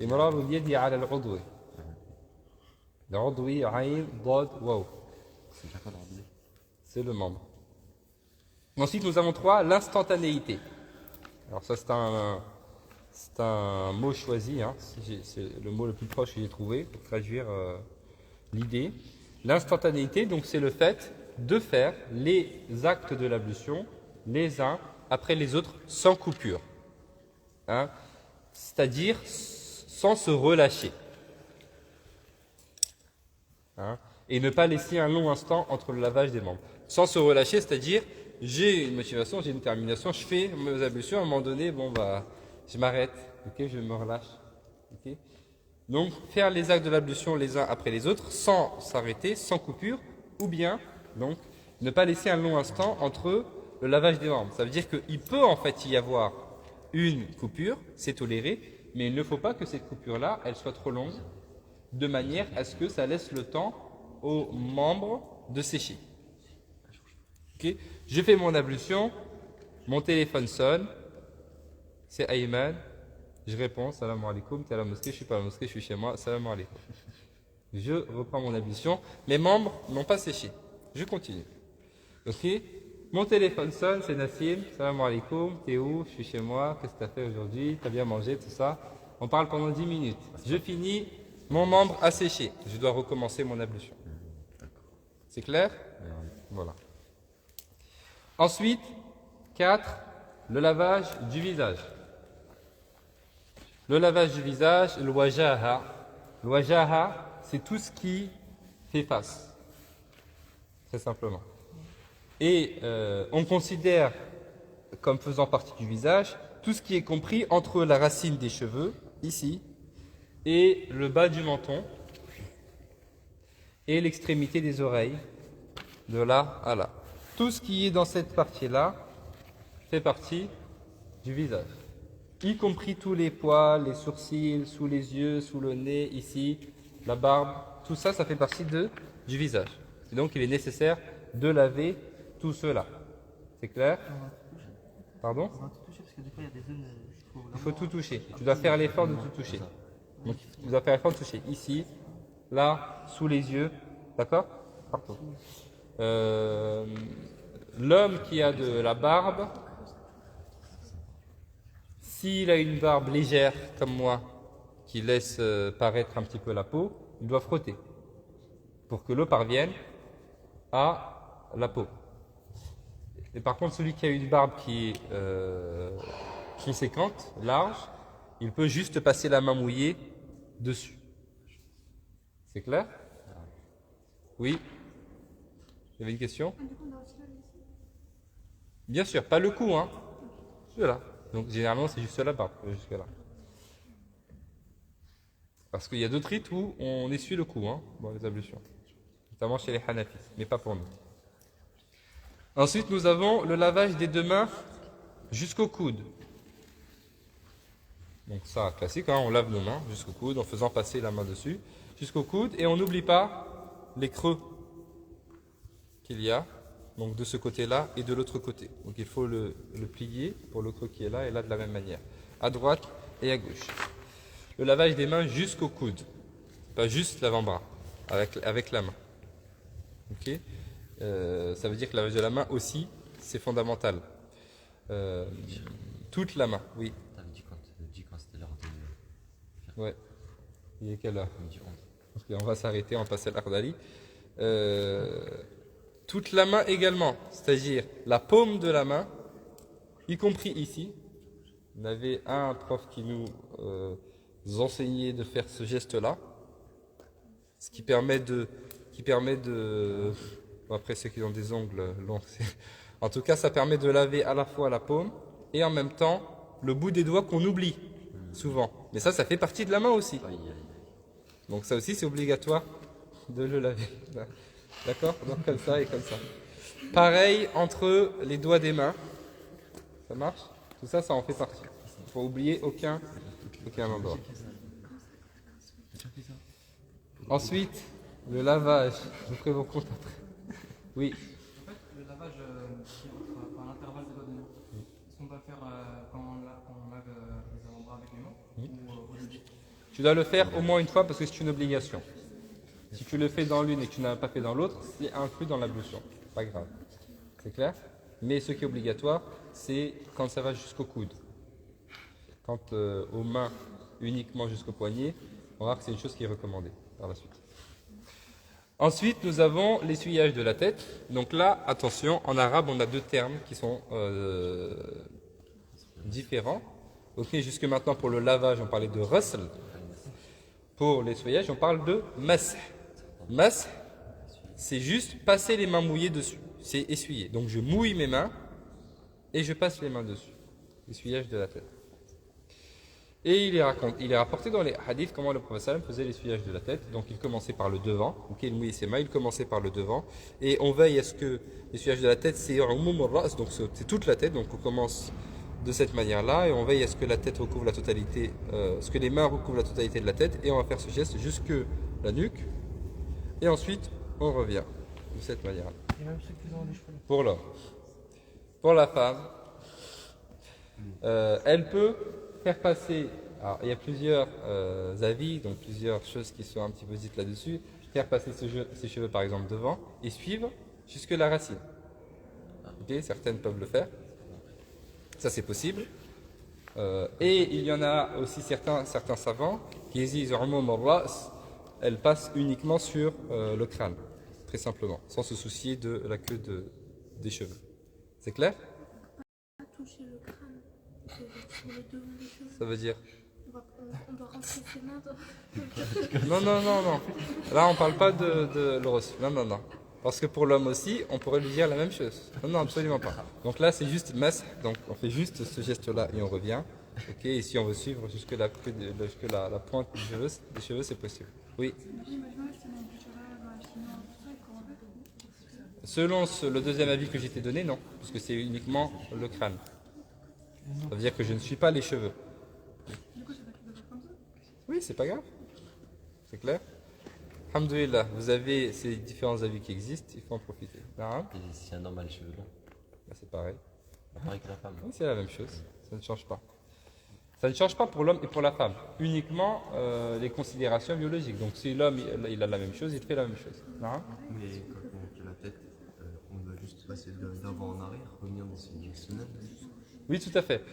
إمرار اليد على العضو. العضو عين ضاد واو. C'est le membre. Ensuite, nous avons 3, l'instantanéité. Alors ça, c'est un mot choisi. Hein. C'est le mot le plus proche que j'ai trouvé pour traduire l'idée. L'instantanéité, donc, c'est le fait de faire les actes de l'ablution les uns après les autres sans coupure. Hein. C'est-à-dire sans se relâcher. Hein, et ne pas laisser un long instant entre le lavage des membres. Sans se relâcher, c'est-à-dire j'ai une motivation, j'ai une détermination, je fais mes ablutions, à un moment donné, bon bah, je m'arrête, ok, je me relâche. Okay. Donc faire les actes de l'ablution les uns après les autres, sans s'arrêter, sans coupure, ou bien donc ne pas laisser un long instant entre le lavage des membres. Ça veut dire qu'il peut en fait y avoir une coupure, c'est toléré, mais il ne faut pas que cette coupure-là, elle soit trop longue, de manière à ce que ça laisse le temps aux membres de sécher. Okay. Je fais mon ablution, mon téléphone sonne, c'est Ayman, je réponds, salam alaikum, tu es à la mosquée, je suis pas à la mosquée, je suis chez moi, salam alaikum. Je reprends mon ablution, mes membres n'ont pas séché, je continue. Ok. Mon téléphone sonne, c'est Nassim, salam alaikum, t'es où? Je suis chez moi, qu'est-ce que tu as fait aujourd'hui? Tu as bien mangé, tout ça. On parle pendant 10 minutes. Je finis, mon membre a séché. Je dois recommencer mon ablution. C'est clair? Voilà. Ensuite, 4, le lavage du visage. Le lavage du visage, le wajaha. Le wajaha, c'est tout ce qui fait face. Très simplement. Et on considère comme faisant partie du visage tout ce qui est compris entre la racine des cheveux, ici, et le bas du menton, et l'extrémité des oreilles, de là à là. Tout ce qui est dans cette partie-là fait partie du visage. Y compris tous les poils, les sourcils, sous les yeux, sous le nez, ici, la barbe. Tout ça, ça fait partie du visage. Et donc, il est nécessaire de laver tout cela. C'est clair? Pardon? On va tout toucher parce que des fois il y a des zones. Il faut tout toucher. Tu dois faire l'effort de tout toucher. Donc, tu dois faire l'effort de toucher ici, là, sous les yeux. D'accord? Partout. L'homme qui a de la barbe, s'il a une barbe légère comme moi, qui laisse paraître un petit peu la peau, il doit frotter pour que l'eau parvienne à la peau. Et par contre, celui qui a une barbe qui est conséquente, large, il peut juste passer la main mouillée dessus. C'est clair? Oui? Vous avez une question? Bien sûr, pas le cou, hein. Voilà. Donc généralement, c'est juste la barbe, jusque là. Parce qu'il y a d'autres rites où on essuie le cou, hein, dans les ablutions. Notamment chez les Hanafis, mais pas pour nous. Ensuite, nous avons le lavage des deux mains jusqu'au coude. Donc ça, classique, hein, on lave nos mains jusqu'au coude en faisant passer la main dessus, jusqu'au coude, et on n'oublie pas les creux qu'il y a, donc de ce côté-là et de l'autre côté. Donc il faut le plier pour le creux qui est là, et là de la même manière, à droite et à gauche. Le lavage des mains jusqu'au coude, pas juste l'avant-bras, avec la main. Ok? Ça veut dire que le lavage de la main aussi, c'est fondamental. Toute la main, oui. T'avais dit quand c'était l'heure de... Ouais. Il est quelle heure? Midi 11. Ok, on va s'arrêter, on va passer à l'Ardali. Toute la main également, c'est-à-dire la paume de la main, y compris ici. On avait un prof qui nous enseignait de faire ce geste-là, ce qui permet de bon, après ceux qui ont des ongles longs, en tout cas ça permet de laver à la fois la paume et en même temps le bout des doigts qu'on oublie souvent. Mais ça fait partie de la main aussi. Donc ça aussi c'est obligatoire de le laver. D'accord? Donc comme ça et comme ça. Pareil entre les doigts des mains. Ça marche? Tout ça, ça en fait partie. Il ne faut oublier aucun endroit. Ensuite, le lavage. Je ferai vos comptes après. Oui. En fait, le lavage qui entre à l'intervalle des doigts des mains, est-ce qu'on doit le faire quand on lave les avant-bras avec les mains ou au début? Tu dois le faire au moins une fois parce que c'est une obligation. Si tu le fais dans l'une et que tu n'as pas fait dans l'autre, c'est inclus dans l'ablution. Pas grave. C'est clair? Mais ce qui est obligatoire, c'est quand ça va jusqu'au coude. Quand aux mains uniquement jusqu'au poignet, on va voir que c'est une chose qui est recommandée par la suite. Ensuite, nous avons l'essuyage de la tête. Donc là, attention, en arabe, on a deux termes qui sont différents. Ok, jusque maintenant, pour le lavage, on parlait de rasl. Pour l'essuyage, on parle de masah. Masah, c'est juste passer les mains mouillées dessus. C'est essuyer. Donc je mouille mes mains et je passe les mains dessus. Essuyage de la tête. Et il est rapporté dans les hadiths comment le prophète sallam faisait l'essuyage de la tête. Donc il commençait par le devant. Ok, il mouillait ses mains, il commençait par le devant. Et on veille à ce que l'essuyage de la tête, c'est donc c'est toute la tête. Donc on commence de cette manière-là et on veille à ce que la tête recouvre la totalité, ce que les mains recouvrent la totalité de la tête. Et on va faire ce geste jusque la nuque. Et ensuite, on revient de cette manière-là. Pour l'homme. Pour la femme, elle peut faire passer, alors il y a plusieurs avis, donc plusieurs choses qui sont un petit peu dites là-dessus, faire passer ses cheveux par exemple devant et suivre jusque la racine. Okay, certaines peuvent le faire, ça c'est possible. Et il y en a aussi certains savants qui disent elle passe uniquement sur le crâne, très simplement, sans se soucier de la queue des cheveux. C'est clair? Pas toucher le crâne, c'est sur le devant des cheveux. Ça veut dire? On doit rentrer ses mains dans... Non. Là, on parle pas de l'oros. Non. Parce que pour l'homme aussi, on pourrait lui dire la même chose. Non, absolument pas. Donc là, c'est juste mas. Donc on fait juste ce geste-là et on revient. Ok. Et si on veut suivre jusque la pointe des cheveux, c'est possible. Oui. Selon le deuxième avis que j'ai été donné, non, parce que c'est uniquement le crâne. Ça veut dire que je ne suis pas les cheveux. Du coup, c'est pas qu'il doit faire comme ça. Oui, c'est pas grave. C'est clair? Alhamdoulilah, vous avez ces différents avis qui existent, il faut en profiter. Naam. Et si un homme a les cheveux longs, Bah, c'est pareil. pareil que la femme. Oui, c'est la même chose. Ça ne change pas. Ça ne change pas pour l'homme et pour la femme. Uniquement les considérations biologiques. Donc si l'homme il a la même chose, il fait la même chose. Naam. Mais quand on fait la tête, on doit juste passer d'avant en arrière, revenir dans ses directionnels. Oui, tout à fait.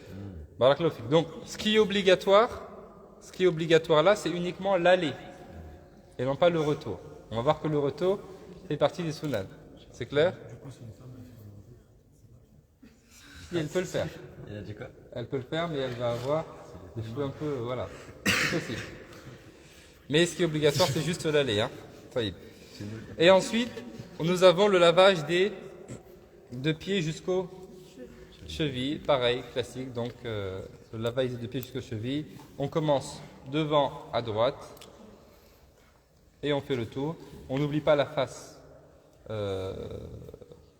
Barakallahu fik. Donc ce qui est obligatoire là, c'est uniquement l'aller et non pas le retour. On va voir que le retour fait partie des sunnah. C'est clair? Si, elle peut le faire. Il a dit quoi? Elle peut le faire, mais elle va avoir des cheveux un peu. Voilà. C'est possible. Mais ce qui est obligatoire, c'est juste l'aller. Hein. Taïb. Et ensuite, nous avons le lavage des deux pieds jusqu'aux chevilles. Pareil, classique. Donc, le lavage des deux pieds jusqu'aux chevilles. On commence devant à droite. Et on fait le tour. On n'oublie pas la face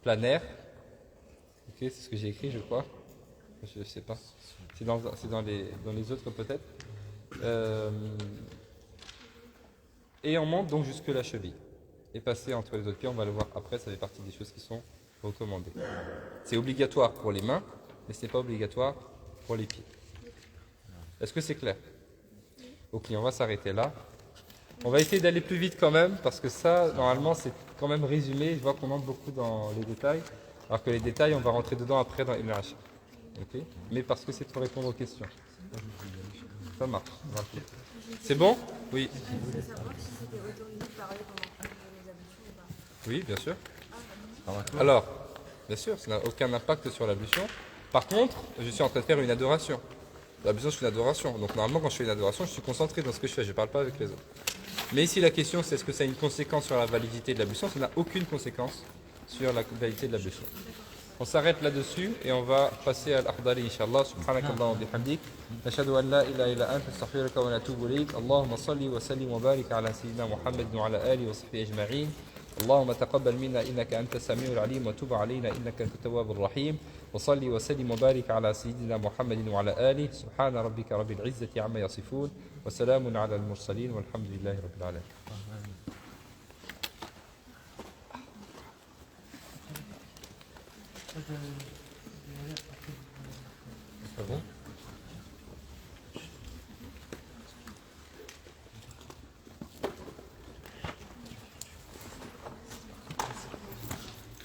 planaire. Ok, c'est ce que j'ai écrit, je crois. Je ne sais pas. C'est dans les autres peut-être. Et on monte donc jusque la cheville. Et passer entre les autres pieds, on va le voir après, ça fait partie des choses qui sont recommandées. C'est obligatoire pour les mains, mais ce n'est pas obligatoire pour les pieds. Est-ce que c'est clair? Ok, on va s'arrêter là. On va essayer d'aller plus vite quand même, parce que ça, normalement, c'est quand même résumé. Je vois qu'on entre beaucoup dans les détails, alors que les détails, on va rentrer dedans après dans Ibn Ashar. Okay. Mais parce que c'est pour répondre aux questions. Ça marche. C'est bon? Oui. Je veux savoir si c'était autorisé de parler pendant les ablutions ou pas. Oui, bien sûr. Alors, bien sûr, ça n'a aucun impact sur l'ablution. Par contre, je suis en train de faire une adoration. L'ablution, c'est une adoration. Donc normalement, quand je fais une adoration, je suis concentré dans ce que je fais. Je ne parle pas avec les autres. Mais ici, la question, c'est est-ce que ça a une conséquence sur la validité de l'ablution? Ça n'a aucune conséquence sur la validité de l'ablution. On s'arrête là-dessus et on va passer à l'Akhdari, Inch'Allah. Subhanakallah wa bihamdik. Nashhadu an la ilaha illa anta astaghfiruka wa natubu ilayk. Allahumma salli wa sallim wa barik ala sayyidina Muhammad wa ala alihi wa sahbihi ajma'in. اللهم تقبل منا إنك أنت السميع العليم وتب علينا إنك أنت التواب الرحيم وصلي وسلم وبارك على سيدنا محمد وعلى آله سبحان ربك رب العزة عما يصفون وسلام على المرسلين والحمد لله رب العالمين. C'est bon?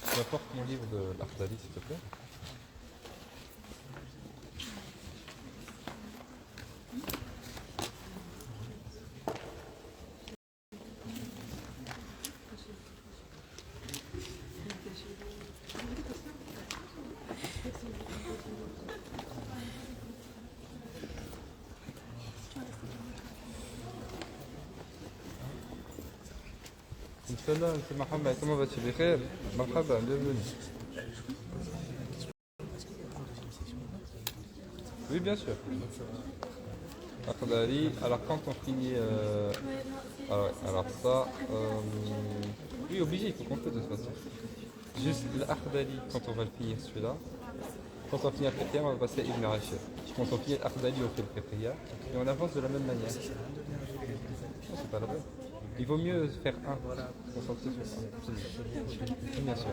Tu m'apportes mon livre de l'Akhdari, s'il te plaît? Salam, c'est Mohamed, comment vas-tu? Bikhair? Marhaba, bienvenue. Oui, bien sûr. Akhdari, alors quand on finit. Alors ça. Oui, obligé, il faut compter de toute façon. Juste l'Akhdari, quand on va le finir celui-là. Quand on finit Al-Fiqhiyya, on va passer à Ibn Ashar. Quand on finit l'Akhdari, on fait le Fiqhiyya. Et on avance de la même manière. Non, c'est pas la peine. Il vaut mieux faire un, concentrer sur un. Bien sûr.